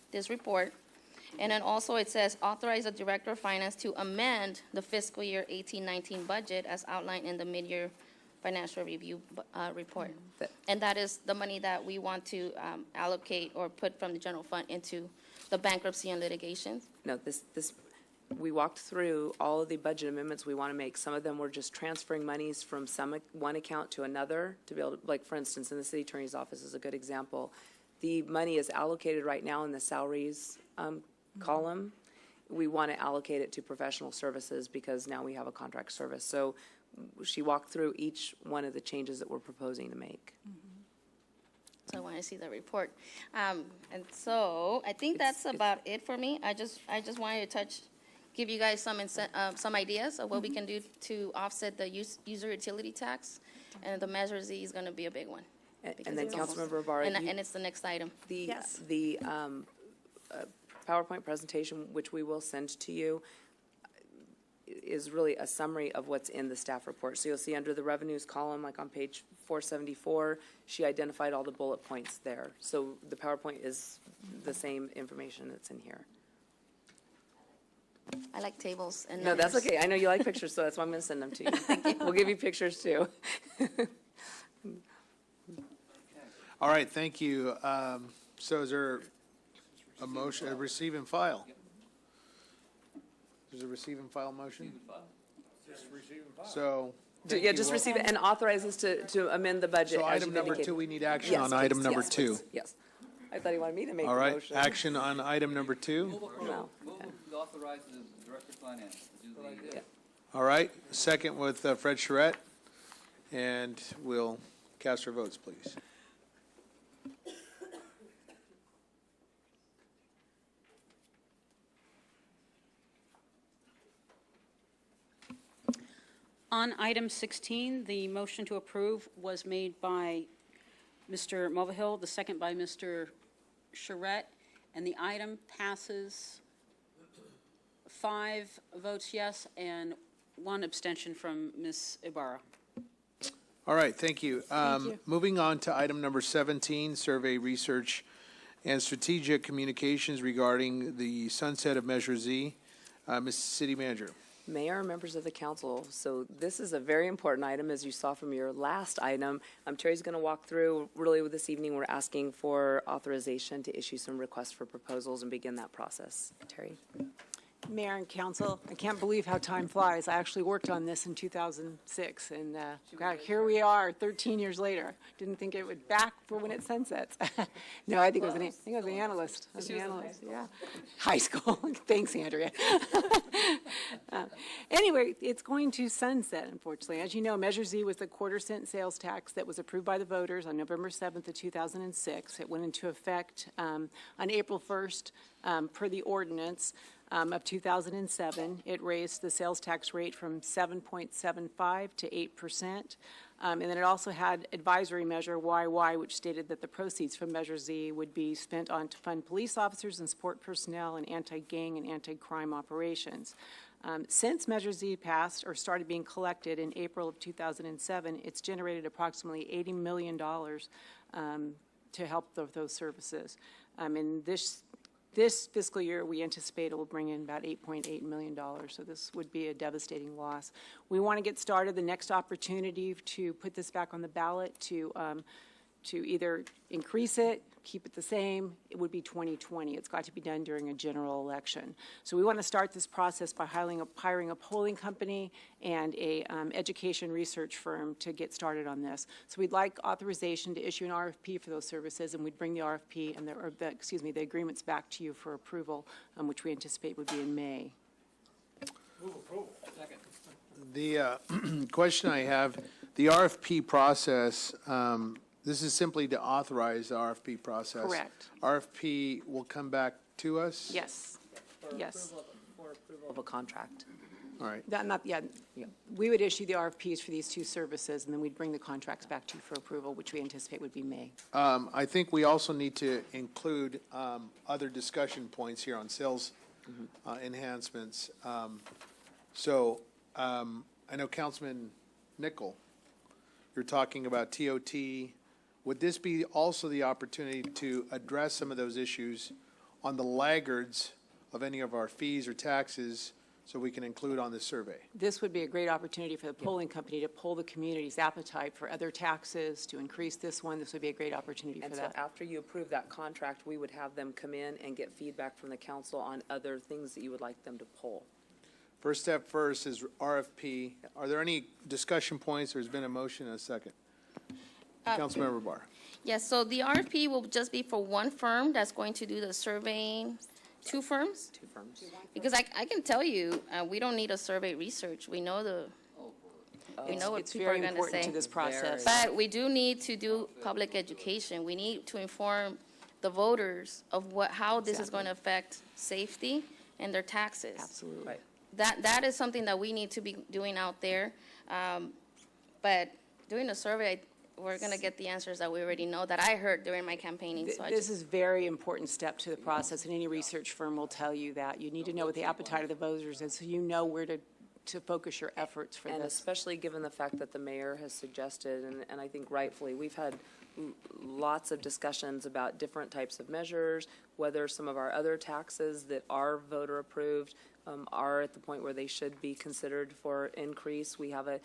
this report. And then also it says authorize the Director of Finance to amend the fiscal year 18-19 budget as outlined in the mid-year financial review report. And that is the money that we want to allocate or put from the general fund into the bankruptcy and litigation. No, we walked through all of the budget amendments we want to make. Some of them were just transferring monies from one account to another to be able to, like, for instance, in the city attorney's office is a good example. The money is allocated right now in the salaries column. We want to allocate it to professional services because now we have a contract service. So she walked through each one of the changes that we're proposing to make. So I want to see the report. And so I think that's about it for me. I just wanted to give you guys some ideas of what we can do to offset the user utility tax. And the Measure Z is going to be a big one. And then Councilmember Ibarra. And it's the next item. The PowerPoint presentation, which we will send to you, is really a summary of what's in the staff report. So you'll see under the revenues column, like on page 474, she identified all the bullet points there. So the PowerPoint is the same information that's in here. I like tables and No, that's numbers. okay. I know you like pictures, so that's why I'm going to send them to you. We'll give you pictures too. All right, thank you. So is there a motion, a receive and file? There's a receive and file motion? Just receive and file. So Yeah, just receive it and authorize us to amend the budget So as item you've number indicated. 2, we need action Yes, on item please. number Yes, 2. please. Yes. I thought he wanted me to make the All right, motion. action on item number 2. No. Authorize the Director of Finance to do the. All right, second with Fred Charette, and we'll cast our votes, please. On item 16, the motion to approve was made by Mr. Mulvihill, the second by Mr. Charette, and the item passes 5 votes yes and 1 abstention from Ms. Ibarra. All right, thank you. you. Moving on to item number 17, survey research and strategic communications regarding the sunset of Measure Z. Ms. City Manager. Mayor, members of the council, so this is a very important item, as you saw from your last item. Terry's going to walk through, really this evening, we're asking for authorization to issue some requests for proposals and begin that process. Terry? Mayor and council, I can't believe how time flies. I actually worked on this in 2006, and God, here we are 13 years later. Didn't think it would back for when it sunsets. No, I think I was an analyst. I was an analyst, yeah. High school. Thanks, Andrea. Anyway, it's going to sunset, unfortunately. As you know, Measure Z was the quarter-cent sales tax that was approved by the voters on November 7th of 2006. It went into effect on April 1st per the ordinance of 2007. It raised the sales tax rate from 7.75 to 8%. And then it also had advisory measure YY, which stated that the proceeds from Measure Z would be spent on to fund police officers and support personnel in anti-gang and anti-crime operations. Since Measure Z passed or started being collected in April of 2007, it's generated approximately $80 million to help those services. In this fiscal year, we anticipate it will bring in about $8.8 million, so this would be a devastating loss. We want to get started. The next opportunity to put this back on the ballot to either increase it, keep it the same, it would be 2020. It's got to be done during a general election. So we want to start this process by hiring a polling company and a education research firm to get started on this. So we'd like authorization to issue an RFP for those services, and we'd bring the RFP and the agreements back to you for approval, which we anticipate would be in May. Move approval. Second. The question I have, the RFP process, this is simply to authorize the RFP process. Correct. RFP will come back to us? Yes. Yes. For approval of a contract. All right. We would issue the RFPs for these two services, and then we'd bring the contracts back to you for approval, which we anticipate would be May. I think we also need to include other discussion points here on sales enhancements. I know Councilman Nickel, you're talking about TOT. Would this be also the opportunity to address some of those issues on the laggards of any of our fees or taxes so we can include on this survey? This would be a great opportunity for the polling company to pull the community's appetite for other taxes, to increase this one. This would be a great opportunity for And so that. after you approve that contract, we would have them come in and get feedback from the council on other things that you would like them to pull. First step first is RFP. Are there any discussion points? There's been a motion and a second. Councilmember Barr. Yes, so the RFP will just be for one firm that's going to do the surveying, 2 firms? 2 firms. Because I can tell you, we don't need a survey research. We know what It's people are very going to important say. to this process. But we do need to do public education. We need to inform the voters of how this is going to affect safety and their taxes. Absolutely. Right. That is something that we need to be doing out there. But doing a survey, we're going to get the answers that we already know, that I heard during my campaigning. So This is a very important step to the process, and any research firm will tell you that. You need to know what the appetite of the voters is, so you know where to focus your efforts for And this. especially given the fact that the mayor has suggested, and I think rightfully, we've had lots of discussions about different types of measures, whether some of our other taxes that are voter approved are at the point where they should be considered for increase. We have a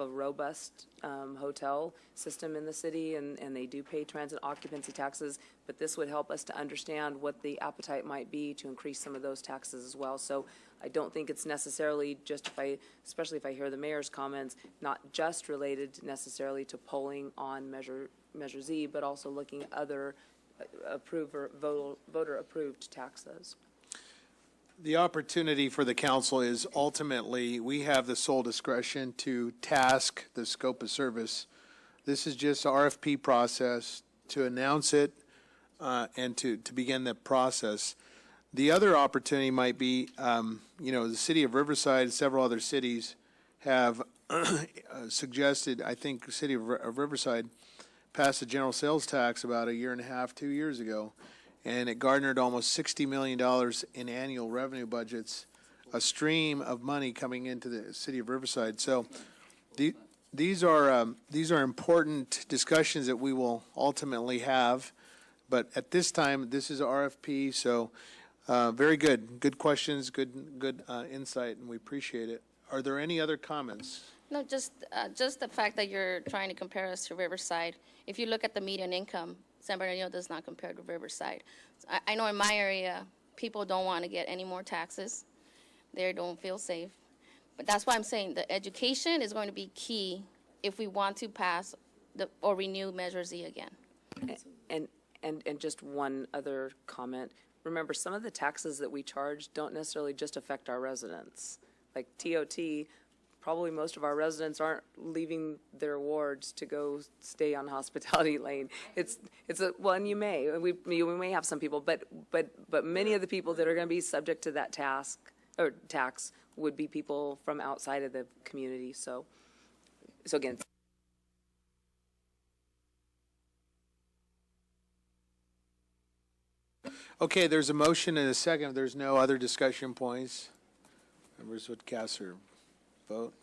robust hotel system in the city, and they do pay transit occupancy taxes, but this would help us to understand what the appetite might be to increase some of those taxes as well. So I don't think it's necessarily especially if I hear the mayor's comments, not just related necessarily to polling on Measure Z, but also looking at other voter-approved taxes. The opportunity for the council is ultimately, we have the sole discretion to task the scope of service. This is just RFP process to announce it and to begin the process. The other opportunity might be, the city of Riverside, several other cities have suggested, I think the city of Riverside passed a general sales tax about 1.5 years, 2 years ago, and it garnered almost $60 million in annual revenue budgets, a stream of money coming into the city of Riverside. So these are important discussions that we will ultimately have, but at this time, this is RFP, so very good questions, good insight, and we appreciate it. Are there any other comments? No, just the fact that you're trying to compare us to Riverside. If you look at the median income, San Bernardino does not compare to Riverside. I know in my area, people don't want to get any more taxes. They don't feel safe. But that's why I'm saying the education is going to be key if we want to pass or renew Measure Z again. And just one other comment. Remember, some of the taxes that we charge don't necessarily just affect our residents. Like TOT, probably most of our residents aren't leaving their wards to go stay on Hospitality Lane. And you may, we may have some people, but many of the people that are going to be subject to that tax would be people from outside of the community. So again. Okay, there's a motion and a second. If there's no other discussion points, members would cast their vote.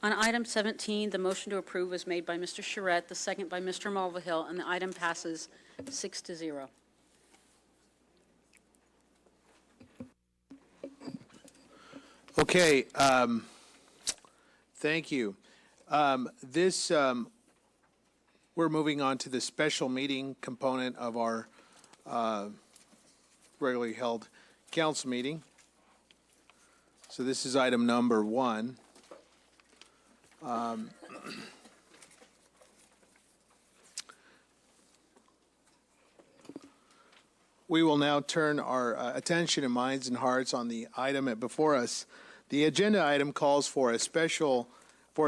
On item 17, the motion to approve was made by Mr. Charette, the second by Mr. Mulvihill, and the item passes 6-0. Okay, thank you. We're moving on to the special meeting component of our regularly held council meeting. So this is item number 1. We will now turn our attention and minds and hearts on the item before us. The agenda item calls for a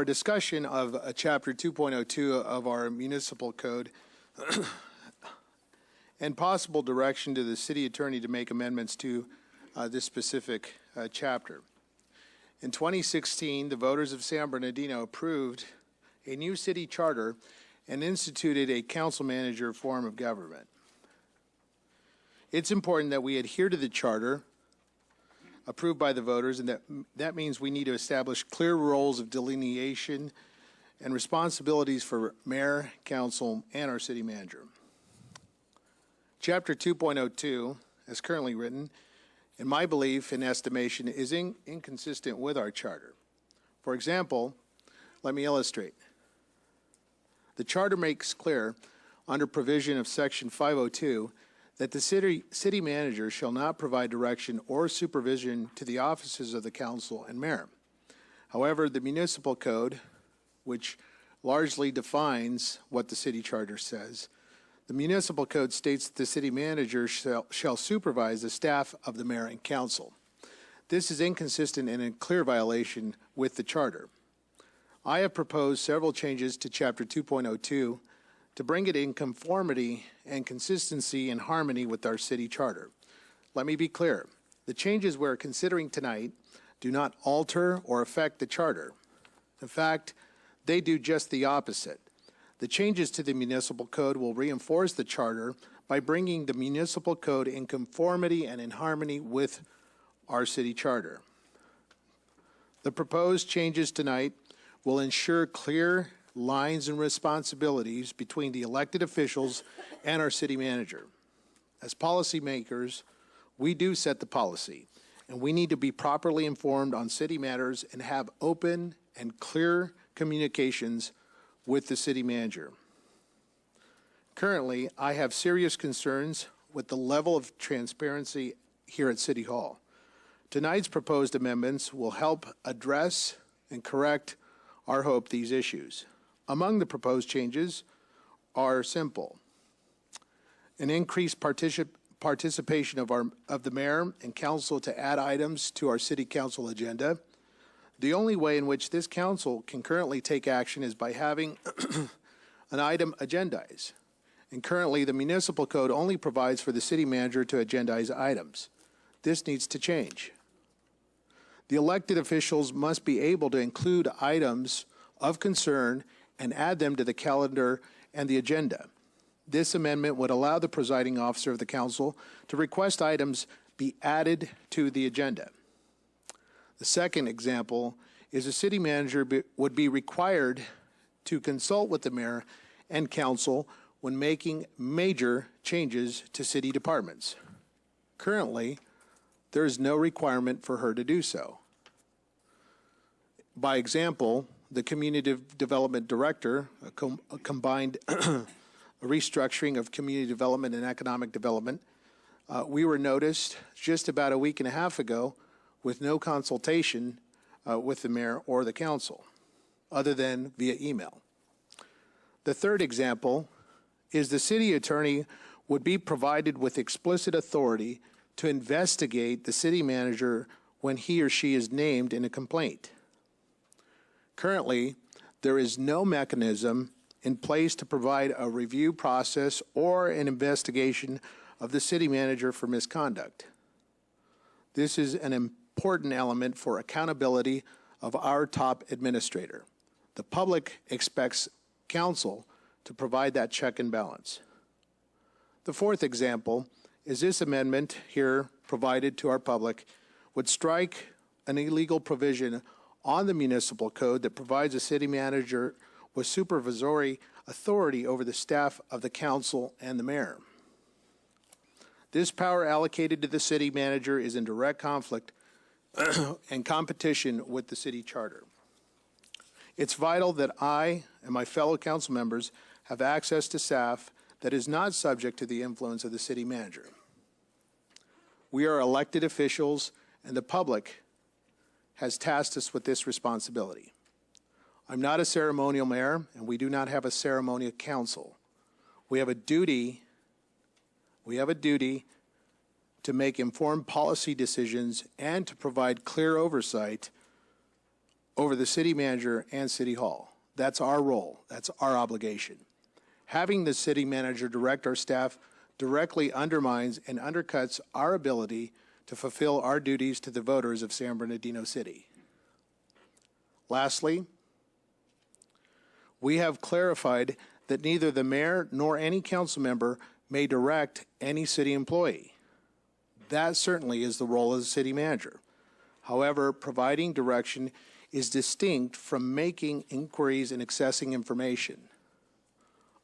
discussion of Chapter 2.02 of our municipal code and possible direction to the city attorney to make amendments to this specific chapter. In 2016, the voters of San Bernardino approved a new city charter and instituted a council manager form of government. It's important that we adhere to the charter approved by the voters, and that means we need to establish clear roles of delineation and responsibilities for mayor, council, and our city manager. Chapter 2.02, as currently written, in my belief and estimation, is inconsistent with our charter. For example, let me illustrate. The charter makes clear, under provision of Section 502, that the city manager shall not provide direction or supervision to the offices of the council and mayor. However, the municipal code, which largely defines what the city charter says, the municipal code states that the city manager shall supervise the staff of the mayor and council. This is inconsistent and in clear violation with the charter. I have proposed several changes to Chapter 2.02 to bring it in conformity and consistency and harmony with our city charter. Let me be clear. The changes we're considering tonight do not alter or affect the charter. In fact, they do just the opposite. The changes to the municipal code will reinforce the charter by bringing the municipal code in conformity and in harmony with our city charter. The proposed changes tonight will ensure clear lines and responsibilities between the elected officials and our city manager. As policymakers, we do set the policy, and we need to be properly informed on city matters and have open and clear communications with the city manager. Currently, I have serious concerns with the level of transparency here at City Hall. Tonight's proposed amendments will help address and correct, our hope, these issues. Among the proposed changes are simple: an increased participation of the mayor and council to add items to our city council agenda. The only way in which this council can currently take action is by having an item agendized. And currently, the municipal code only provides for the city manager to agendize items. This needs to change. The elected officials must be able to include items of concern and add them to the calendar and the agenda. This amendment would allow the presiding officer of the council to request items be added to the agenda. The second example is a city manager would be required to consult with the mayor and council when making major changes to city departments. Currently, there is no requirement for her to do so. By example, the Community Development Director, a combined restructuring of community development and economic development, we were noticed just about a week and a half ago with no consultation with the mayor or the council, other than via email. The third example is the city attorney would be provided with explicit authority to investigate the city manager when he or she is named in a complaint. Currently, there is no mechanism in place to provide a review process or an investigation of the city manager for misconduct. This is an important element for accountability of our top administrator. The public expects council to provide that check and balance. The fourth example is this amendment here provided to our public would strike an illegal provision on the municipal code that provides a city manager with supervisory authority over the staff of the council and the mayor. This power allocated to the city manager is in direct conflict and competition with the city charter. It's vital that I and my fellow council members have access to staff that is not subject to the influence of the city manager. We are elected officials, and the public has tasked us with this responsibility. I'm not a ceremonial mayor, and we do not have a ceremonial council. We have a duty to make informed policy decisions and to provide clear oversight over the city manager and City Hall. That's our role. That's our obligation. Having the city manager direct our staff directly undermines and undercuts our ability to fulfill our duties to the voters of San Bernardino City. Lastly, we have clarified that neither the mayor nor any council member may direct any city employee. That certainly is the role of the city manager. However, providing direction is distinct from making inquiries and accessing information.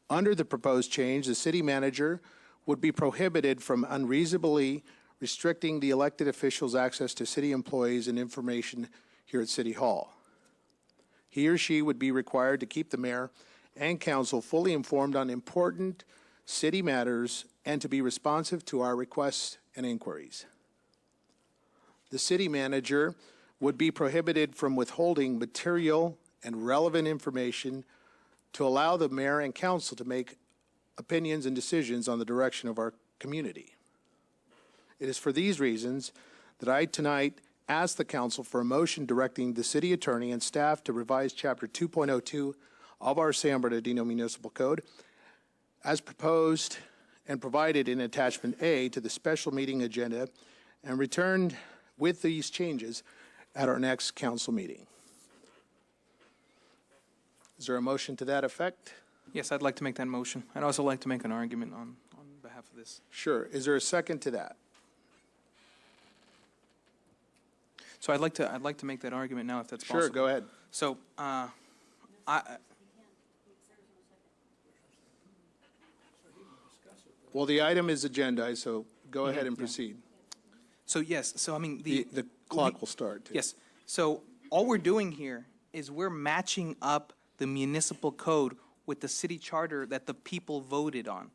Under the proposed change, the city manager would be prohibited from unreasonably restricting the elected officials' access to city employees and information here at City Hall. He or she would be required to keep the mayor and council fully informed on important city matters and to be responsive to our requests and inquiries. The city manager would be prohibited from withholding material and relevant information to allow the mayor and council to make opinions and decisions on the direction of our community. It is for these reasons that I tonight ask the council for a motion directing the city attorney and staff to revise Chapter 2.02 of our San Bernardino Municipal Code as proposed and provided in Attachment A to the special meeting agenda and returned with these changes at our next council meeting. Is there a motion to that effect? Yes, I'd like to make that motion. I'd also like to make an argument on behalf of this. Sure. Is there a second to that? So I'd like to make that argument now, if that's possible. Sure, go ahead. So, Well, the item is agendized, so go ahead and proceed. so yes, so I mean, The clock will start. too. Yes. So all we're doing here is we're matching up the municipal code with the city charter that the people voted on.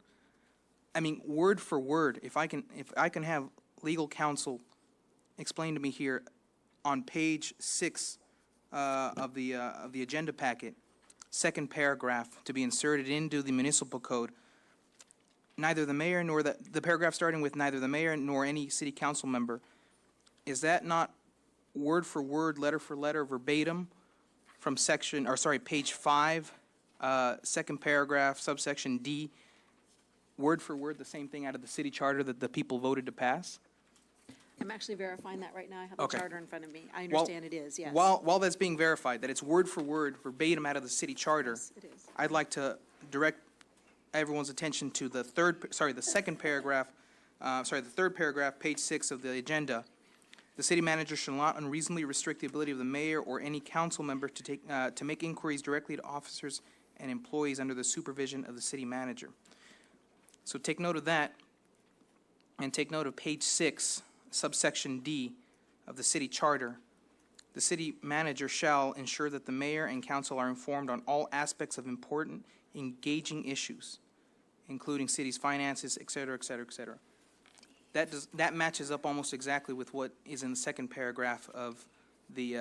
I mean, word for word, if I can have legal counsel explain to me here on page 6 of the agenda packet, second paragraph to be inserted into the municipal code, neither the mayor nor the paragraph starting with neither the mayor nor any city council member, is that not word for word, letter for letter, verbatim from page 5, second paragraph, subsection D, word for word, the same thing out of the city charter that the people voted to pass? I'm actually verifying that right now. I have the Okay. charter in front of me. I understand it is, yes. While that's being verified, that it's word for word, verbatim out of the city charter, Yes, it is. I'd like to direct everyone's attention to the third paragraph, page 6 of the agenda. The city manager shall not unreasonably restrict the ability of the mayor or any council member to make inquiries directly to officers and employees under the supervision of the city manager. So take note of that, and take note of page 6, subsection D of the city charter. The city manager shall ensure that the mayor and council are informed on all aspects of important, engaging issues, including city's finances, et cetera, et cetera, et cetera. That matches up almost exactly with what is in the second paragraph of the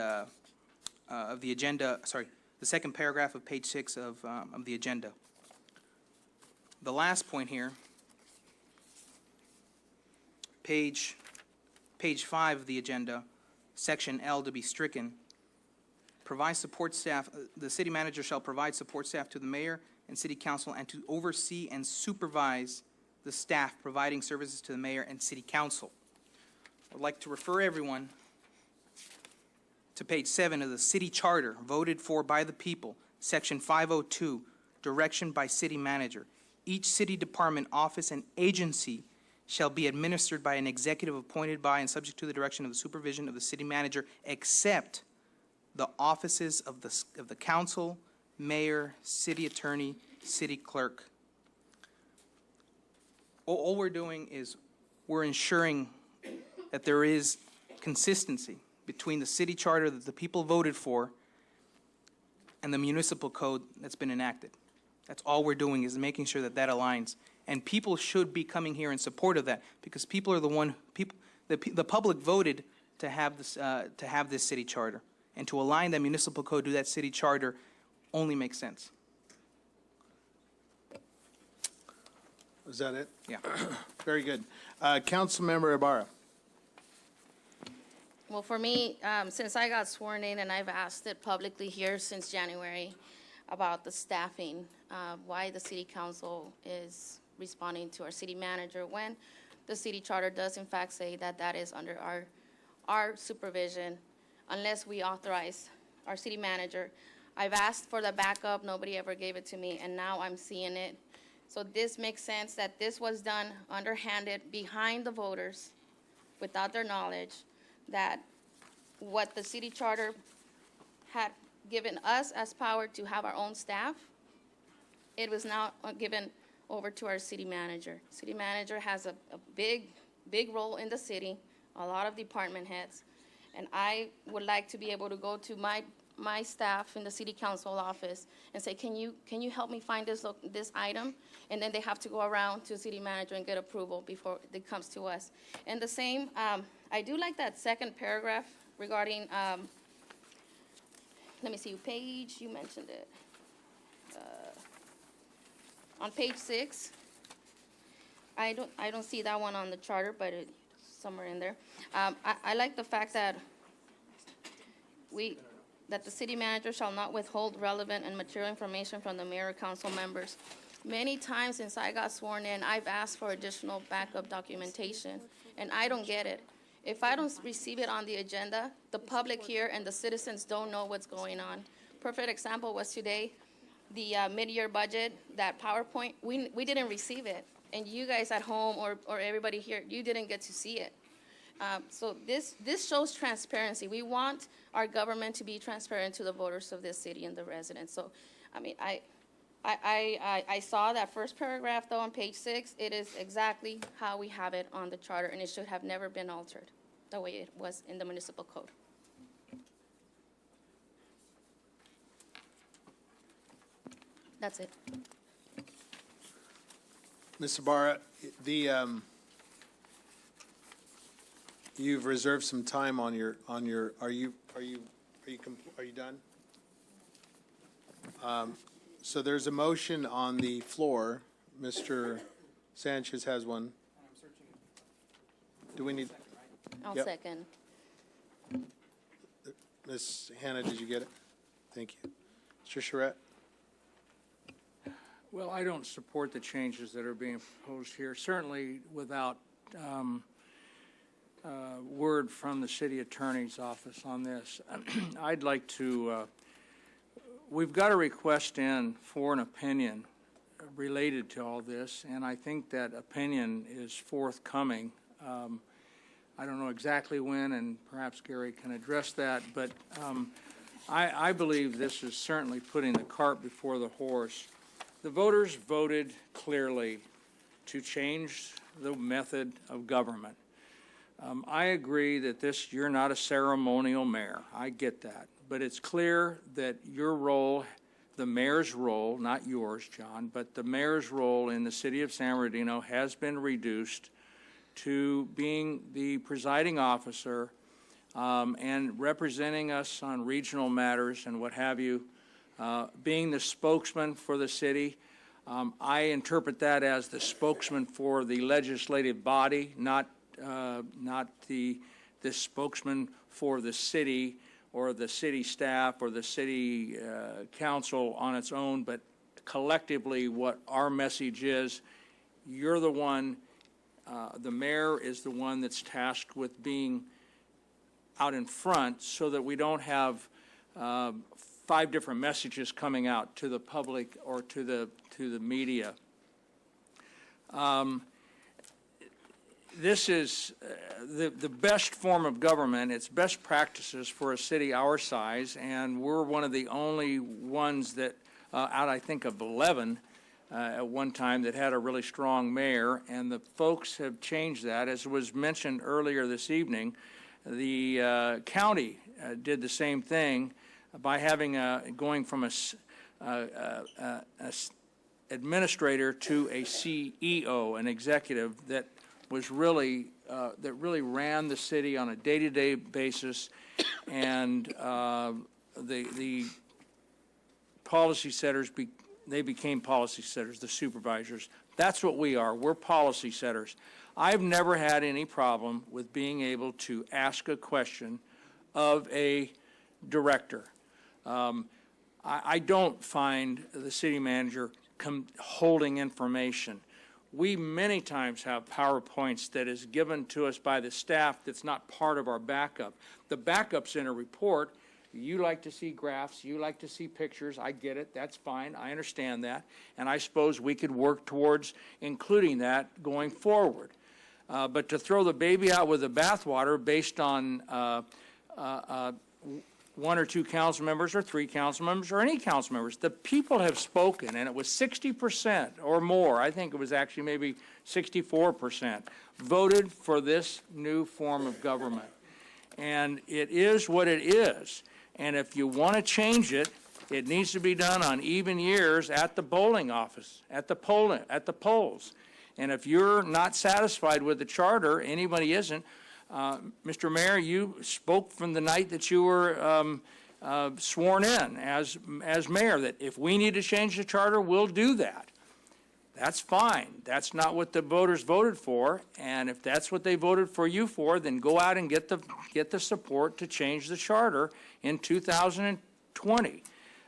agenda, the second paragraph of page 6 of the agenda. The last point here, page 5 of the agenda, section L to be stricken, provide support staff, the city manager shall provide support staff to the mayor and city council and to oversee and supervise the staff providing services to the mayor and city council. I'd like to refer everyone to page 7 of the city charter, voted for by the people, section 502, direction by city manager. Each city department, office, and agency shall be administered by an executive appointed by and subject to the direction of the supervision of the city manager, except the offices of the council, mayor, city attorney, city clerk. All we're doing is we're ensuring that there is consistency between the city charter that the people voted for and the municipal code that's been enacted. That's all we're doing, is making sure that that aligns. And people should be coming here in support of that, because people are the public voted to have this city charter. And to align that municipal code to that city charter only makes sense. Is that it? Yeah. Very good. Councilmember Ibarra. Well, for me, since I got sworn in, and I've asked it publicly here since January about the staffing, why the city council is responding to our city manager when the city charter does in fact say that that is under our supervision, unless we authorize our city manager. I've asked for the backup, nobody ever gave it to me, and now I'm seeing it. So this makes sense that this was done underhanded, behind the voters, without their knowledge, that what the city charter had given us as power to have our own staff, it was now given over to our city manager. City manager has a big role in the city, a lot of department heads, and I would like to be able to go to my staff in the city council office and say, can you help me find this item? And then they have to go around to the city manager and get approval before it comes to us. And the same, I do like that second paragraph regarding, let me see, page, you mentioned it. On page 6, I don't see that one on the charter, but it's somewhere in there. I like the fact that that the city manager shall not withhold relevant and material information from the mayor or council members. Many times since I got sworn in, I've asked for additional backup documentation, and I don't get it. If I don't receive it on the agenda, the public here and the citizens don't know what's going on. Perfect example was today, the mid-year budget, that PowerPoint, we didn't receive it. and you guys at home or everybody here, you didn't get to see it. So this shows transparency. We want our government to be transparent to the voters of this city and the residents. So, I mean, I saw that first paragraph though on page 6. It is exactly how we have it on the charter, and it should have never been altered the way it was in the municipal code. That's it. Ms. Ibarra, you've reserved some time on your, are you done? So there's a motion on the floor. Mr. Sanchez has one. Do we need? I'll Yep. second. Ms. Hannah, did you get it? Thank you. Mr. Charette? Well, I don't support the changes that are being proposed here, certainly without word from the city attorney's office on this. I'd like to, we've got a request in for an opinion related to all this, and I think that opinion is forthcoming. I don't know exactly when, and perhaps Gary can address that, but I believe this is certainly putting the cart before the horse. The voters voted clearly to change the method of government. I agree that you're not a ceremonial mayor. I get that. But it's clear that your role, the mayor's role, not yours, John, but the mayor's role in the city of San Bernardino has been reduced to being the presiding officer and representing us on regional matters and what have you, being the spokesman for the city. I interpret that as the spokesman for the legislative body, not the spokesman for the city or the city staff or the city council on its own, but collectively what our message is. You're the one, the mayor is the one that's tasked with being out in front so that we don't have 5 different messages coming out to the public or to the media. This is the best form of government. It's best practices for a city our size, and we're one of the only ones that, out I think of 11 at one time, that had a really strong mayor, and the folks have changed that. As was mentioned earlier this evening, the county did the same thing by having going from a administrator to a CEO, an executive that was really that really ran the city on a day-to-day basis, and the policy setters they became policy setters, the supervisors. That's what we are. We're policy setters. I've never had any problem with being able to ask a question of a director. I don't find the city manager holding information. We many times have PowerPoints that is given to us by the staff that's not part of our backup. The backup's in a report. You like to see graphs, you like to see pictures, I get it, that's fine, I understand that, and I suppose we could work towards including that going forward. But to throw the baby out with the bathwater based on 1 or 2 council members or 3 council members or any council members. The people have spoken, and it was 60% or more, I think it was actually maybe 64%, voted for this new form of government. And it is what it is. And if you want to change it, it needs to be done on even years at the polling office, at the polls. And if you're not satisfied with the charter, anybody isn't, Mr. Mayor, you spoke from the night that you were sworn in as mayor, that if we need to change the charter, we'll do that. That's fine. That's not what the voters voted for, and if that's what they voted for you for, then go out and get the support to change the charter in 2020.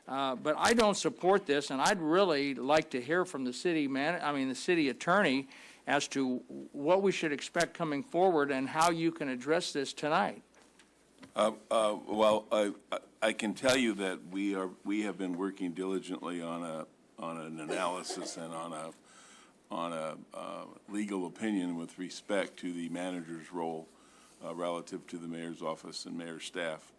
But I don't support this, and I'd really like to hear from the city attorney as to what we should expect coming forward and how you can address this tonight. Well, I can tell you that we have been working diligently on an analysis and on a legal opinion with respect to the manager's role relative to the mayor's office and mayor's staff.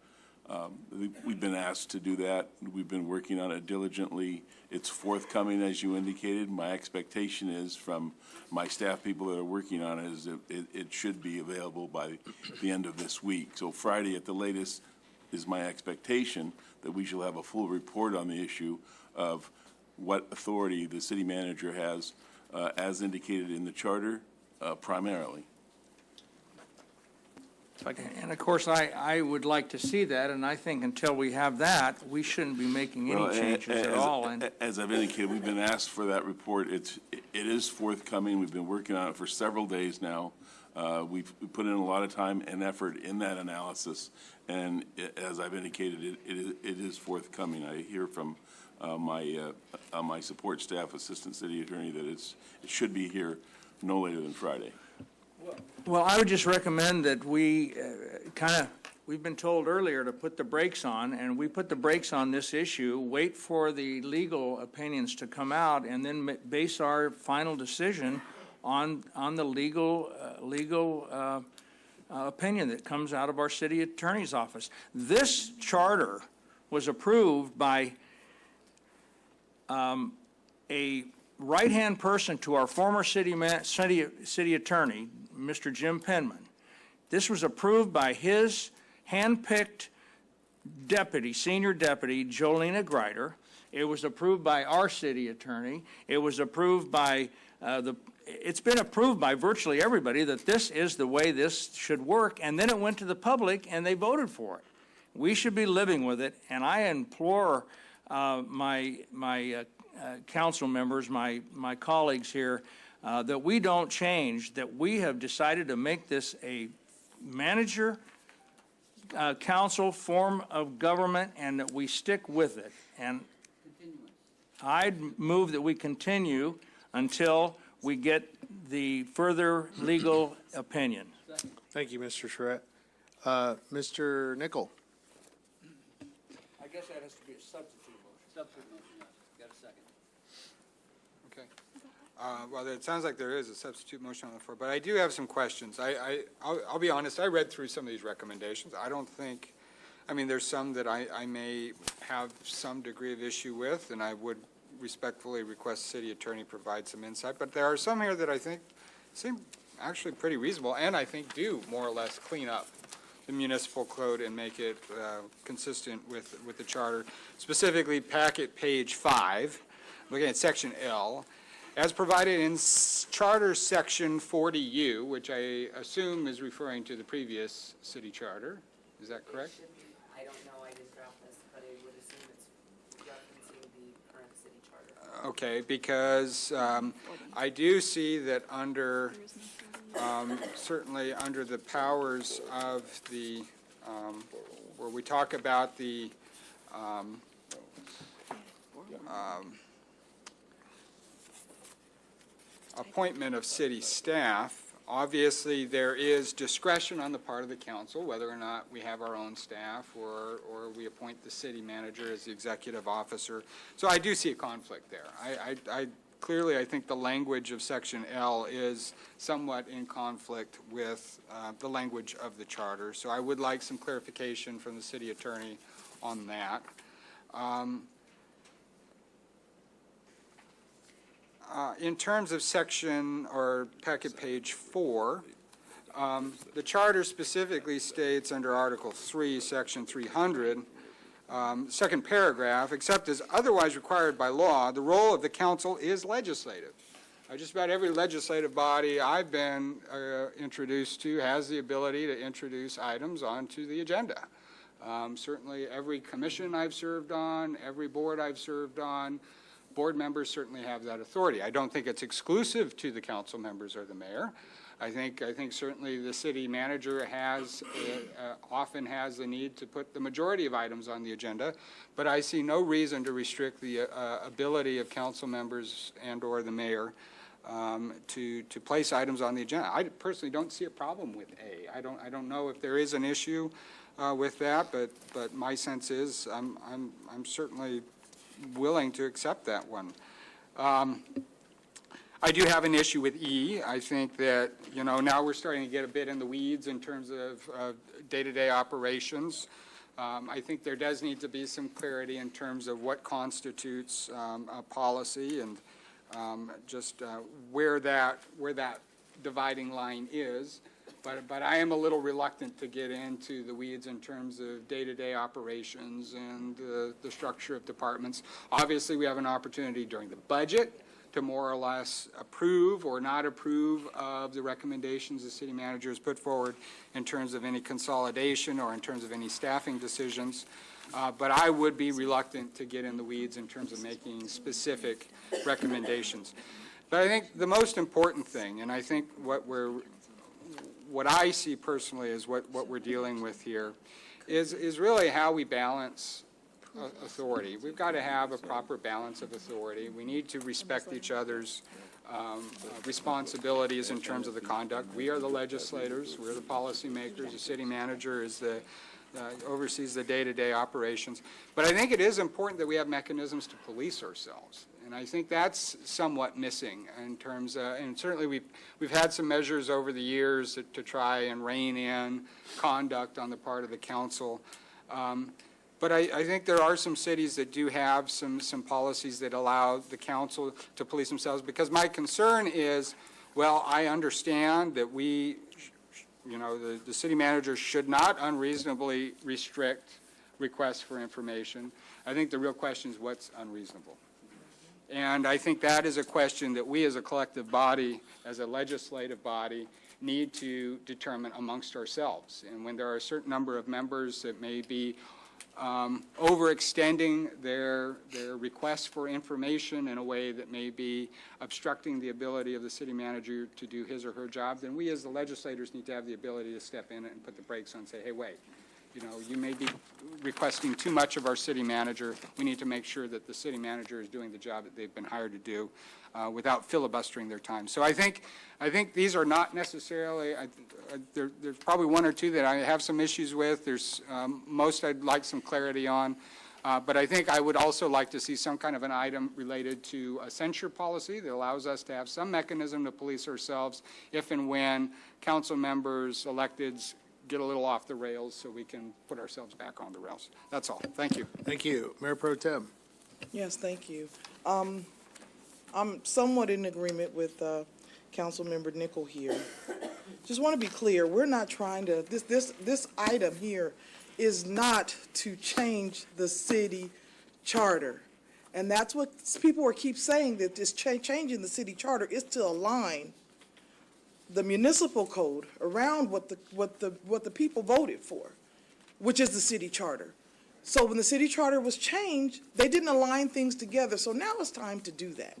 We've been asked to do that. We've been working on it diligently. It's forthcoming, as you indicated. My expectation is from my staff people that are working on it is that it should be available by the end of this week. So Friday at the latest is my expectation that we shall have a full report on the issue of what authority the city manager has as indicated in the charter primarily. And of course, I would like to see that, and I think until we have that, we shouldn't be making any changes at all. And As I've indicated, we've been asked for that report. It is forthcoming. We've been working on it for several days now. We've put in a lot of time and effort in that analysis, and as I've indicated, it is forthcoming. I hear from my support staff, Assistant City Attorney, that it should be here no later than Friday. Well, I would just recommend that we we've been told earlier to put the brakes on, and we put the brakes on this issue, wait for the legal opinions to come out, and then base our final decision on the legal opinion that comes out of our city attorney's office. This charter was approved by a right-hand person to our former city attorney, Mr. Jim Penman. This was approved by his hand-picked deputy, senior deputy, Jolena Greider. It was approved by our city attorney. It was approved by it's been approved by virtually everybody that this is the way this should work, and then it went to the public and they voted for it. We should be living with it, and I implore my council members, my colleagues here, that we don't change, that we have decided to make this a manager council form of government and that we stick with it. And I'd move that we continue until we get the further legal opinion. Thank you, Mr. Charette. Mr. Nichol. I guess that has to be a substitute motion. Substitute motion, yes. Got a second. Okay. Well, it sounds like there is a substitute motion on the floor, but I do have some questions. I'll be honest, I read through some of these recommendations. I don't think, there's some that I may have some degree of issue with, and I would respectfully request the city attorney provide some insight, but there are some here that I think seem actually pretty reasonable, and I think do more or less clean up the municipal code and make it consistent with the charter. Specifically, packet page 5, looking at section L, as provided in charter section 40U, which I assume is referring to the previous city charter. Is that correct? I don't know, I didn't draft this, but I would assume it's referencing the current city charter. Okay, because I do see that under, certainly under the powers of the, where we talk about the appointment of city staff, obviously there is discretion on the part of the council whether or not we have our own staff or we appoint the city manager as the executive officer. So I do see a conflict there. Clearly, I think the language of section L is somewhat in conflict with the language of the charter. So I would like some clarification from the city attorney on that. In terms of section or packet page 4, the charter specifically states under Article 3, Section 300, second paragraph, except as otherwise required by law, the role of the council is legislative. Just about every legislative body I've been introduced to has the ability to introduce items onto the agenda. Certainly every commission I've served on, every board I've served on, board members certainly have that authority. I don't think it's exclusive to the council members or the mayor. I think certainly the city manager often has the need to put the majority of items on the agenda, but I see no reason to restrict the ability of council members and/or the mayor to place items on the agenda. I personally don't see a problem with A. I don't know if there is an issue with that, but my sense is I'm certainly willing to accept that one. I do have an issue with E. I think that, now we're starting to get a bit in the weeds in terms of day-to-day operations. I think there does need to be some clarity in terms of what constitutes a policy and just where that dividing line is. But I am a little reluctant to get into the weeds in terms of day-to-day operations and the structure of departments. Obviously, we have an opportunity during the budget to more or less approve or not approve of the recommendations the city manager has put forward in terms of any consolidation or in terms of any staffing decisions. But I would be reluctant to get in the weeds in terms of making specific recommendations. But I think the most important thing, and I think what I see personally is what we're dealing with here, is really how we balance authority. We've got to have a proper balance of authority. We need to respect each other's responsibilities in terms of the conduct. We are the legislators. We're the policymakers. The city manager is oversees the day-to-day operations. But I think it is important that we have mechanisms to police ourselves. And I think that's somewhat missing in terms of, and certainly we've had some measures over the years to try and rein in conduct on the part of the council. But I think there are some cities that do have some policies that allow the council to police themselves, because my concern is, well, I understand that the city manager should not unreasonably restrict requests for information. I think the real question is what's unreasonable. And I think that is a question that we as a collective body, as a legislative body, need to determine amongst ourselves. And when there are a certain number of members that may be overextending their requests for information in a way that may be obstructing the ability of the city manager to do his or her job, then we as the legislators need to have the ability to step in and put the brakes on and say, hey, wait, you may be requesting too much of our city manager. We need to make sure that the city manager is doing the job that they've been hired to do without filibustering their time. So I think these are not necessarily, there's probably one or two that I have some issues with. There's most I'd like some clarity on. But I think I would also like to see some kind of an item related to a censure policy that allows us to have some mechanism to police ourselves if and when council members, electeds, get a little off the rails so we can put ourselves back on the rails. That's all. Thank you. Thank you. Mayor Pro Tem. Yes, thank you. I'm somewhat in agreement with Councilmember Nichol here. Just want to be clear, we're not trying to, this item here is not to change the city charter. And that's what people keep saying, that this changing the city charter is to align the municipal code around what the people voted for, which is the city charter. So when the city charter was changed, they didn't align things together. So now it's time to do that.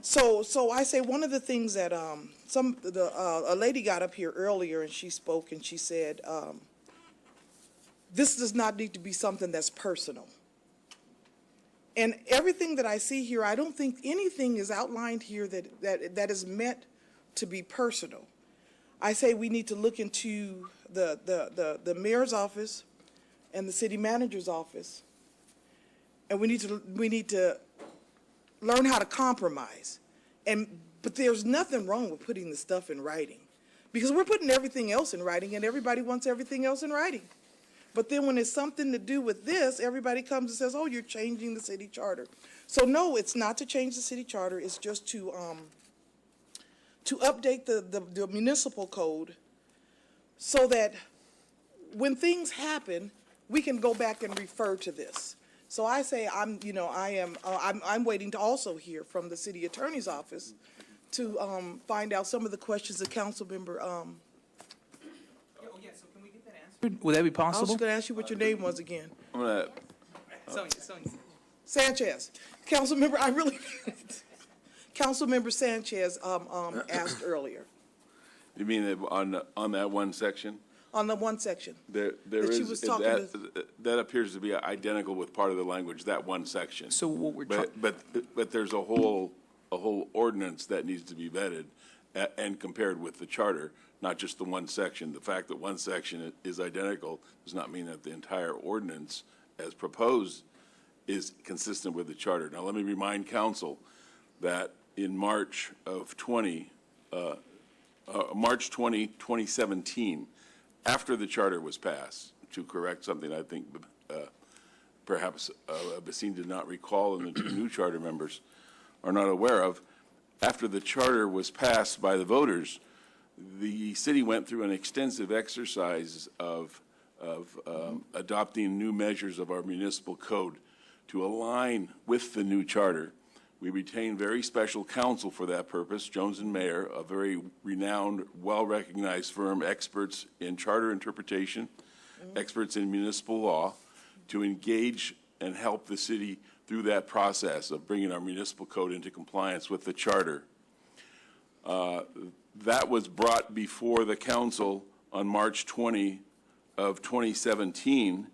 So I say one of the things that a lady got up here earlier and she spoke and she said, this does not need to be something that's personal. And everything that I see here, I don't think anything is outlined here that is meant to be personal. I say we need to look into the mayor's office and the city manager's office, and we need to learn how to compromise. But there's nothing wrong with putting the stuff in writing, because we're putting everything else in writing, and everybody wants everything else in writing. But then when it's something to do with this, everybody comes and says, "Oh, you're changing the city charter." So no, it's not to change the city charter. It's just to update the municipal code so that when things happen, we can go back and refer to this. So I say I'm waiting to also hear from the city attorney's office to find out some of the questions that Councilmember. Would that be I was possible? just going to ask you what your name was again. I'm gonna, Sonia. Sanchez. Councilmember, Councilmember Sanchez asked earlier you mean that on that one section? on the one section. There That she is, was talking that appears to be identical with part of the language, that one section. So what we're trying. But there's a whole ordinance that needs to be vetted and compared with the charter, not just the one section. The fact that one section is identical does not mean that the entire ordinance as proposed is consistent with the charter. Now, let me remind council that in March 2017, after the charter was passed, to correct something I think perhaps Basine did not recall and the two new charter members are not aware of. After the charter was passed by the voters, the city went through an extensive exercise of adopting new measures of our municipal code to align with the new charter. We retained very special counsel for that purpose, Jones and Mayer, a very renowned, well-recognized firm, experts in charter interpretation, experts in municipal law, to engage and help the city through that process of bringing our municipal code into compliance with the charter. That was brought before the council on March 20 of 2017.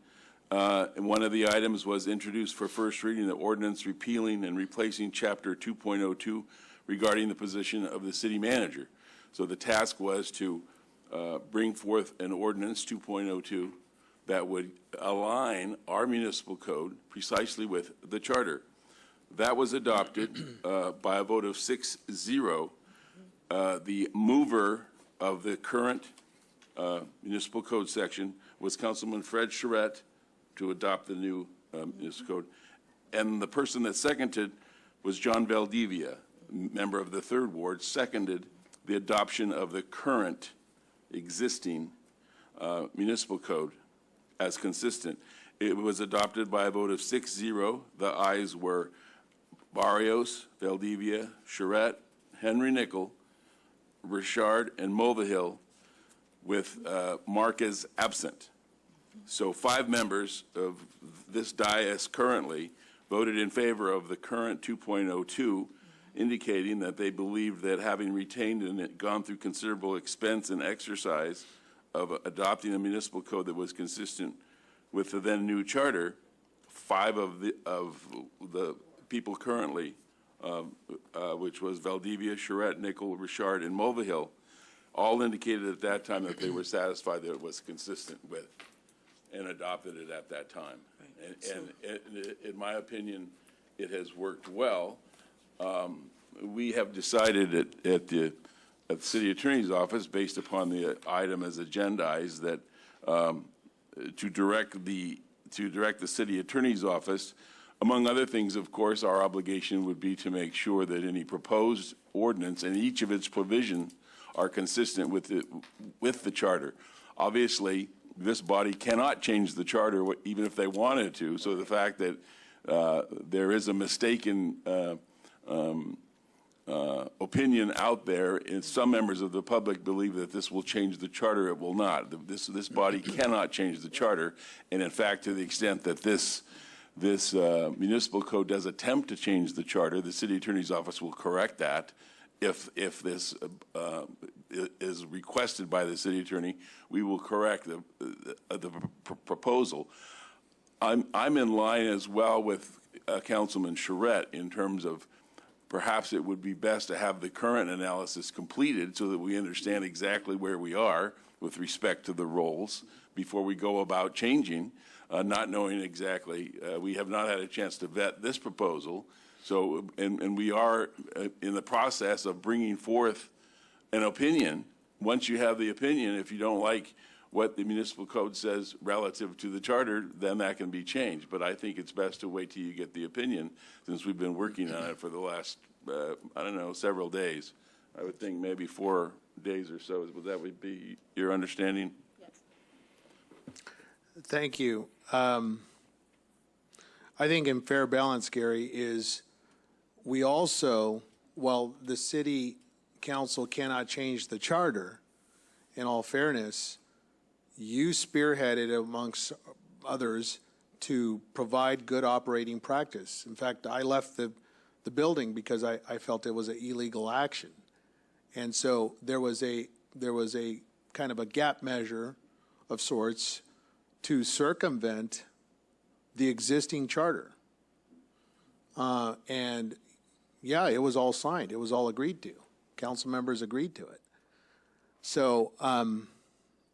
And one of the items was introduced for first reading, the ordinance repealing and replacing Chapter 2.02 regarding the position of the city manager. So the task was to bring forth an ordinance 2.02 that would align our municipal code precisely with the charter. That was adopted by a vote of 6-0. The mover of the current municipal code section was Councilman Fred Charette to adopt the new municipal code. And the person that seconded was John Valdivia, member of the 3rd Ward, seconded the adoption of the current existing municipal code as consistent. It was adopted by a vote of 6-0. The ayes were Barrios, Valdivia, Charette, Henry Nickel, Richard, and Mulvihill, with Marquez absent. So 5 members of this dais currently voted in favor of the current 2.02, indicating that they believed that having retained and gone through considerable expense and exercise of adopting a municipal code that was consistent with the then new charter, 5 of the people currently, which was Valdivia, Charette, Nickel, Richard, and Mulvihill, all indicated at that time that they were satisfied that it was consistent with and adopted it at that time. And in my opinion, it has worked well. We have decided at the city attorney's office, based upon the item as agendized, that to direct the city attorney's office, among other things, of course, our obligation would be to make sure that any proposed ordinance and each of its provisions are consistent with the charter. Obviously, this body cannot change the charter even if they wanted to, so the fact that there is a mistaken opinion out there, and some members of the public believe that this will change the charter. It will not. This body cannot change the charter, and in fact, to the extent that this municipal code does attempt to change the charter, the city attorney's office will correct that. If this is requested by the city attorney, we will correct the proposal. I'm in line as well with Councilman Charette in terms of perhaps it would be best to have the current analysis completed so that we understand exactly where we are with respect to the roles before we go about changing, not knowing exactly. We have not had a chance to vet this proposal. So, and we are in the process of bringing forth an opinion. Once you have the opinion, if you don't like what the municipal code says relative to the charter, then that can be changed. But I think it's best to wait till you get the opinion, since we've been working on it for the last, I don't know, several days. I would think maybe 4 days or so. Would that would be your understanding? Yes. Thank you. I think in fair balance, Gary, is we also, while the city council cannot change the charter, in all fairness, you spearheaded amongst others to provide good operating practice. In fact, I left the building because I felt it was an illegal action. And so there was a kind of a gap measure of sorts to circumvent the existing charter. And yeah, it was all signed. It was all agreed to. Council members agreed to it. So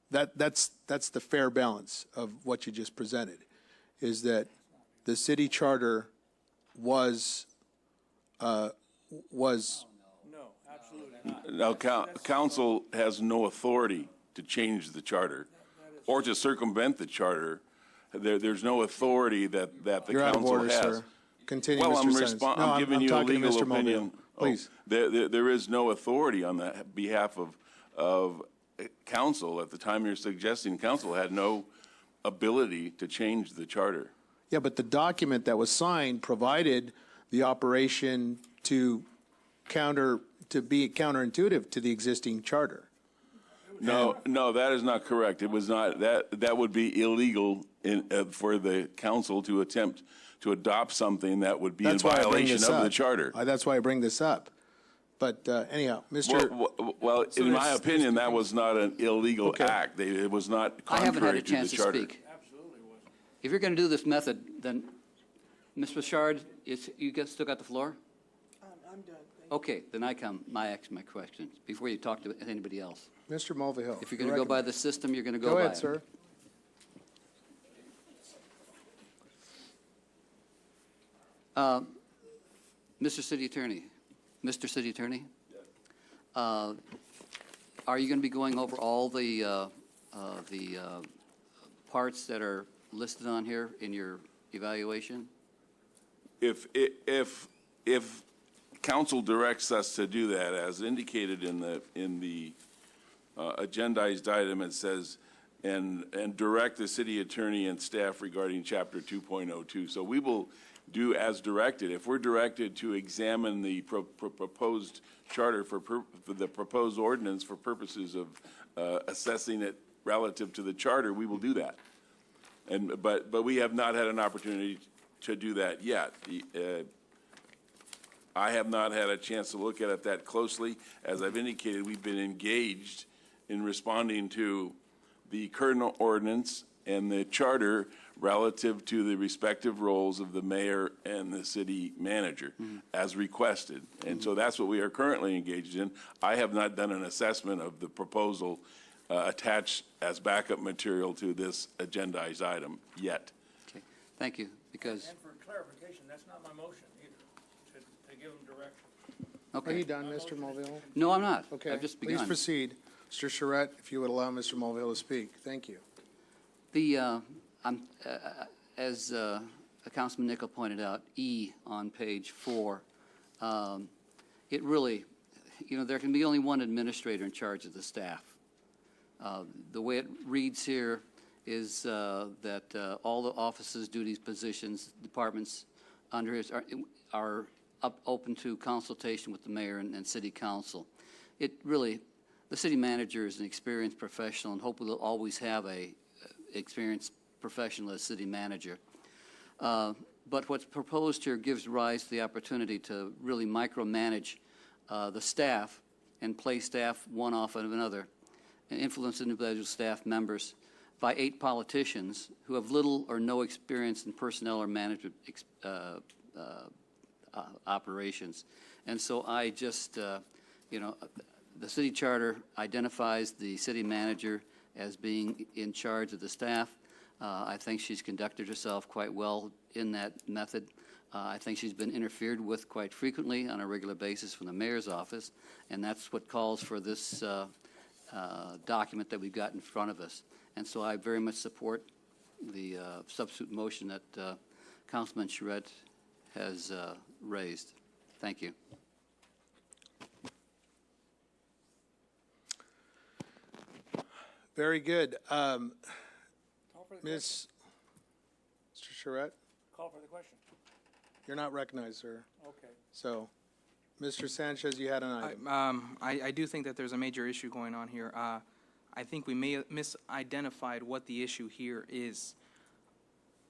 that's the fair balance of what you just presented, is that the city charter was was, No, absolutely not. Now, council has no authority to change the charter or to circumvent the charter. There's no authority that the you're out of council order, has. sir. Continue, Well, Mr. Sens. No, I'm giving you a talking to legal Mr. Mobile. opinion. Please. There is no authority on the behalf of council. At the time you're suggesting, council had no ability to change the charter. Yeah, but the document that was signed provided the operation to be counterintuitive to the existing charter. No, that is not correct. It was not, that would be illegal for the council to attempt to adopt something that would be in That's why I bring violation this of up. the charter. That's why I bring this up. But anyhow, Mr. Well, So in my there's- opinion, that was not an illegal Okay. act. It was not I haven't had contrary a to the chance to charter. speak. If you're going to do this method, then, Ms. Bouchard, still got the floor? I'm done. Okay, then I ask my questions before you talk to anybody else. Mr. Mulvihill. If you're going to go by the system, you're going to go Go by ahead, it. sir. Mr. City Attorney, are you going to be going over all the parts that are listed on here in your evaluation? If council directs us to do that, as indicated in the agendized item, it says, and direct the city attorney and staff regarding chapter 2.02. So we will do as directed. If we're directed to examine the proposed charter for the proposed ordinance for purposes of assessing it relative to the charter, we will do that. But we have not had an opportunity to do that yet. I have not had a chance to look at it that closely. As I've indicated, we've been engaged in responding to the current ordinance and the charter relative to the respective roles of the mayor and the city manager as requested. And so that's what we are currently engaged in. I have not done an assessment of the proposal attached as backup material to this agendized item yet. Okay, thank you, because, And for clarification, that's not my motion either, to give them direction. Are okay. you done, Mr. Mulvihill? No, I'm not. Okay. I've just Please begun. proceed. Mr. Charette, if you would allow Mr. Mulvihill to speak. Thank you. As Councilman Nickel pointed out, E on page 4, it really, there can be only one administrator in charge of the staff. The way it reads here is that all the offices, duties, positions, departments under his are open to consultation with the mayor and city council. It really, the city manager is an experienced professional and hopefully will always have a experienced professional as city manager. But what's proposed here gives rise to the opportunity to really micromanage the staff and play staff one off of another and influence individual staff members by 8 politicians who have little or no experience in personnel or management operations. And so I just, the city charter identifies the city manager as being in charge of the staff. I think she's conducted herself quite well in that method. I think she's been interfered with quite frequently on a regular basis from the mayor's office, and that's what calls for this document that we've got in front of us. And so I very much support the substitute motion that Councilman Charette has raised. Thank you. Very good. Ms. Mr. Charette, Call for the question. you're not recognized, sir. Okay. So, Mr. Sanchez, you had an item. I do think that there's a major issue going on here. I think we may have misidentified what the issue here is.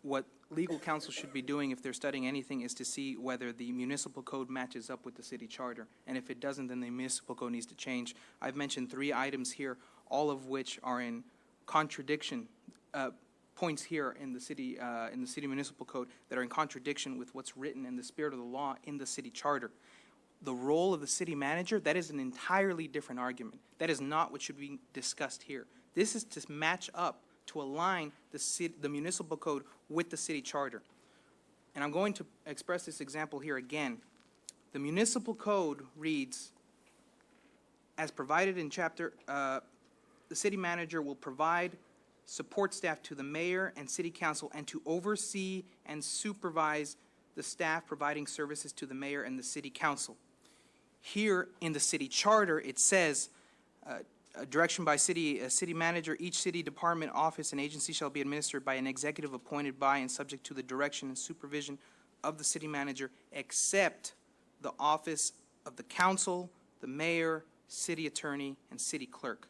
What legal counsel should be doing if they're studying anything is to see whether the municipal code matches up with the city charter. And if it doesn't, then the municipal code needs to change. I've mentioned 3 items here, all of which are in contradiction, points here in the city municipal code that are in contradiction with what's written in the spirit of the law in the city charter. The role of the city manager, that is an entirely different argument. That is not what should be discussed here. This is to match up, to align the municipal code with the city charter. And I'm going to express this example here again. The municipal code reads, as provided in chapter, the city manager will provide support staff to the mayor and city council and to oversee and supervise the staff providing services to the mayor and the city council. Here in the city charter, it says, direction by city manager, each city department, office, and agency shall be administered by an executive appointed by and subject to the direction and supervision of the city manager, except the office of the council, the mayor, city attorney, and city clerk.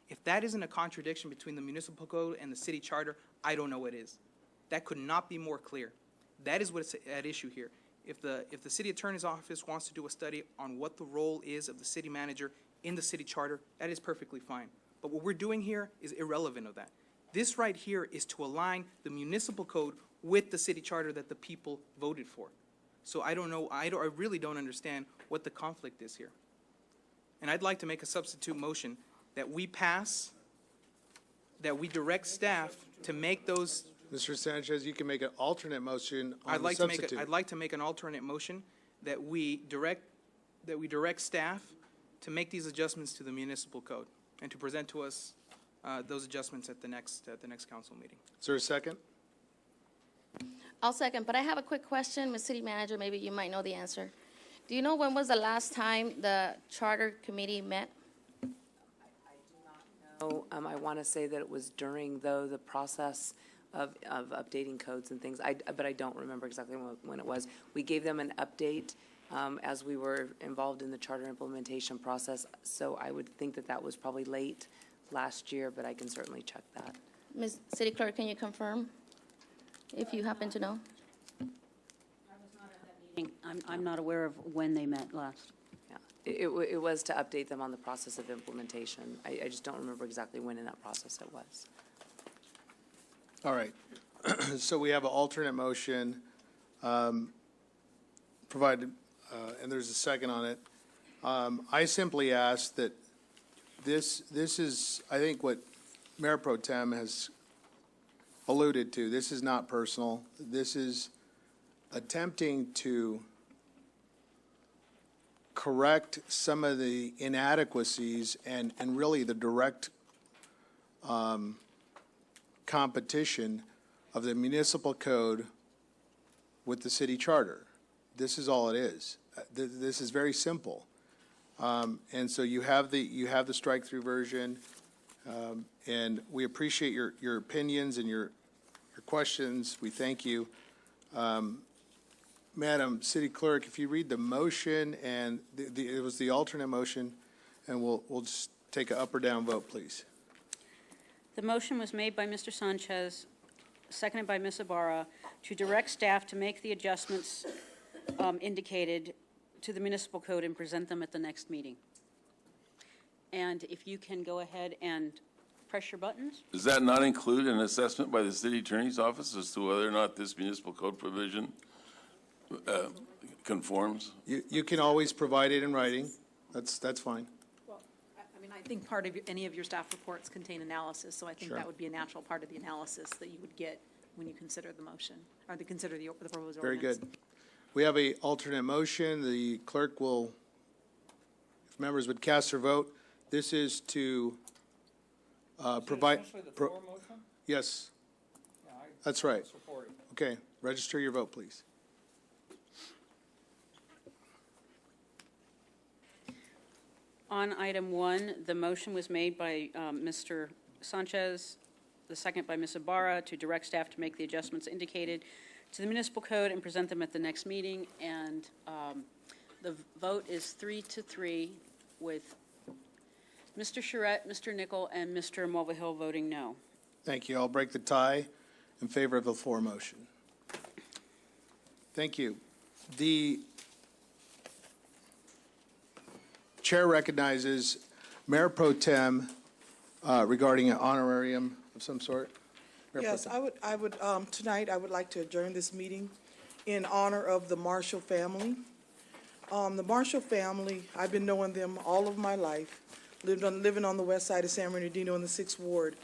If that isn't a contradiction between the municipal code and the city charter, I don't know what is. That could not be more clear. That is what's at issue here. If the city attorney's office wants to do a study on what the role is of the city manager in the city charter, that is perfectly fine. But what we're doing here is irrelevant of that. This right here is to align the municipal code with the city charter that the people voted for. So I don't know, I really don't understand what the conflict is here. And I'd like to make a substitute motion that we pass, that we direct staff to make those. Mr. Sanchez, you can make an alternate motion on I'd the like substitute. I'd like to make an alternate motion that we direct staff to make these adjustments to the municipal code and to present to us those adjustments at the next council meeting. Is there a second? I'll second, but I have a quick question, Ms. City Manager, maybe you might know the answer. Do you know when was the last time the charter committee met? Oh, I want to say that it was during, though, the process of updating codes and things, but I don't remember exactly when it was. We gave them an update as we were involved in the charter implementation process, so I would think that that was probably late last year, but I can certainly check that. Ms. City Clerk, can you confirm, if you happen to know? I'm not aware of when they met last. Yeah, it was to update them on the process of implementation. I just don't remember exactly when in that process it was. All right. So we have an alternate motion provided, and there's a second on it. I simply ask that this is, I think, what Mayor Pro Tem has alluded to. This is not personal. This is attempting to correct some of the inadequacies and really the direct competition of the municipal code with the city charter. This is all it is. This is very simple. And so you have the strike-through version, and we appreciate your opinions and your questions. We thank you. Madam City Clerk, if you read the motion, and it was the alternate motion, and we'll just take an up or down vote, please. The motion was made by Mr. Sanchez, seconded by Ms. Ibarra, to direct staff to make the adjustments indicated to the municipal code and present them at the next meeting. And if you can go ahead and press your buttons. Does that not include an assessment by the city attorney's office as to whether or not this municipal code provision conforms? You can always provide it in writing. That's fine. Well, I mean, I think part of any of your staff reports contain analysis, so I think Sure. that would be a natural part of the analysis that you would get when you consider the motion, or consider the proposed Very ordinance. good. We have a alternate motion. The clerk will, if members would cast their vote, this is to provide. Essentially the floor motion? Yes, Yeah, I that's right. support it. Okay, register your vote, please. On item 1, the motion was made by Mr. Sanchez, the second by Ms. Ibarra, to direct staff to make the adjustments indicated to the municipal code and present them at the next meeting. And the vote is 3-3 with Mr. Charette, Mr. Nickel, and Mr. Mulvihill voting no. Thank you. I'll break the tie in favor of the floor motion. Thank you. The chair recognizes Mayor Pro Tem regarding an honorarium of some sort. Mayor Pro Yes, Tem. I would, tonight, I would like to adjourn this meeting in honor of the Marshall family. The Marshall family, I've been knowing them all of my life, living on the west side of San Bernardino in the 6th Ward.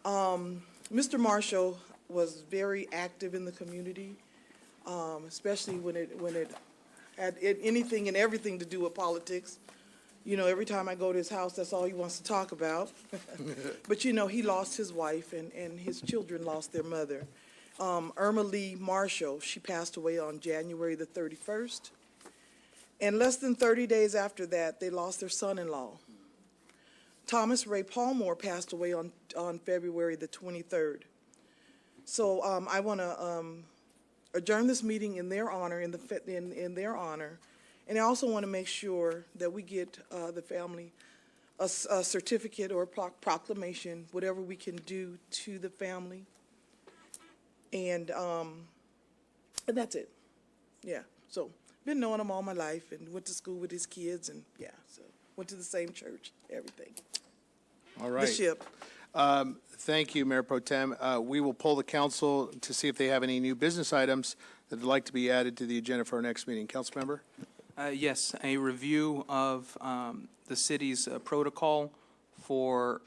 Mr. Marshall was very active in the community, especially when it had anything and everything to do with politics. You know, every time I go to his house, that's all he wants to talk about. But, you know, he lost his wife, and his children lost their mother. Irma Lee Marshall, she passed away on January the 31st. And less than 30 days after that, they lost their son-in-law. Thomas Ray Palmore passed away on February the 23rd. So I want to adjourn this meeting in their honor, in their honor. And I also want to make sure that we get the family a certificate or a proclamation, whatever we can do to the family. And that's it. Yeah. So been knowing him all my life and went to school with his kids and yeah. So went to the same church, everything. All right. The ship. Thank you, Mayor Pro Tem. We will poll the council to see if they have any new business items that would like to be added to the agenda for our next meeting. Councilmember? Yes, a review of the city's protocol for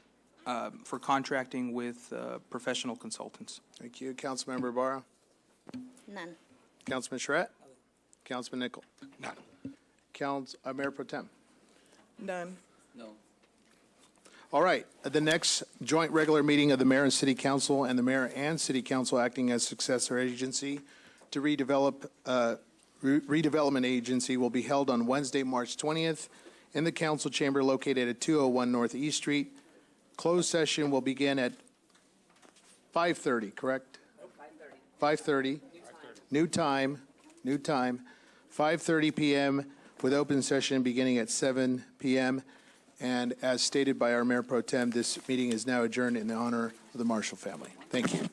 contracting with professional consultants. Thank you. Councilmember Ibarra? None. Councilman Charette? Councilman Nichol? None. Mayor Pro Tem? None. No. All right. The next joint regular meeting of the Mayor and City Council and the Mayor and City Council acting as successor agency to redevelopment agency will be held on Wednesday, March 20th in the council chamber located at 201 North East Street. Closed session will begin at 5:30, correct? 5:30. New time. 5:30 p.m. with open session beginning at 7 p.m. And as stated by our Mayor Pro Tem, this meeting is now adjourned in the honor of the Marshall family. Thank you.